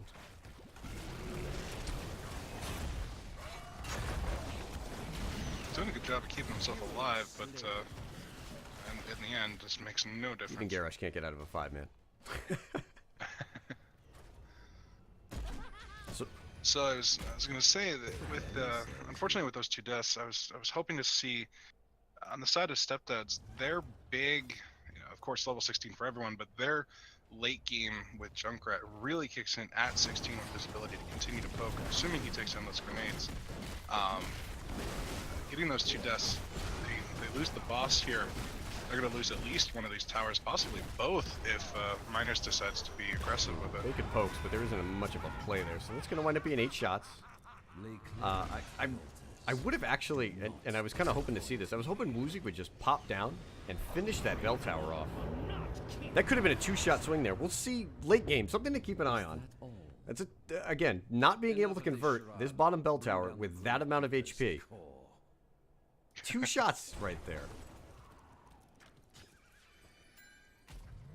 Doing a good job of keeping himself alive, but in the end, just makes no difference. Even Garrosh can't get out of a 5-man. So I was gonna say that with unfortunately with those 2 deaths, I was hoping to see on the side of Stepdads, their big, of course level 16 for everyone, but their late game with Junkrat really kicks in at 16 with his ability to continue to poke, assuming he takes down those grenades. Getting those 2 deaths, they lose the boss here. They're going to lose at least one of these towers, possibly both, if Miners decides to be aggressive with it. They could pokes, but there isn't much of a play there, so it's going to wind up being 8 shots. I would have actually, and I was kind of hoping to see this, I was hoping Woozy would just pop down and finish that bell tower off. That could have been a 2-shot swing there. We'll see late game, something to keep an eye on. That's again, not being able to convert this bottom bell tower with that amount of HP. 2 shots right there.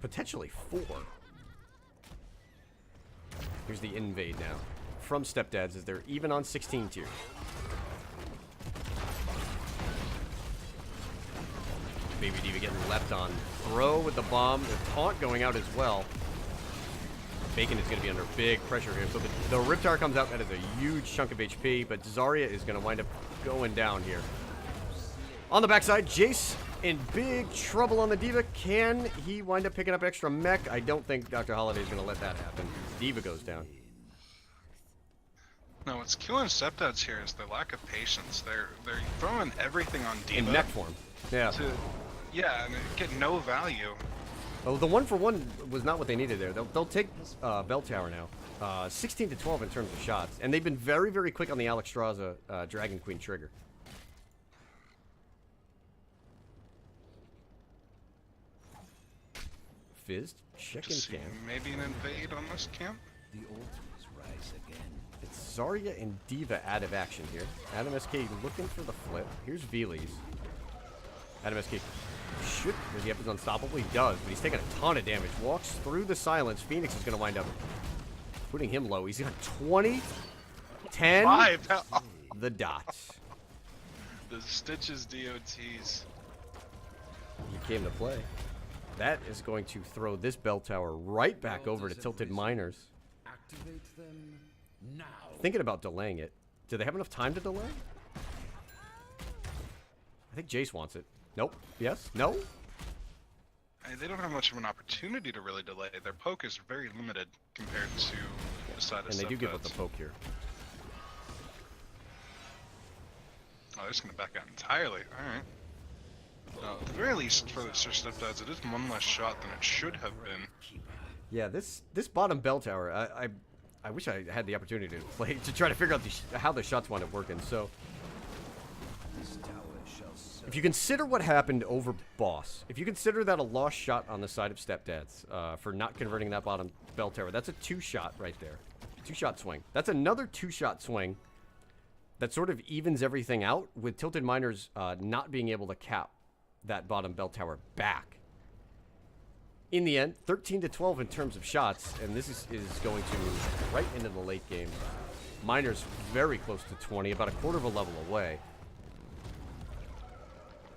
Potentially 4. Here's the invade now from Stepdads as they're even on 16 tier. Baby Diva getting leapt on. Throw with the bomb. The taunt going out as well. Bacon is going to be under big pressure here. So the Rip Tower comes out. That is a huge chunk of HP. But Zarya is going to wind up going down here. On the backside, Jace in big trouble on the Diva. Can he wind up picking up extra mech? I don't think Dr. Holiday is going to let that happen. Diva goes down. No, what's killing Stepdads here is their lack of patience. They're throwing everything on Diva. In mech form. Yeah. Yeah, and get no value. Well, the 1-for-1 was not what they needed there. They'll take Bell Tower now. 16 to 12 in terms of shots. And they've been very, very quick on the Alexstrasza Dragon Queen trigger. Fizz, check in camp. Maybe an invade on this camp? The altars rise again. It's Zarya and Diva out of action here. Adam SK looking for the flip. Here's Veely's. Adam SK should, does he have his unstoppable? He does, but he's taking a ton of damage. Walks through the silence. Phoenix is going to wind up putting him low. He's got 20, 10, 5. the dots. The Stitches DOTs. He came to play. That is going to throw this bell tower right back over to Tilted Miners. Activate them now. Thinking about delaying it. Do they have enough time to delay? I think Jace wants it. Nope. Yes? No? They don't have much of an opportunity to really delay. Their poke is very limited compared to the side of And they do give up the Stepdads. poke here. Oh, they're just going to back out entirely. Alright. At the very least, for the Stepdads, it is one less shot than it should have been. Yeah, this bottom bell tower, I wish I had the opportunity to play to try to figure out how the shots wound up working. So, This tower shall serve. if you consider what happened over boss, if you consider that a lost shot on the side of Stepdads for not converting that bottom bell tower, that's a 2-shot right there. 2-shot swing. That's another 2-shot swing that sort of evens everything out with Tilted Miners not being able to cap that bottom bell tower back. In the end, 13 to 12 in terms of shots, and this is going to move right into the late game. Miners very close to 20, about a quarter of a level away.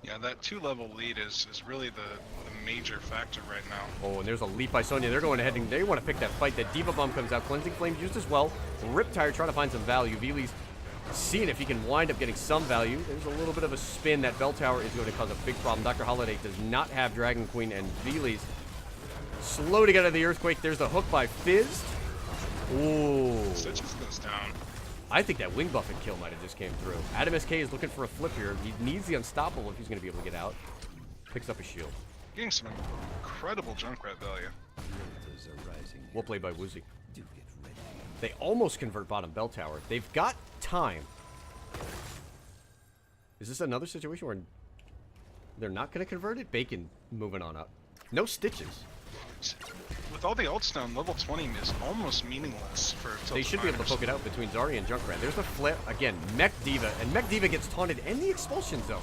Yeah, that 2-level lead is really the major factor right now. Oh, and there's a leap by Sonya. They're going ahead and they want to pick that fight. That Diva Bomb comes out. Cleansing Flame used as well. Riptire trying to find some value. Veely's seeing if he can wind up getting some value. There's a little bit of a spin. That bell tower is going to cause a big problem. Dr. Holiday does not have Dragon Queen, and Veely's slow to get out of the Earthquake. There's the hook by Fizz. Ooh. Stitches goes down. I think that wing buffet kill might have just came through. Adam SK is looking for a flip here. He needs the unstoppable if he's going to be able to get out. Picks up a shield. Getting some incredible Junkrat value. The altars are rising. Well played by Woozy. Do get ready. They almost convert bottom bell tower. They've got time. Is this another situation where they're not going to convert it? Bacon moving on up. No stitches. With all the ults down, level 20 is almost meaningless for They Tilted should be able to Miners. poke it out between Zarya and Junkrat. There's the flip. Again, Mech Diva. And Mech Diva gets taunted in the expulsion zone.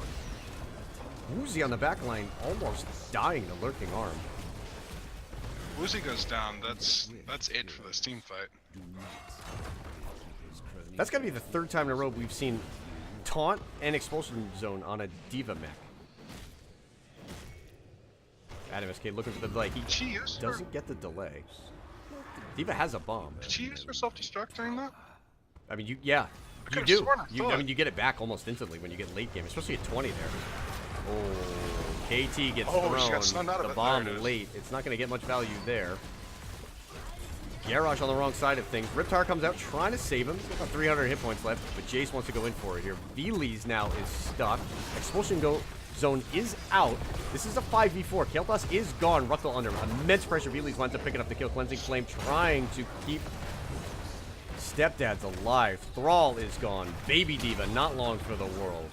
Woozy on the back line almost dying to lurking arm. Woozy goes down. That's it for this team fight. Do not keep his cronies. That's got to be the third time in a row we've seen taunt and expulsion zone on a Diva mech. Adam SK looking for the delay. He Did she use her? doesn't get the delay. Diva has a bomb. Did she use her self-destruct during that? I mean, you could've do. sworn I I thought. mean, you get it back almost instantly when you get late game, especially at 20 there. Oh, KT gets Oh, she got thrown. stunned out of The it. bomb There it is. late. It's not going to get much value there. Garrosh on the wrong side of things. Riptar comes out trying to save him. He's got about 300 hit points left, but Jace wants to go in for it here. Veles now is stuck. Expulsion zone is out. This is a 5v4. Kael'thas is gone. Ruckle under immense pressure. Veles winds up picking up the kill. Cleansing Flame trying to keep Stepdad's alive. Thrall is gone. Baby Diva, not long for the world.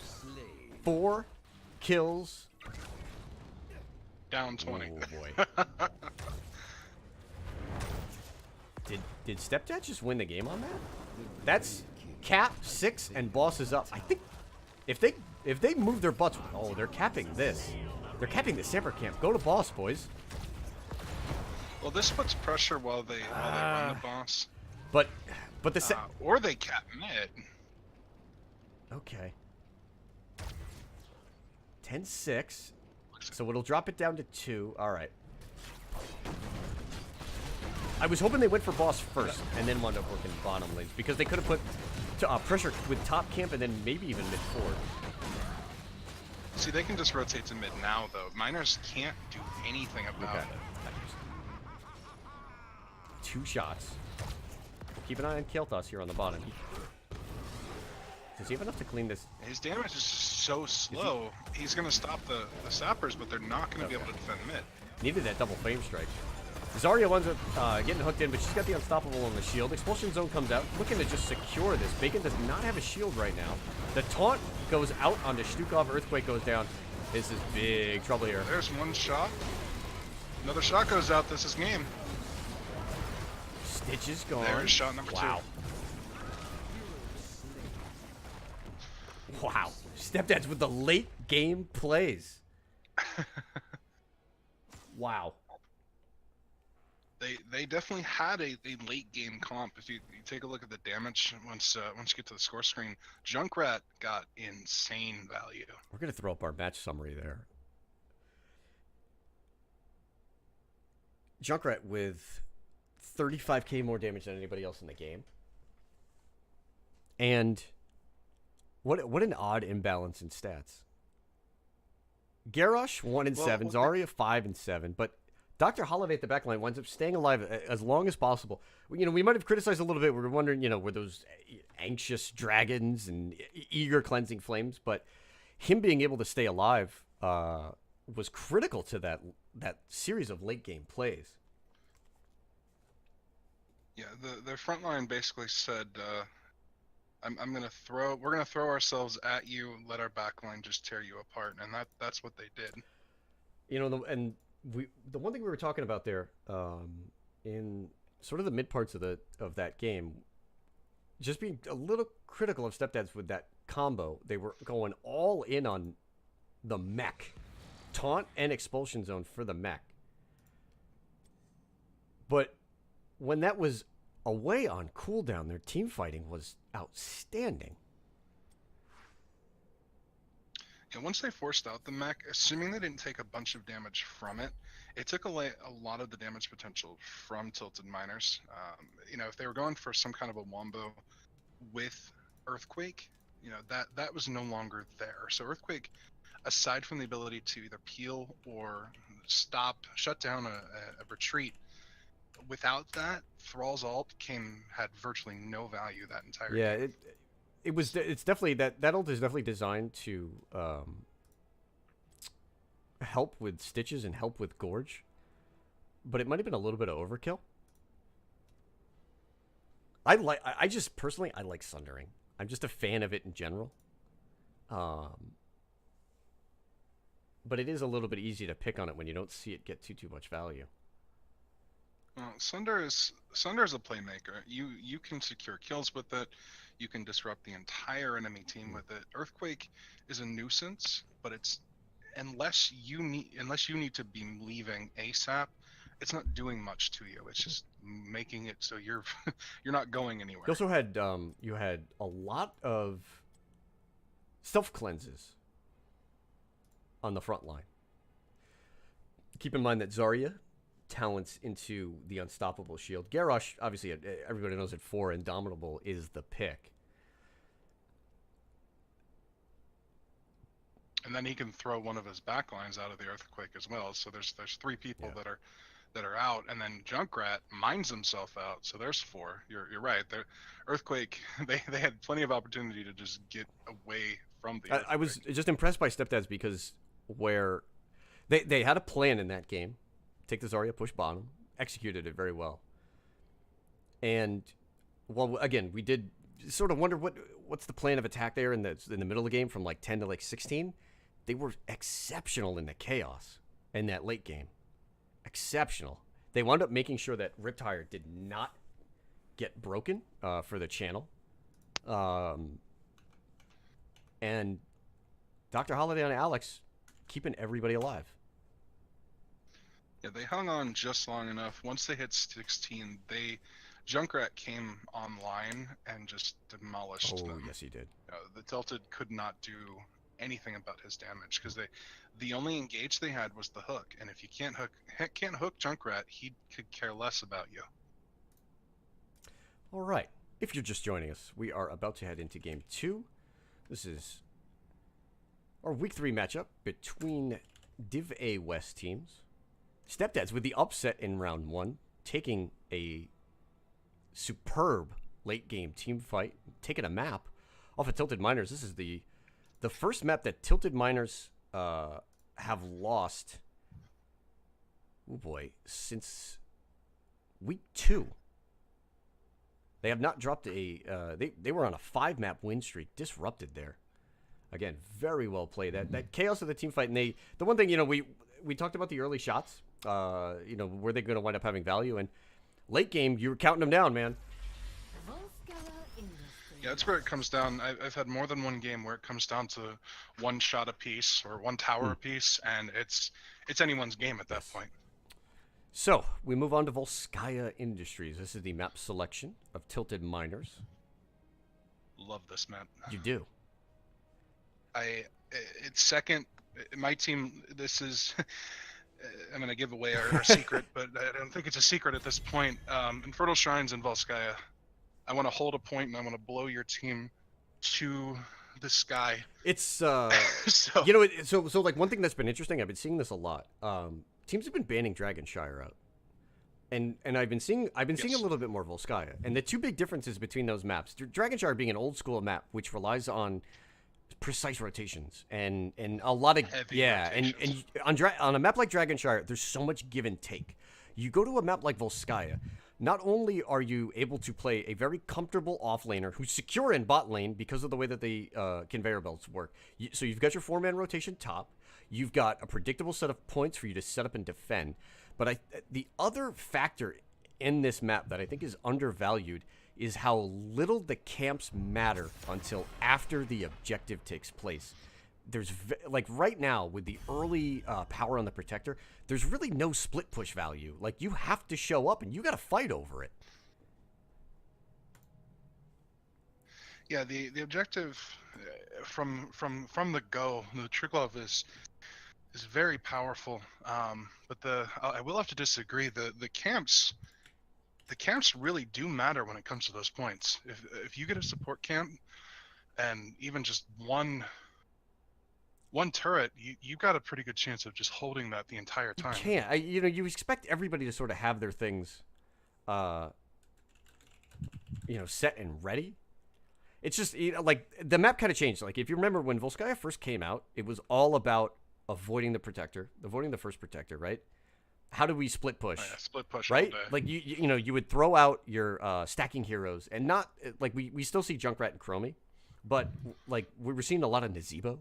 4 kills. Down 20. Oh, boy. Did Stepdad just win the game on that? That's cap 6 and boss is up. I think if they move their butts, oh, they're capping this. They're capping the Samper camp. Go to boss, boys. Well, this puts pressure while they run the boss. But the or they cap mid. Okay. 10-6. So it'll drop it down to 2. All right. I was hoping they went for boss first and then wound up working bottom lanes because they could have put pressure with top camp and then maybe even mid forward. See, they can just rotate to mid now, though. Miners can't do anything about it. 2 shots. We'll keep an eye on Kael'thas here on the bottom. Does he have enough to clean this? His damage is so slow. He's going to stop the sappers, but they're not going to be able to defend mid. Needed that double flame strike. Zarya winds up getting hooked in, but she's got the unstoppable on the shield. Expulsion zone comes out, looking to just secure this. Bacon does not have a shield right now. The taunt goes out onto Stukov. Earthquake goes down. This is big trouble here. There's one shot. Another shot goes out. This is game. Stitch is gone. There's shot number 2. Wow. Stepdads with the late game plays. Wow. They definitely had a late game comp. If you take a look at the damage once you get to the score screen, Junkrat got insane value. We're gonna throw up our match summary there. Junkrat with 35k more damage than anybody else in the game. And what an odd imbalance in stats. Garrosh 1-7, Zarya 5-7, but Dr. Holloway at the backline winds up staying alive as long as possible. You know, we might have criticized a little bit. We were wondering, you know, were those anxious dragons and eager cleansing flames? But him being able to stay alive was critical to that series of late game plays. Yeah, the front line basically said, we're gonna throw ourselves at you, let our back line just tear you apart, and that's what they did. You know, the one thing we were talking about there, in sort of the mid parts of that game, just being a little critical of Stepdads with that combo. They were going all in on the mech, taunt and expulsion zone for the mech. But when that was away on cooldown, their team fighting was outstanding. Yeah, once they forced out the mech, assuming they didn't take a bunch of damage from it, it took away a lot of the damage potential from Tilted Miners. You know, if they were going for some kind of a wombo with Earthquake, you know, that was no longer there. So Earthquake, aside from the ability to either peel or shut down a retreat, without that, Thrall's ult had virtually no value that entire game. It's definitely that ult is definitely designed to help with Stitches and help with Gorge, but it might have been a little bit of overkill. I just personally like Sundering. I'm just a fan of it in general. But it is a little bit easy to pick on it when you don't see it get too much value. Well, Sunder is a playmaker. You can secure kills with it. You can disrupt the entire enemy team with it. Earthquake is a nuisance, but it's unless you need to be leaving ASAP, it's not doing much to you. It's just making it so you're not going anywhere. You also had you had a lot of self cleanses on the front line. Keep in mind that Zarya talents into the unstoppable shield. Garrosh, obviously, everybody knows at 4, Indomitable is the pick. And then he can throw one of his backlines out of the Earthquake as well. So there's 3 people that are out, and then Junkrat mines himself out. So there's 4. You're right. Earthquake, they had plenty of opportunity to just get away from the Earthquake. I was just impressed by Stepdads because where they had a plan in that game. Take the Zarya, push bottom, executed it very well. And, well, again, we did sort of wonder what's the plan of attack there in the middle of the game from like 10 to like 16. They were exceptional in the chaos in that late game. Exceptional. They wound up making sure that Riptire did not get broken for the channel. And Dr. Holiday and Alex keeping everybody alive. Yeah, they hung on just long enough. Once they hit 16, Junkrat came online and just demolished them. Oh, yes, he did. The Tilted could not do anything about his damage because the only engage they had was the hook, and if you can't hook Junkrat, he could care less about you. All right. If you're just joining us, we are about to head into Game 2. This is our Week 3 matchup between Div A West teams. Stepdads with the upset in Round 1, taking a superb late-game team fight, taking a map off of Tilted Miners. This is the first map that Tilted Miners have lost, oh boy, since Week 2. They have not dropped they were on a 5-map win streak, disrupted there. Again, very well played. That chaos of the team fight, and the one thing, we talked about the early shots, were they going to wind up having value, and late game, you were counting them down, man. Yeah, that's where it comes down. I've had more than one game where it comes down to one shot a piece or one tower a piece, and it's anyone's game at that point. So, we move on to Volskaya Industries. This is the map selection of Tilted Miners. Love this map. You do. It's second. My team, this is... I'm going to give away our secret, but I don't think it's a secret at this point. Infernal Shrines and Volskaya. I want to hold a point, and I want to blow your team to the sky. It's, so like, one thing that's been interesting, I've been seeing this a lot. Teams have been banning Dragonshire out. And I've been seeing a little bit more Volskaya. And the two big differences between those maps, Dragonshire being an old school map, which relies on precise rotations and a lot of rotations. and on a map like Dragonshire, there's so much give and take. You go to a map like Volskaya, not only are you able to play a very comfortable offlaner who's secure in bot lane because of the way that the conveyor belts work. So you've got your 4-man rotation top. You've got a predictable set of points for you to set up and defend. But the other factor in this map that I think is undervalued is how little the camps matter until after the objective takes place. There's, like, right now, with the early power on the Protector, there's really no split push value. Like, you have to show up, and you got to fight over it. Yeah, the objective from the go, the Triglav is very powerful. But I will have to disagree. The camps really do matter when it comes to those points. If you get a support camp, and even just one turret, you got a pretty good chance of just holding that the entire time. You can't. You expect everybody to sort of have their things, set and ready. It's just, like, the map kind of changed. Like, if you remember when Volskaya first came out, it was all about avoiding the first protector, right? How do we split push? Oh, yeah, split push, right? All day. Like, you would throw out your stacking heroes, and not, like, we still see Junkrat and Chromie, but, like, we were seeing a lot of Nazebo.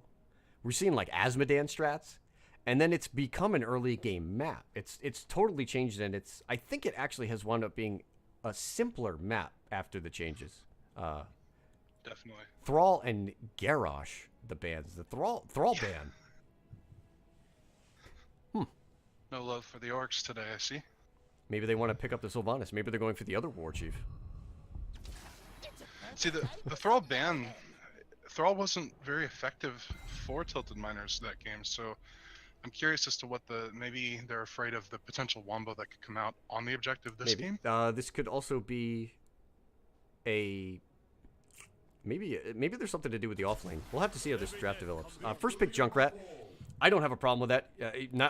We're seeing, like, Asmodan strats, and then it's become an early game map. It's totally changed, and I think it actually has wound up being a simpler map after the changes. Definitely. Thrall and Garrosh, the bands. The Thrall ban. No love for the orcs today, I see. Maybe they want to pick up the Sylvanas. Maybe they're going for the other war chief. See, the Thrall ban, Thrall wasn't very effective for Tilted Miners that game, so I'm curious as to what maybe they're afraid of the potential wombo that could come out on the objective this game. This could also be maybe there's something to do with the offlane. We'll have to see how this draft develops. First pick Junkrat. I don't have a problem with that.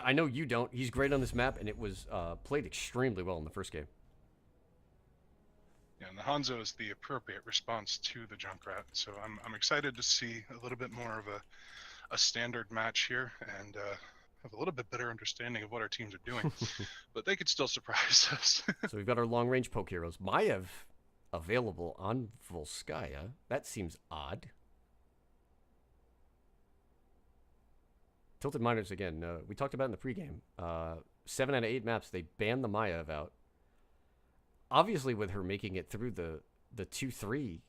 I know you don't. He's great on this map, and it was played extremely well in the first game. Yeah, and the Hanzo is the appropriate response to the Junkrat, so I'm excited to see a little bit more of a standard match here and have a little bit better understanding of what our teams are doing. But they could still surprise us. So we've got our long-range poke heroes. Maiev available on Volskaya. That seems odd. Tilted Miners again. We talked about in the pregame. 7 out of 8 maps, they banned the Maiev out. Obviously, with her making it through the 2-3,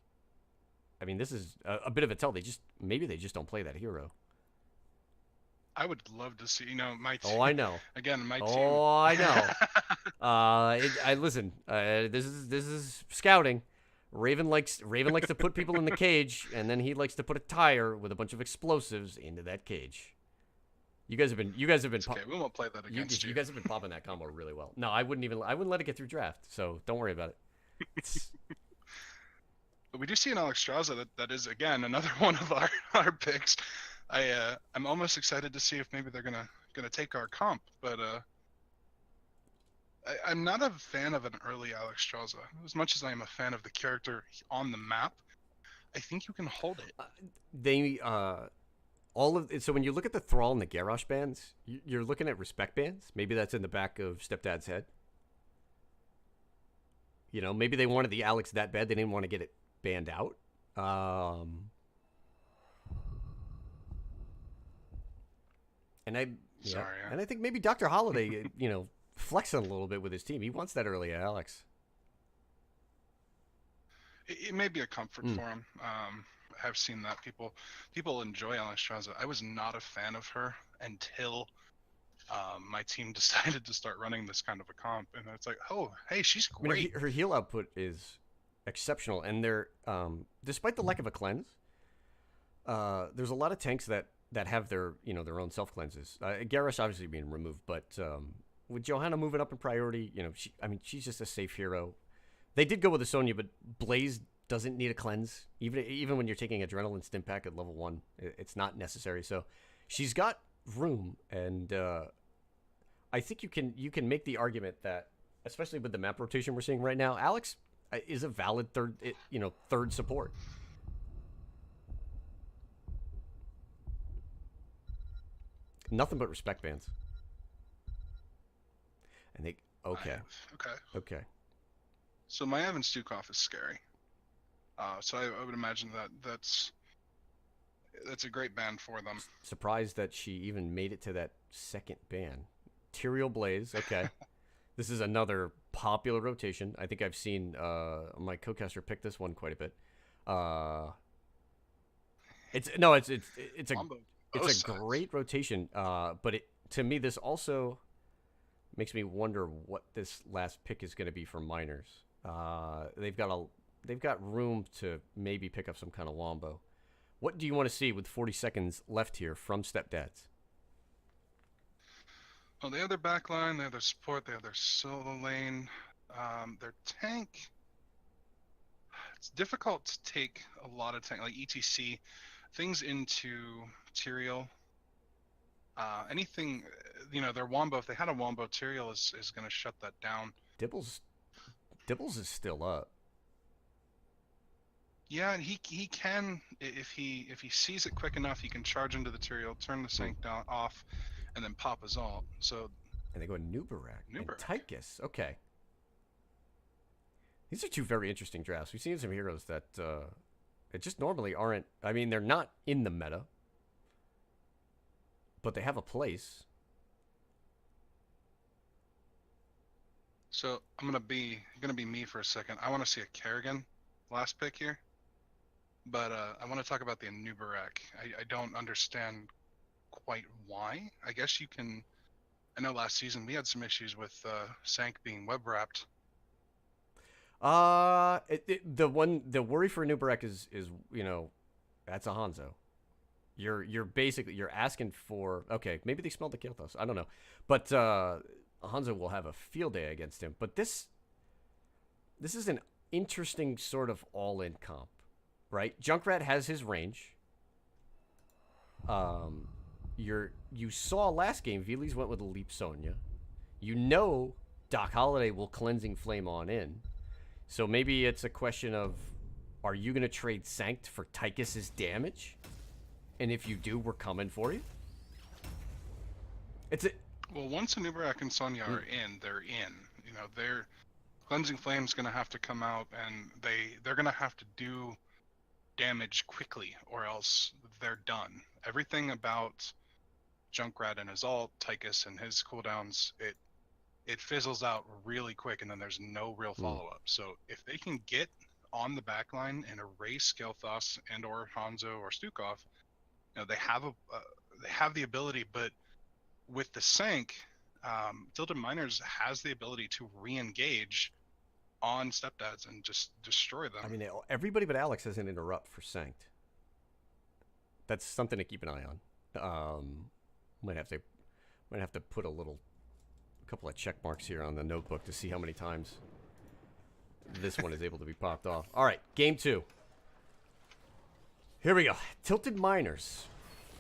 I mean, this is a bit of a tell. Maybe they just don't play that hero. I would love to see, my team. Oh, I know. Again, my team. Oh, I know. Listen. This is scouting. Raven likes to put people in the cage, and then he likes to put a tire with a bunch of explosives into that cage. You guys have been. Okay, we won't play that against you. You guys have been popping that combo really well. No, I wouldn't let it get through draft. So don't worry about it. But we do see an Alexstrasza that is again another one of our picks. I'm almost excited to see if maybe they're gonna take our comp, but I'm not a fan of an early Alexstrasza as much as I am a fan of the character on the map. I think you can hold it. So when you look at the Thrall and the Garrosh bands, you're looking at respect bands. Maybe that's in the back of Stepdad's head. Maybe they wanted the Alex that bad they didn't want to get it banned out. And I think maybe Dr. Holiday, flexing a little bit with his team. He wants that early Alex. It may be a comfort for him. I've seen that people enjoy Alexstrasza. I was not a fan of her until my team decided to start running this kind of a comp, and it's like, oh, hey, she's great. Her heal output is exceptional, and they're despite the lack of a cleanse, there's a lot of tanks that have their their own self cleanses. Garrosh obviously being removed, but with Johanna moving up in priority, she's just a safe hero. They did go with a Sonya, but Blaze doesn't need a cleanse. Even when you're taking Adrenaline Stim Pack at level 1, it's not necessary. So she's got room, and I think you can make the argument that, especially with the map rotation we're seeing right now, Alex is a valid third support. Nothing but respect bands. And they okay. So my Evan Stukov is scary. So I would imagine that's a great ban for them. Surprised that she even made it to that second ban. Tyrael Blaze, okay. This is another popular rotation. I think I've seen my co-caster pick this one quite a bit. It's a great rotation. But to me, this also makes me wonder what this last pick is going to be for miners. They've got room to maybe pick up some kind of wombo. What do you want to see with 40 seconds left here from Stepdads? Well, they have their backline, they have their support, they have their solo lane, their tank. It's difficult to take a lot of tank, like ETC, things into Tyrael. Anything, their wombo, if they had a wombo, Tyrael is going to shut that down. Dibbles is still up. Yeah, and he can, if he sees it quick enough, he can charge into the Tyrael, turn the sync down off, and then pop his ult. So, and they go Nubarak and Tychus. Okay, these are two very interesting drafts. We've seen some heroes that it just normally aren't. I mean, they're not in the meta, but they have a place. So I'm gonna be me for a second. I want to see a Kerrigan last pick here, but I want to talk about the Nubarak. I don't understand quite why. I guess you can. I know last season we had some issues with Sank being web wrapped. The worry for Nubarak is that's a Hanzo. You're basically asking for, okay, maybe they smelled the Kilthos. I don't know, but Hanzo will have a field day against him. But this is an interesting sort of all-in comp, right? Junkrat has his range. you saw last game, Veely's went with a Leap Sonya. You know Doc Holliday will Cleansing Flame on in. So maybe it's a question of, are you going to trade Sanct for Tychus's damage? And if you do, we're coming for you. Well, once Anubarak and Sonya are in, they're in. You know, their Cleansing Flame's going to have to come out, and they're going to have to do damage quickly, or else they're done. Everything about Junkrat and his ult, Tychus and his cooldowns, it fizzles out really quick, and then there's no real follow-up. So if they can get on the backline and erase Kel'Thas and or Hanzo or Stukov, you know, they have the ability. But with the Sank, Tilted Miners has the ability to re-engage on Stepdads and just destroy them. I mean, everybody but Alex has an interrupt for Sanct. That's something to keep an eye on. Might have to put a couple of check marks here on the notebook to see how many times this one is able to be popped off. All right, game 2. Here we go. Tilted Miners,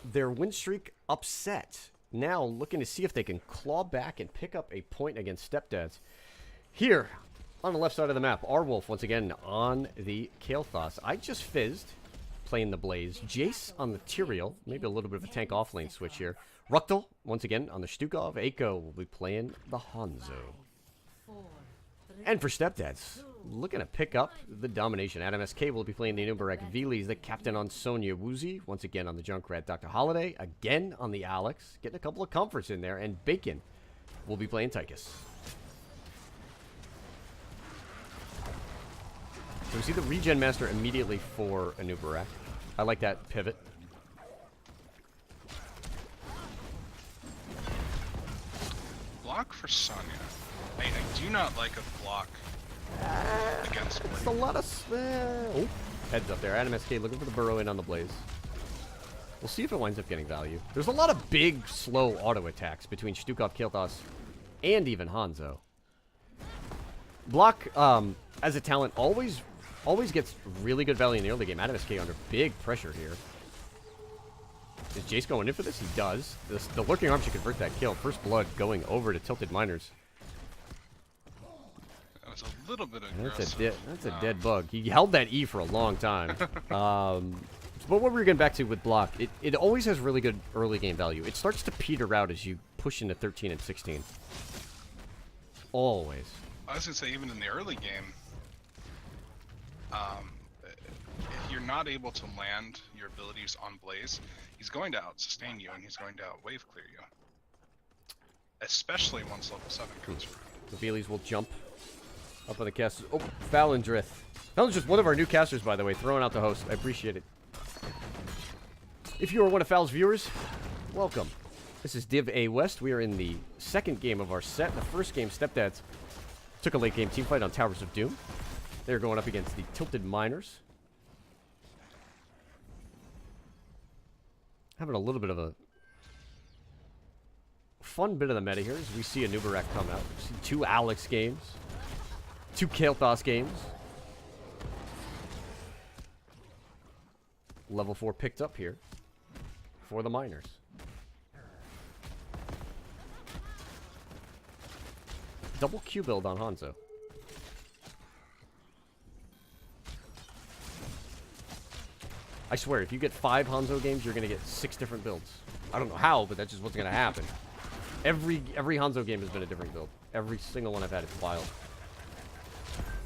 their win streak upset. Now looking to see if they can claw back and pick up a point against Stepdads. Here on the left side of the map, Arwolf once again on the Kael'thas. I just fizzed, playing the Blaze. Jace on the Tyrael, maybe a little bit of a tank offlane switch here. Ruktal, once again, on the Stukov. Eiko will be playing the Hanzo. And for Stepdads, looking to pick up the domination. Adam SK will be playing the Anubarak. Veely's the captain on Sonya. Woozy, once again on the Junkrat. Dr. Holliday, again on the Alex. Getting a couple of comforts in there. And Bacon will be playing Tychus. So we see the Regen Master immediately for Anubarak. I like that pivot. Block for Sonya. I do not like a block against Blaze. It's a lot of... oh, heads up there. Adam SK looking for the burrow in on the Blaze. We'll see if it winds up getting value. There's a lot of big, slow auto attacks between Stukov, Kael'thas, and even Hanzo. Block, as a talent, always gets really good value in the early game. Adam SK under big pressure here. Is Jace going in for this? He does. The Lurking Arm should convert that kill. First blood going over to Tilted Miners. That was a little bit aggressive. That's a dead bug. He held that E for a long time. But what we were getting back to with block, it always has really good early game value. It starts to peter out as you push into 13 and 16. Always. I was going to say, even in the early game, if you're not able to land your abilities on Blaze, he's going to out-sustain you, and he's going to out-wave clear you. Especially once level 7 comes around. The Veely's will jump up on the casters. Oh, Falendrith. Falendrith, one of our new casters, by the way, throwing out the host. I appreciate it. If you are one of Fal's viewers, welcome. This is Div A West. We are in the second game of our set. The first game, Stepdads took a late game team fight on Towers of Doom. They're going up against the Tilted Miners. Having a little bit of a fun bit of the meta here as we see Anubarak come out. We see 2 Alex games, 2 Kael'thas games. Level 4 picked up here for the Miners. Double Q build on Hanzo. I swear, if you get 5 Hanzo games, you're going to get 6 different builds. I don't know how, but that's just what's going to happen. Every Hanzo game has been a different build. Every single one I've had is wild.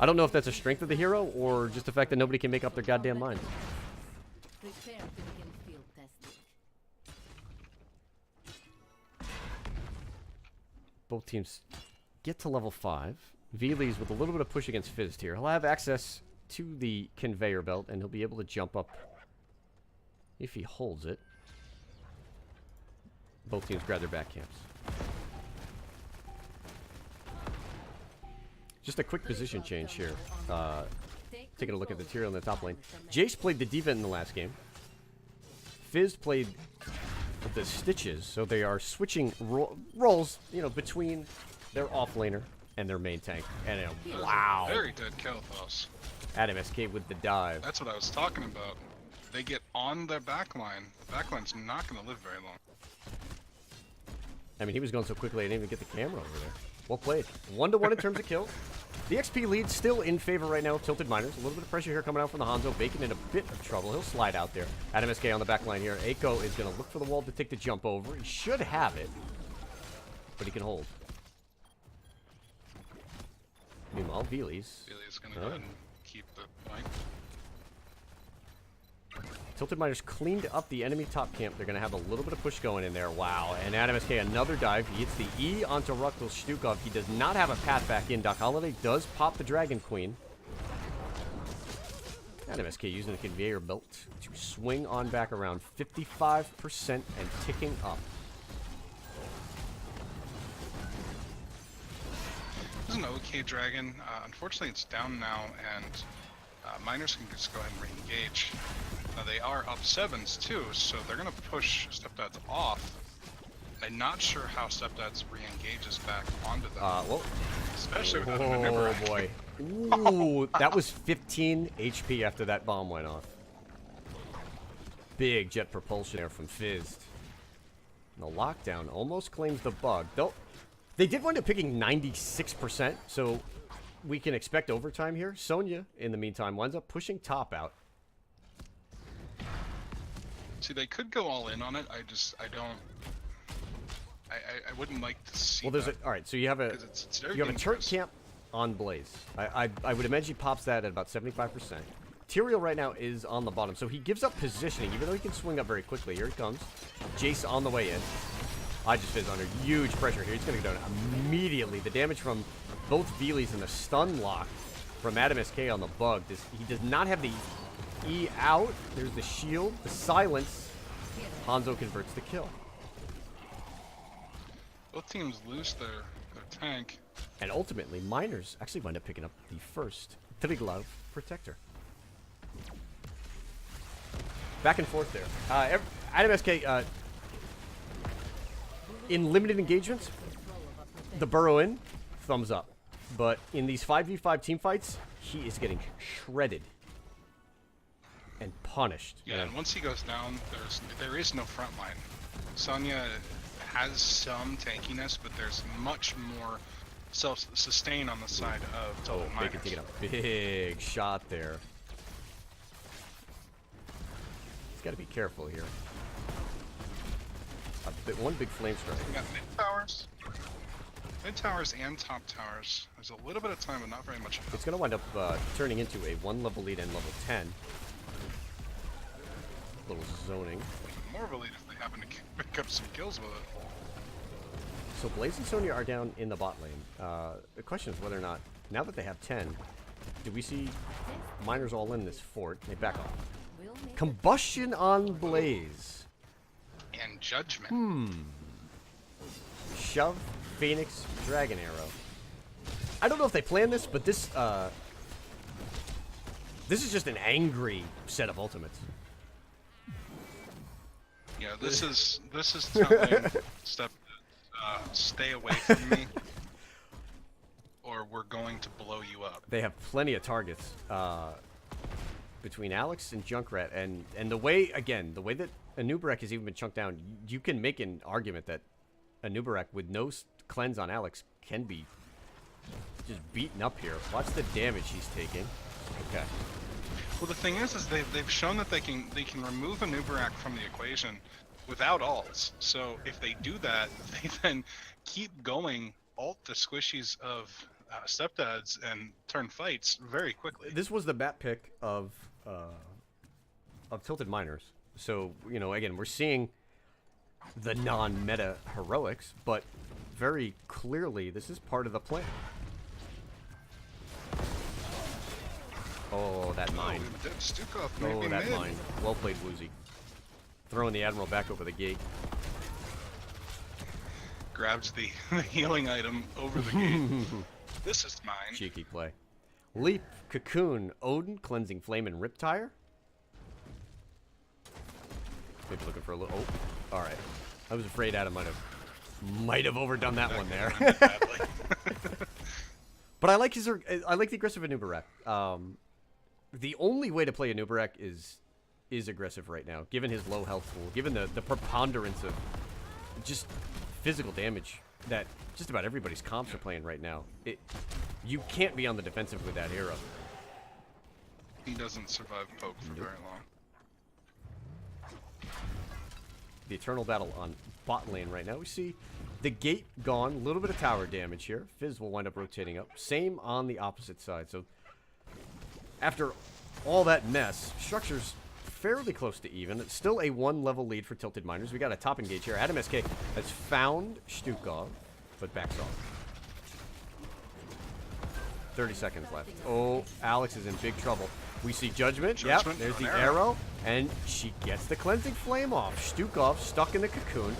I don't know if that's a strength of the hero or just the fact that nobody can make up their goddamn minds. Prepare to begin field testing. Both teams get to level 5. Veely's with a little bit of push against Fizzed here. He'll have access to the conveyor belt, and he'll be able to jump up if he holds it. Both teams grab their back camps. Just a quick position change here. Taking a look at the Tyrael in the top lane. Jace played the D.Va in the last game. Fizz played the Stitches, so they are switching roles, you know, between their offlaner and their main tank. And wow. Very dead Kael'thas. Adam SK with the dive. That's what I was talking about. they get on their backline, the backline's not going to live very long. I mean, he was going so quickly, I didn't even get the camera over there. Well played. 1-1 in terms of kills. The XP lead still in favor right now of Tilted Miners. A little bit of pressure here coming out from the Hanzo. Bacon in a bit of trouble. He'll slide out there. Adam SK on the back line here. Aiko is going to look for the wall to take the jump over. He should have it, but he can hold. Meanwhile, Veely's Ilya's going to go ahead and keep the point. Tilted Miners cleaned up the enemy top camp. They're going to have a little bit of push going in there. Wow. And Adam SK, another dive. He hits the E onto Ruktal Stukov. He does not have a path back in. Doc Holiday does pop the Dragon Queen. Adam SK using the conveyor belt to swing on back around 55% and ticking up. This is an okay Dragon. Unfortunately, it's down now, and Miners can just go ahead and re-engage. Now, they are up 7s too, so they're going to push Stepdads off. I'm not sure how Stepdads re-engages back onto them. Well, especially without an maneuver. oh boy. Ooh, that was 15 HP after that bomb went off. Big jet propulsion there from Fizzed. And the lockdown almost claims the bug. They did wind up picking 96%, so we can expect overtime here. Sonya, in the meantime, winds up pushing top out. See, they could go all in on it. I wouldn't like to see. Well, there's that, all right. So you have a it's very you have a turret dangerous. camp on Blaze. I would imagine he pops that at about 75%. Tyrael right now is on the bottom, so he gives up positioning, even though he can swing up very quickly. Here he comes. Jace on the way in. I just Fizz under huge pressure here. He's going to go down immediately. The damage from both Veely's and the stun lock from Adam SK on the bug. He does not have the E out. There's the shield, the silence. Hanzo converts the kill. Both teams lose their tank. And ultimately, Miners actually wind up picking up the first Triglav Protector. Back and forth there. Adam SK, in limited engagements, the burrow in, thumbs up. But in these 5v5 team fights, he is getting shredded and punished. Yeah, and once he goes down, there is no front line. Sonya has some tankiness, but there's much more self-sustain on the side of Tilted Miners. Bacon taking a big shot there. He's got to be careful here. One big flame strike. We got mid towers and top towers. There's a little bit of time, but not very much. It's going to wind up turning into a 1-level lead and level 10. Little zoning. More of a lead if they happen to pick up some kills with it. So Blaze and Sonya are down in the bot lane. The question is whether or not, now that they have 10, do we see Miners all in this fort? They back off. Combustion on Blaze. And Judgment. Shove, Phoenix, Dragon Arrow. I don't know if they planned this, but this is just an angry set of ultimates. Yeah, this is telling Step, stay away from me, or we're going to blow you up. They have plenty of targets between Alex and Junkrat, and the way that Anubarak has even been chunked down, you can make an argument that Anubarak with no cleanse on Alex can be just beaten up here. Watch the damage he's taking. Okay. Well, the thing is they've shown that they can remove Anubarak from the equation without alts. So if they do that, they then keep going alt the squishies of Stepdads and turn fights very quickly. This was the map pick of Tilted Miners. So, you know, again, we're seeing the non-meta heroics, but very clearly this is part of the plan. Oh, that mine. Stukov Oh, maybe that mid. mine. Well played, Woozy. Throwing the Admiral back over the gate. Grabs the healing item over the gate. This is mine. Cheeky play. Leap, Cocoon, Odin, Cleansing Flame, and Riptire. Maybe looking for a little... Oh, alright. I was afraid Adam might have overdone that one there. But I like the aggressive Anubarak. The only way to play Anubarak is is aggressive right now, given his low health pool, given the preponderance of just physical damage that just about everybody's comps are playing right now. You can't be on the defensive with that hero. He doesn't survive poke for very long. The eternal battle on bot lane right now. We see the gate gone, a little bit of tower damage here. Fizz will wind up rotating up. Same on the opposite side. So after all that mess, Structure's fairly close to even. It's still a 1-level lead for Tilted Miners. We got a top engage here. Adam SK has found Stukov, but backs off. 30 seconds left. Oh, Alex is in big trouble. We see Judgment. Yep, there's the arrow. And she gets the Cleansing Flame off. Stukov stuck in the cocoon.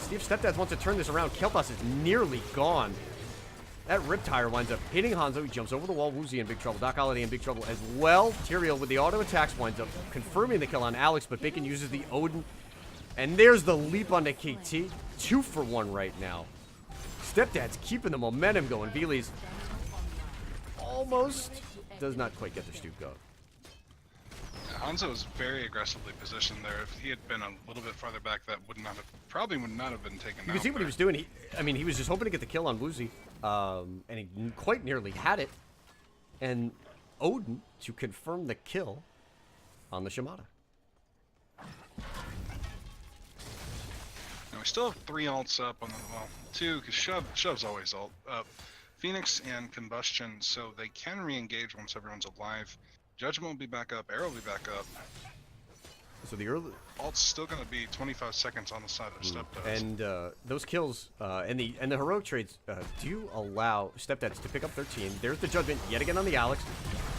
Steve Stepdad wants to turn this around. Kel'Thas is nearly gone. That Riptire winds up hitting Hanzo. He jumps over the wall. Woozy in big trouble. Doc Holiday in big trouble as well. Tyrael with the auto attacks winds up confirming the kill on Alex, but Bacon uses the Odin. And there's the leap onto KT. 2 for 1 right now. Stepdad's keeping the momentum going. Veely's almost does not quite get the Stukov. Hanzo was very aggressively positioned there. If he had been a little bit farther back, that probably would not have been taken. You can see what he was doing. He was just hoping to get the kill on Woozy, and he quite nearly had it. And Odin to confirm the kill on the Shimada. Now we still have 3 ults up on the 2 because Shove's always ult up. Phoenix and Combustion, so they can re-engage once everyone's alive. Judgment will be back up. Arrow will be back up. So the early Ult's still going to be 25 seconds on the side of Stepdads. and those kills and the heroic trades do allow Stepdads to pick up 13. There's the Judgment yet again on the Alex.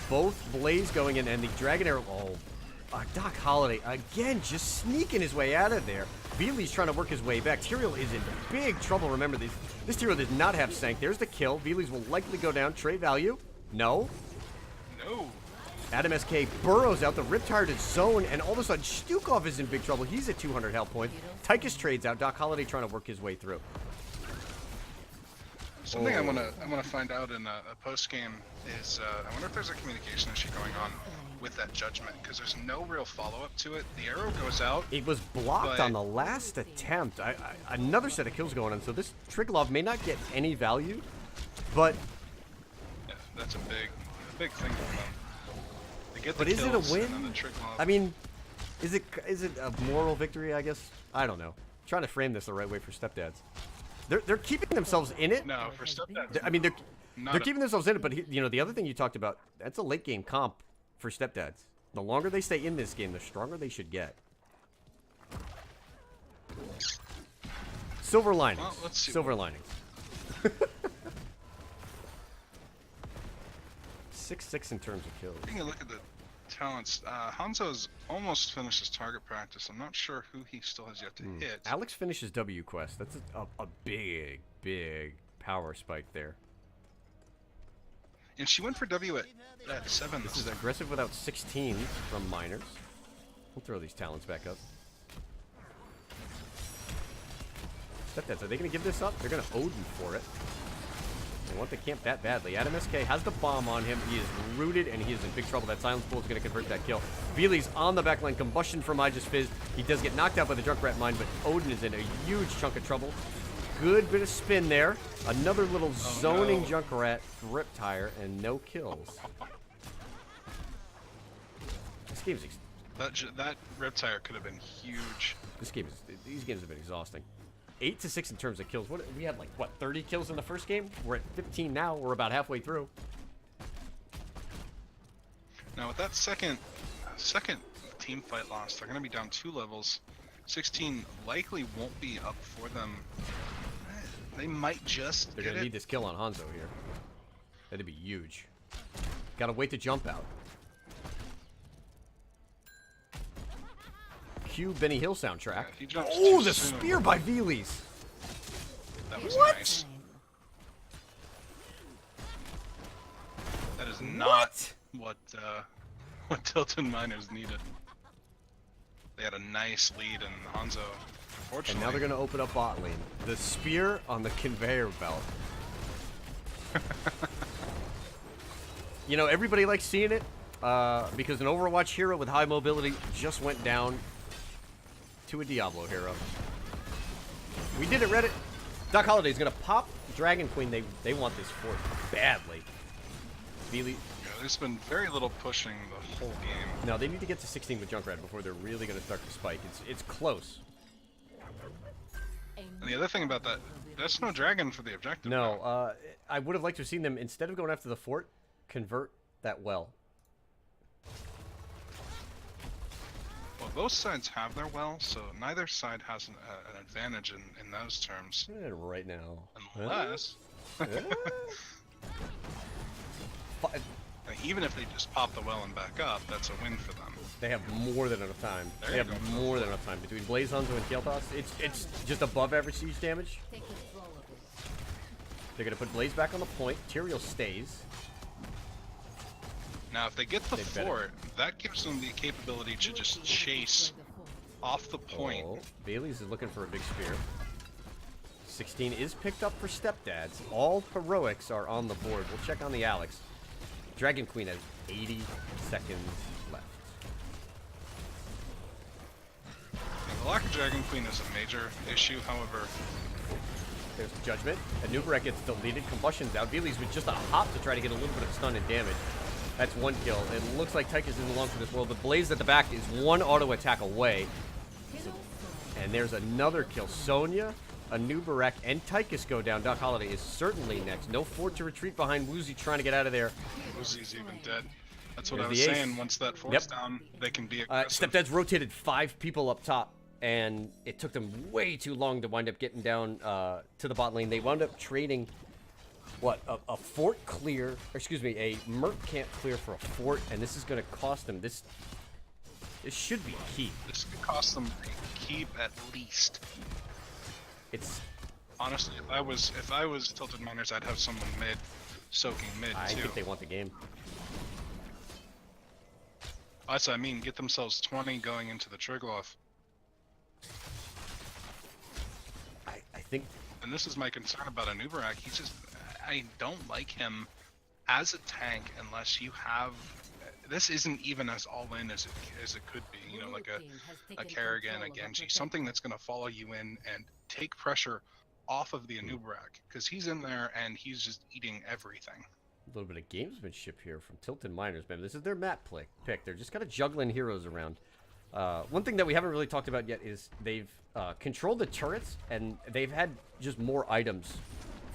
Both Blaze going in and the Dragon Arrow. Oh, Doc Holiday again just sneaking his way out of there. Veely's trying to work his way back. Tyrael is in big trouble. Remember, this Tyrael does not have Sank. There's the kill. Veely's will likely go down. Trade value? No. No. Adam SK burrows out the Riptire to zone, and all of a sudden Stukov is in big trouble. He's at 200 health points. Tychus trades out. Doc Holiday trying to work his way through. Something I want to find out in a post game is I wonder if there's a communication issue going on with that Judgment, because there's no real follow up to it. The arrow goes out. It was blocked on the last attempt. Another set of kills going on, so this Triglav may not get any value, but yeah, that's a big thing for them. They get the but is it a kills, win? and then the Triglav. I mean, is it a moral victory? I guess I don't know. I'm trying to frame this the right way for Stepdads. They're keeping themselves in it. No, for Stepdads. I mean, they're keeping themselves in it, but the other thing you talked about, that's a late game comp for Stepdads. The longer they stay in this game, the stronger they should get. Silver linings. Well, let's see. Silver linings. 6-6 in terms of kills. Taking a look at the talents, Hanzo's almost finished his target practice. I'm not sure who he still has yet to hit. Alex finishes W quest. That's a big power spike there. And she went for W at 7. This is aggressive without 16 from Miners. We'll throw these talents back up. Stepdads, are they going to give this up? They're going to Odin for it. They want the camp that badly. Adam SK has the bomb on him. He is rooted and he is in big trouble. That silence pool is going to convert that kill. Veely's on the backline. Combustion from Aegis Fizz. He does get knocked out by the Junkrat mine, but Odin is in a huge chunk of trouble. Good bit of spin there. Another little zoning Junkrat Riptire and no kills. This game's that Riptire could have been huge. these games have been exhausting. 8-6 in terms of kills. We had 30 kills in the first game. We're at 15 now. We're about halfway through. Now with that second team fight loss, they're going to be down 2 levels. 16 likely won't be up for them. They might just They're get going to it. need this kill on Hanzo here. That'd be huge. Gotta wait to jump out. Cue Benny Hill soundtrack. Yeah, he jumps Oh, too the soon. spear by Veely's. That was What? nice. That is not what Tilted Miners needed. They had a nice lead in Hanzo. Unfortunately, And now they're going to open up bot lane. The spear on the conveyor belt. Everybody likes seeing it. because an Overwatch hero with high mobility just went down to a Diablo hero. We did it, Reddit. Doc Holliday's gonna pop Dragon Queen. They want this fort badly. Beely. Yeah, there's been very little pushing the whole game. No, they need to get to 16 with Junkrat before they're really gonna start to spike. It's close. And the other thing about that, that's no dragon for the objective. No, I would have liked to have seen them, instead of going after the fort, convert that well. Well, both sides have their well, so neither side has an advantage in those terms. Right now. Unless... Fi- even if they just pop the well and back up, that's a win for them. They have more than enough time. There They you have go. more than enough time. Between Blaze Hunter and Kael'thas, it's just above average siege damage. Take control of it. They're going to put Blaze back on the point. Tyrael stays. Now, if they get the They better. fort, that gives them the capability to just chase off the point. Oh, Bailey's is looking for a big spear. 16 is picked up for Stepdads. All heroics are on the board. We'll check on the Alex. Dragon Queen has 80 seconds left. The lack of Dragon Queen is a major issue, however, There's the Judgment. Anubarak gets deleted. Combustion's out. Bailey's with just a hop to try to get a little bit of stun and damage. That's one kill. It looks like Tychus isn't long for this world, but Blaze at the back is one auto attack away. And there's another kill. Sonya, Anubarak, and Tychus go down. Doc Holliday is certainly next. No fort to retreat behind. Woozy trying to get out of there. Woozy's even dead. That's what There's I was the ace. saying. Once that fort's down, they can be aggressive. Stepdad's rotated 5 people up top, and it took them way too long to wind up getting down to the bot lane. They wound up trading, what, a fort clear, or excuse me, a Merc camp clear for a fort, and this is going to cost them. This should be key. This could cost them a keep at least. It's, Honestly, if I was Tilted Miners, I'd have someone mid, soaking mid I too. think they want the game. That's what I mean. Get themselves 20 going into the Trigloff. I think And this is my concern about Anubarak. He's just, I don't like him as a tank unless you have. This isn't even as all in as it could be. You know, like a Kerrigan, a Genji, something that's going to follow you in and take pressure off of the Anubarak, because he's in there and he's just eating everything. a little bit of gamesmanship here from Tilted Miners, man. This is their map pick. They're just kind of juggling heroes around. One thing that we haven't really talked about yet is they've controlled the turrets, and they've had just more items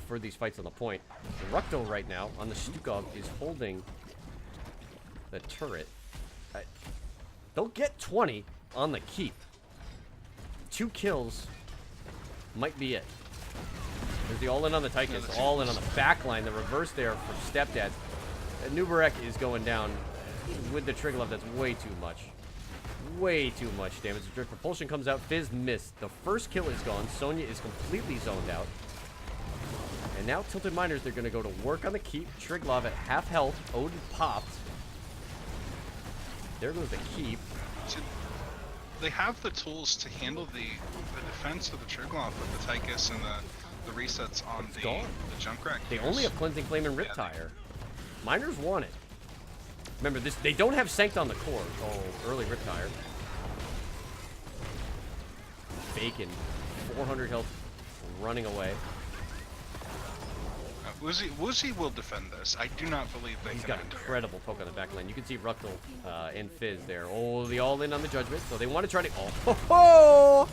for these fights on the point. The Rukdal right now on the Stukov is holding the turret. They'll get 20 on the keep. 2 kills might be it. There's the all-in on the Tychus, all-in on the back line, the reverse there from Stepdad. Nubarek is going down with the trigger left. That's way too much. Way too much damage. The Drift Propulsion comes out. Fizz missed. The first kill is gone. Sonya is completely zoned out. And now Tilted Miners, they're going to go to work on the keep. Triglov at half health. Odin popped. There goes the keep. So they have the tools to handle the defense of the Trigloff with the Tychus and the resets on the Junkrat. They gears. only have Cleansing Flame and Riptire. Miners want it. Remember, they don't have Sanct on the core. Oh, early Riptire. Bacon. 400 health. Running away. Woozy will defend this. I do not believe they He's can got end here. incredible poke on the back line. You can see Rukdal and Fizz there. Oh, the all-in on the Judgment. So they want to try to... Oh!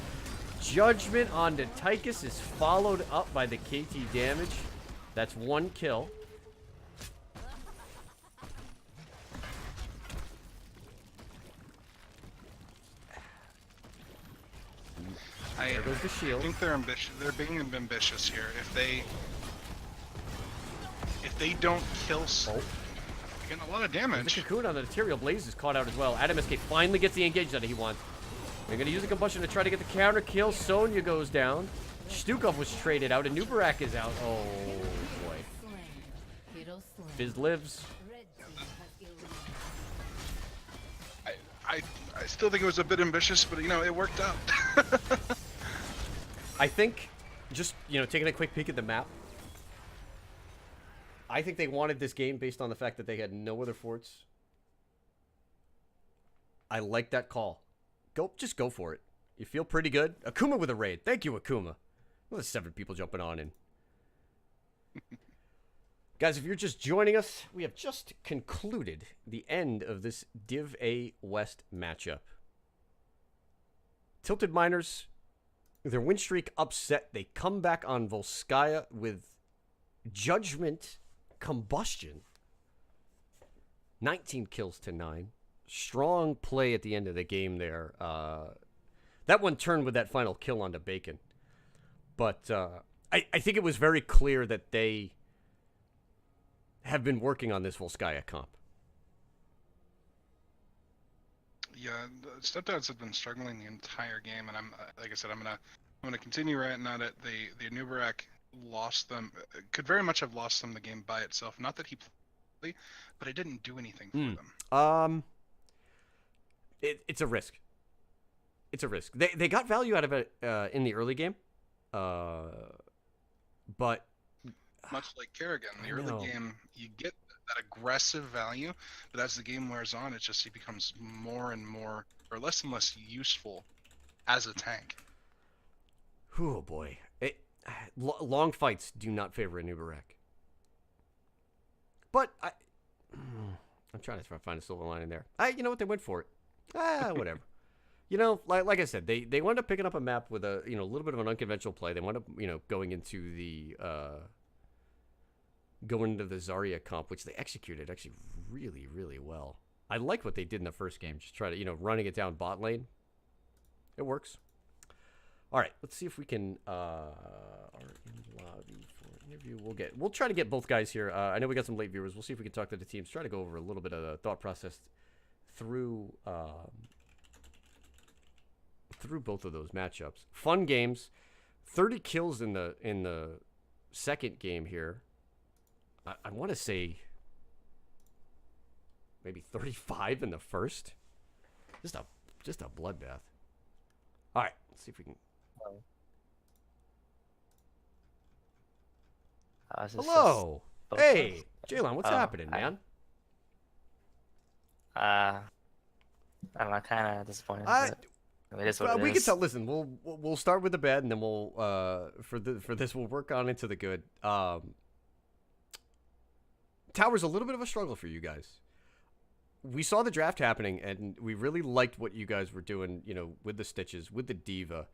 Judgment on the Tychus is followed up by the KT damage. That's 1 kill. There goes the I shield. think they're ambitious. They're being ambitious here. If they don't kill, Oh. they're getting a lot of The damage. Cocoon on the Material Blaze is caught out as well. Adam SK finally gets the engage that he wants. They're going to use the Combustion to try to get the counter kill. Sonya goes down. Stukov was traded out, and Nubarak is out. Oh, boy. Fizz lives. I still think it was a bit ambitious, but you know it worked out. I think, just, taking a quick peek at the map, I think they wanted this game based on the fact that they had no other forts I like that call. Just go for it. You feel pretty good. Akuma with a raid. Thank you, Akuma. Well, there's 7 people jumping on in. Guys, if you're just joining us, we have just concluded the end of this Div A West matchup. Tilted Miners, their win streak upset. They come back on Volskaya with Judgment Combustion. 19 kills to 9. Strong play at the end of the game there. That one turned with that final kill onto Bacon. But I think it was very clear that they have been working on this Volskaya comp. Yeah, the Stepdads have been struggling the entire game, and I'm like I said, I'm gonna continue ranting at it. The Nubarak lost them. Could very much have lost them the game by itself. Not that he played, but it didn't do anything for them. It's a risk. It's a risk. They got value out of it in the early game, but much like Kerrigan, in the early game, you get that aggressive value, but as the game wears on, he becomes more and more, or less and less useful as a tank. Oh boy, long fights do not favor a Nubarak. But I'm trying to find a silver line in there. You know what? They went for it. Whatever. You know, like I said, they wound up picking up a map with a little bit of an unconventional play. They wound up going into the Zarya comp, which they executed actually really, really well. I like what they did in the first game. Just try to running it down bot lane. It works. All right, let's see if we can are in lobby for interview. We'll try to get both guys here. I know we got some late viewers. We'll see if we can talk to the teams. Try to go over a little bit of the thought process through both of those matchups. Fun games. 30 kills in the second game here. I want to say maybe 35 in the first. Just a bloodbath. All right, let's see if we can. Hello. Hey, Jalen, what's happening, man? I'm not kind of disappointed. It is what it we is. can tell. Listen, we'll start with the bad, and then we'll for this we'll work on into the good. Tower's a little bit of a struggle for you guys. We saw the draft happening, and we really liked what you guys were doing. With the stitches, with the diva.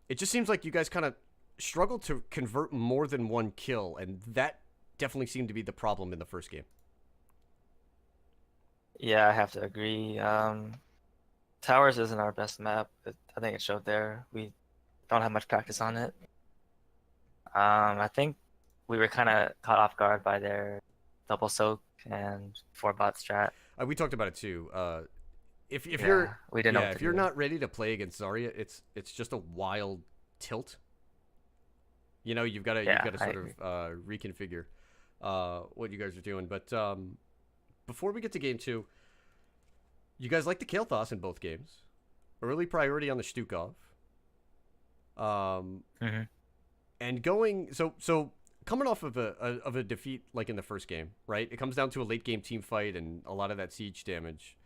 It just seems like you guys kind of struggled to convert more than one kill, and that definitely seemed to be the problem in the first game. Yeah, I have to agree. Towers isn't our best map. I think it showed there. We don't have much practice on it. I think we were kind of caught off guard by their double soak and 4-bot strat. We talked about it too. If Yeah, you're we didn't know what if to you're do. not ready to play against Zarya, it's just a wild tilt. You've got to I sort of reconfigure what you guys are doing. But before we get to game 2, you guys like the Kael'thas in both games. Early priority on the Stukov. And going so coming off of a defeat like in the first game, right? It comes down to a late game team fight and a lot of that siege damage.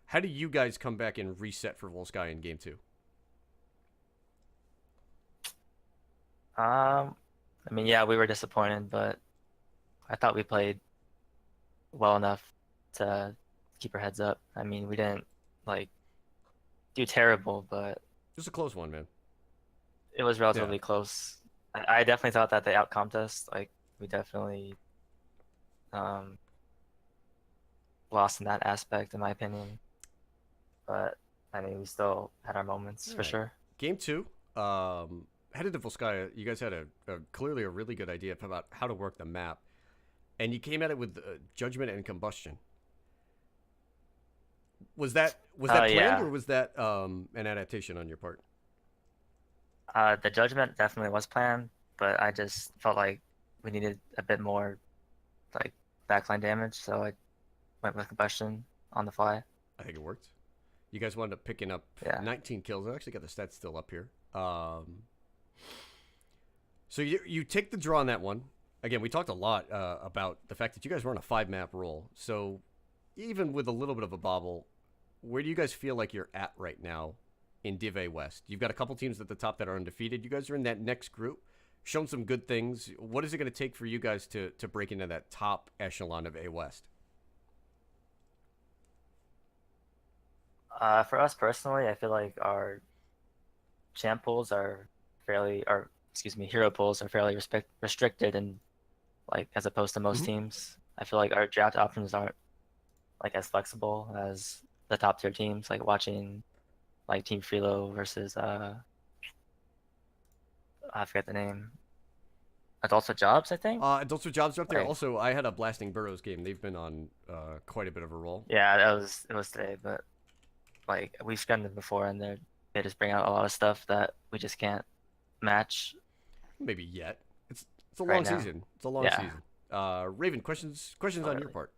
How do you guys come back and reset for Volskaya in game 2? I mean, yeah, we were disappointed, but I thought we played well enough to keep our heads up. I mean, we didn't do terrible, but Just a close one, man. it was relatively close. I definitely thought that they outcomped us. We definitely lost in that aspect, in my opinion. But I mean, we still had our moments for Right. sure. Game 2, headed to Volskaya, you guys had a clearly a really good idea about how to work the map, and you came at it with judgment and combustion. Was that planned, yeah. or was that an adaptation on your part? The judgment definitely was planned, but I just felt like we needed a bit more backline damage, so I went with combustion on the fly. I think it worked. You guys wound up picking up 19 kills. I actually got the stats still up here. So you take the draw on that one. Again, we talked a lot about the fact that you guys were on a 5-map roll. So even with a little bit of a bobble, where do you guys feel like you're at right now in Div A West? You've got a couple teams at the top that are undefeated. You guys are in that next group, shown some good things. What is it going to take for you guys to break into that top echelon of A West? For us personally, I feel like our champ pools are hero pools are fairly restricted, and like as opposed to most Mhm. teams, I feel like our draft options aren't like as flexible as the top tier teams. Like watching like Team Freelo versus I forget the name. Adults with Jobs, I think. Adults with Jobs are up there. Like, Also, I had a Blasting Burrows game. They've been on quite a bit of a roll. yeah, it was today, but like we've scrimmed them before, and they just bring out a lot of stuff that we just can't match Maybe yet. It's a right long now. season. It's a long Yeah. season. Raven, questions on your part.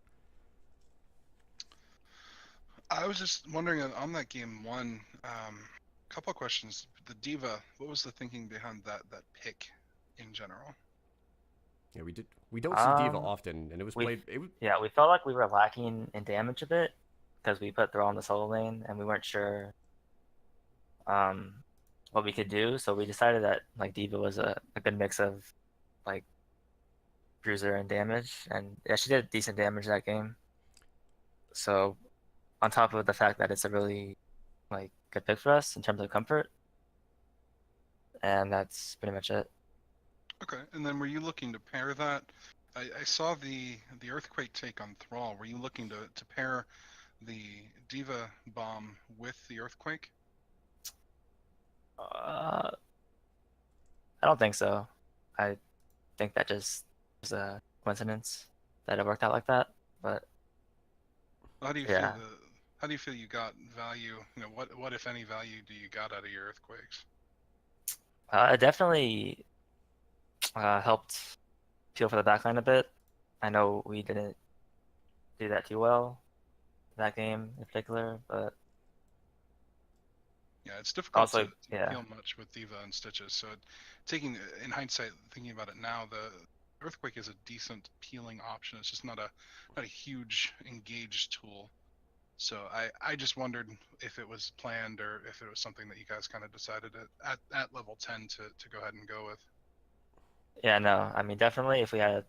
I was just wondering on that game one, couple of questions. The Diva, what was the thinking behind that pick in general? Yeah, we don't see Diva Um, often, and it was we played. It was, Yeah, we felt like we were lacking in damage a bit because we put Thrall in the solo lane and we weren't sure what we could do. So we decided that like Diva was a good mix of like bruiser and damage, and yeah, she did decent damage that game. So on top of the fact that it's a really like good pick for us in terms of comfort, and that's pretty much it. Okay, and then were you looking to pair that? I saw the earthquake take on Thrall. Were you looking to pair the Diva bomb with the earthquake? I don't think so. I think that just was a coincidence that it worked out like that. But How do you yeah. feel how do you feel you got value? You know, what if any value do you got out of your earthquakes? It definitely helped peel for the backline a bit. I know we didn't do that too well that game in particular, but Yeah, it's difficult also, to yeah, feel much with Diva and Stitches. So, taking in hindsight, thinking about it now, the Earthquake is a decent peeling option. It's just not a huge engaged tool. So I just wondered if it was planned or if it was something that you guys kind of decided at level 10 to go ahead and go with. yeah, no, I mean definitely if we had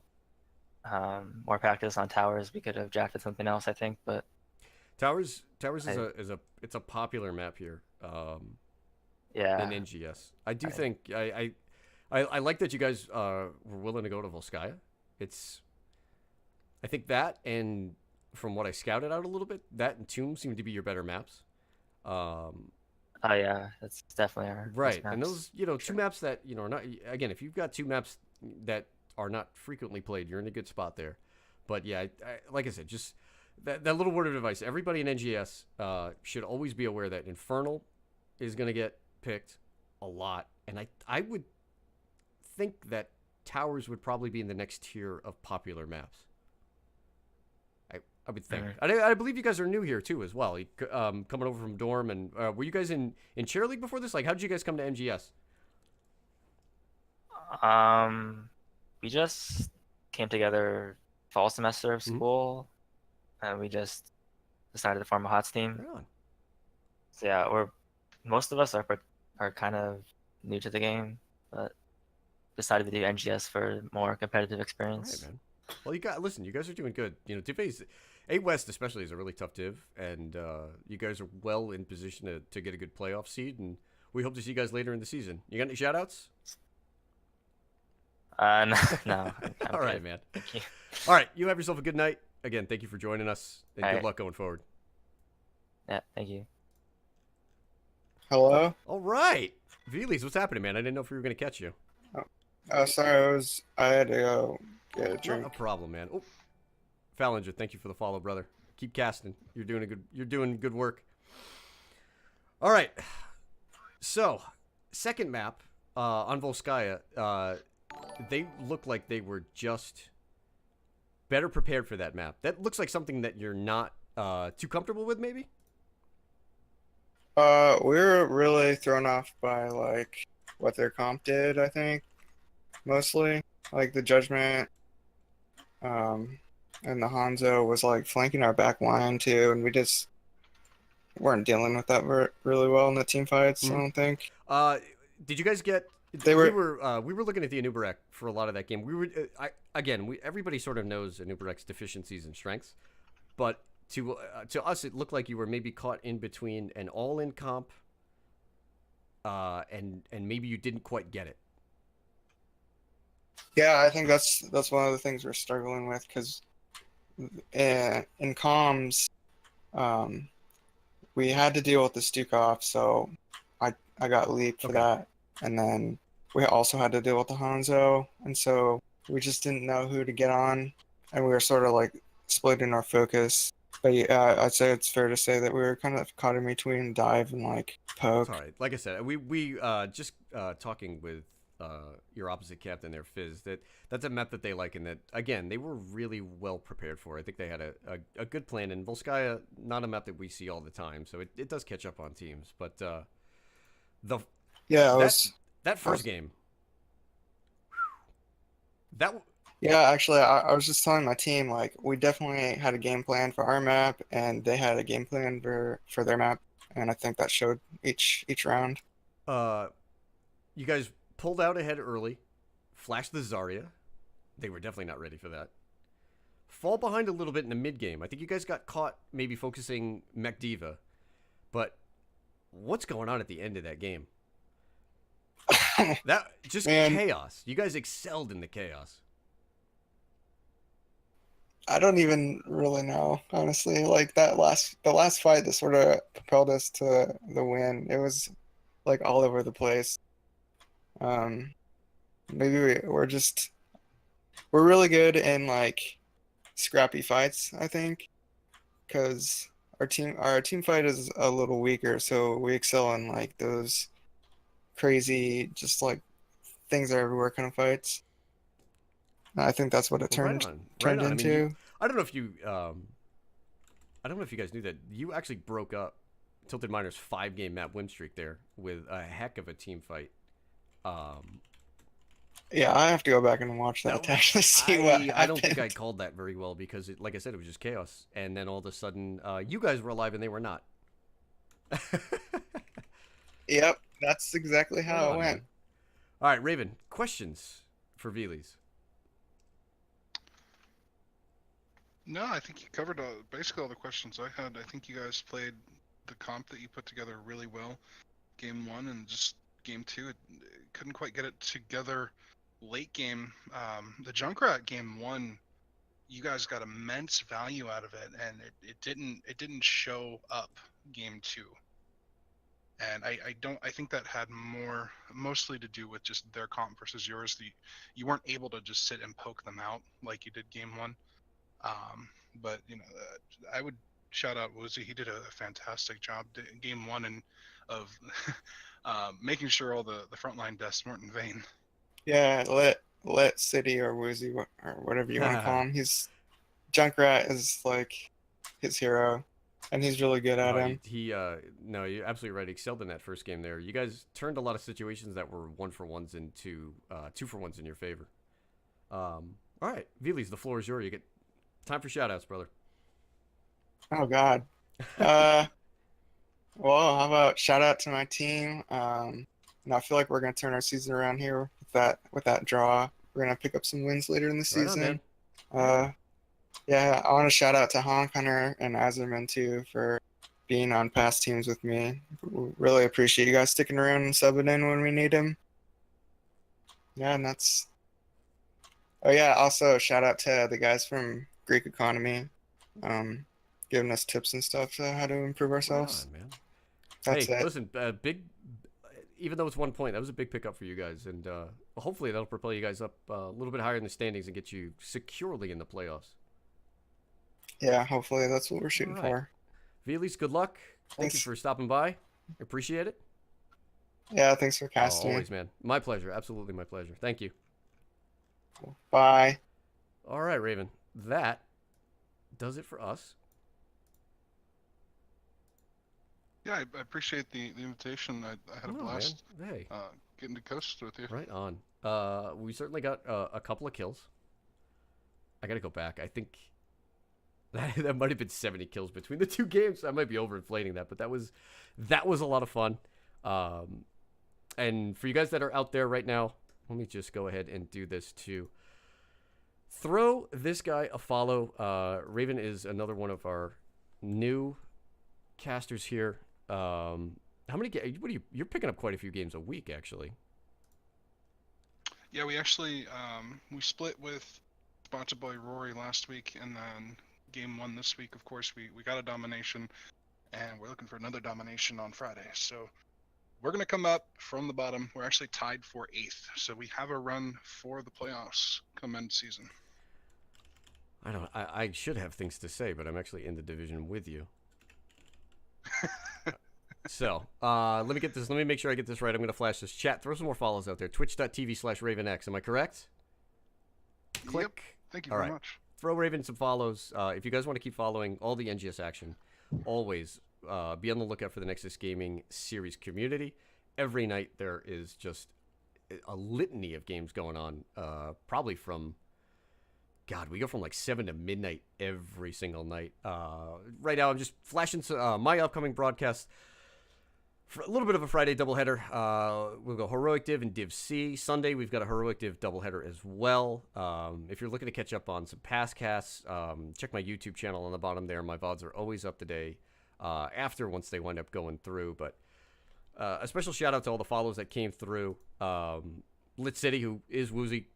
more practice on towers, we could have drafted something else, I think. But Towers is a popular map here. yeah, In NGS, I do think I like that you guys were willing to go to Volskaya. I think that, and from what I scouted out a little bit, that and Tomb seem to be your better maps. oh yeah, that's definitely our best Right, and maps. those two maps that are not, again, if you've got two maps that are not frequently played, you're in a good spot there. But yeah, like I said, just that little word of advice: everybody in NGS should always be aware that Infernal is going to get picked a lot, and I would think that Towers would probably be in the next tier of popular maps. I would think. I believe you guys are new here too as well. Coming over from Dorm, and were you guys in Chair League before this? Like, how did you guys come to NGS? We just came together fall semester of Mhm. school, and we just decided to form a HOTS team. Right on. So yeah, most of us are kind of new to the game, but decided to do NGS for more competitive All experience. right, man. Well, you guys are doing good. Div A West especially is a really tough div, and you guys are well in position to get a good playoff seed, and we hope to see you guys later in the season. You got any shout outs? No. All right, good. man. Thank you. All right, you have yourself a good night. Again, thank you for joining us, and All good right. luck going forward. Yeah, thank you. Hello? All right. Veles, what's happening, man? I didn't know if we were going to catch you. Sorry, I had to go get a Not drink. a problem, man. Oh, Fallinger, thank you for the follow, brother. Keep casting. You're doing good work. All right. So, second map on Volskaya, they look like they were just better prepared for that map. That looks like something that you're not too comfortable with, maybe? We were really thrown off by like what their comp did, I think. Mostly. Like the judgment, and the Hanzo was like flanking our back line too, and we just weren't dealing with that really well in the team fights. I Mhm. don't think Did you guys get? they We were. were looking at the Anubarak for a lot of that game. We were everybody sort of knows Anubarak's deficiencies and strengths, but to us it looked like you were maybe caught in between an all-in comp, and maybe you didn't quite get it. Yeah, I think that's one of the things we're struggling with because in comms, um, we had to deal with the Stukov, so I got leaped for Okay. that, and then we also had to deal with the Hanzo, and so we just didn't know who to get on, and we were sort of like splitting our focus. But yeah, I'd say it's fair to say that we were kind of caught in between dive and like It's all poke. right. Like I said, we just talking with your opposite captain there, Fizz. That's a map that they like, and that again they were really well prepared for. I think they had a good plan. And Volskaya, not a map that we see all the time, so it does catch up on teams. But the Yeah, that that I first was game, that yeah, actually, I was just telling my team like we definitely had a game plan for our map, and they had a game plan for their map, and I think that showed each round. uh, you guys pulled out ahead early, flashed the Zarya. They were definitely not ready for that. Fall behind a little bit in the mid game. I think you guys got caught maybe focusing Mech Diva, but what's going on at the end of that game? That just Man, chaos. You guys excelled in the chaos. I don't even really know, honestly. Like the last fight that sort of propelled us to the win. It was like all over the place. Um, maybe we're really good in like scrappy fights, I think, because our team fight is a little weaker, so we excel in like those crazy, just like things are everywhere kind of fights. I think that's what it Well, right turned on. I mean, into. I don't know if you, I don't know if you guys knew that you actually broke up Tilted Miner's 5 game map win streak there with a heck of a team fight. Um, Yeah, I have to go back and watch that that to actually see what I don't think I happened. called that very well because, like I said, it was just chaos. And then all of a sudden, you guys were alive and they were not. Yep, that's exactly Right how it on, went. man. All right, Raven. Questions for Veles? No, I think you covered basically all the questions I had. I think you guys played the comp that you put together really well. Game one and just game two, it couldn't quite get it together. Late game, the Junkrat game one, you guys got immense value out of it, and it didn't show up game two. And I think that had mostly to do with just their comp versus yours. You weren't able to just sit and poke them out like you did game one. But I would shout out Woozy. He did a fantastic job game one and of making sure all the frontline deaths weren't in vain. Yeah, let City or Woozy or whatever you want to call him. He's Junkrat is like his hero, and he's really good at Oh, him. no, you're absolutely right. Excelled in that first game there. You guys turned a lot of situations that were 1-for-1s into 2-for-1s in your favor. All right, Veles, the floor is yours. You get time for shoutouts, brother. Oh God. Uh, well, how about shout out to my team? I feel like we're gonna turn our season around here with that draw. We're gonna pick up some wins later in the Right on, man. season. Uh, yeah, I want to shout out to Honk Hunter and Azerman too for being on past teams with me. Really appreciate you guys sticking around and subbing in when we need him. Yeah, and that's. Oh yeah, also shout out to the guys from Greek Economy, um, giving us tips and stuff to how to improve Right ourselves. on, man. That's Hey, it. listen, big. Even though it's 1 point, that was a big pickup for you guys, and hopefully that'll propel you guys up a little bit higher in the standings and get you securely in the playoffs. Yeah, hopefully that's what we're All shooting right, for. Veles, good luck. Thank you Thanks. for stopping by. Appreciate it. Yeah, thanks for Oh, casting me. always, man. My pleasure. Absolutely my pleasure. Thank you. Bye. All right, Raven. That does it for us. Yeah, I appreciate the invitation. I had a Oh, blast man. Hey, getting to coast with you. right on. We certainly got a couple of kills. I got to go back. I think That might have been 70 kills between the two games. I might be overinflating that, but that was a lot of fun. And for you guys that are out there right now, let me just go ahead and do this too. Throw this guy a follow. Raven is another one of our new casters here. How many? You're picking up quite a few games a week, actually. Yeah, we actually we split with Sponsor Boy Rory last week, and then game 1 this week. Of course, we got a domination, and we're looking for another domination on Friday. So we're gonna come up from the bottom. We're actually tied for 8th, so we have a run for the playoffs come end season. I should have things to say, but I'm actually in the division with you. So, let me get this. Let me make sure I get this right. I'm going to flash this chat. Throw some more follows out there. Twitch.tv/RavenX. Am I correct? Click. Yep. Thank you All very right. much. Throw Raven some follows. If you guys want to keep following all the NGS action, always be on the lookout for the Nexus Gaming Series community. Every night there is just a litany of games going on. Probably from, God, we go from like 7 to midnight every single night. Right now I'm just flashing my upcoming broadcast. For a little bit of a Friday doubleheader. We'll go Heroic Div and Div C. Sunday, we've got a Heroic Div doubleheader as well. If you're looking to catch up on some past casts, check my YouTube channel on the bottom there. My VODs are always up to date once they wind up going through. But a special shout out to all the follows that came through. Lit City, who is Woozy.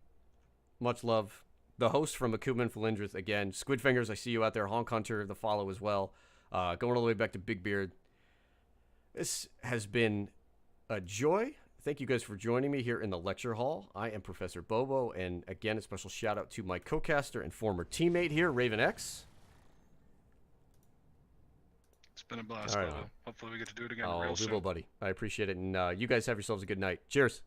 Much love. The host from Akuman Falindrith, again. Squid Fingers, I see you out there. Honk Hunter, the follow as well. Going all the way back to Big Beard. This has been a joy. Thank you guys for joining me here in the lecture hall. I am Professor Bobo, and again, a special shout out to my co-caster and former teammate here, Raven X. It's been a blast, All right, Bobo. Hopefully we get to do it again Oh, real we soon. will, buddy. I appreciate it, and you guys have yourselves a good night. Cheers.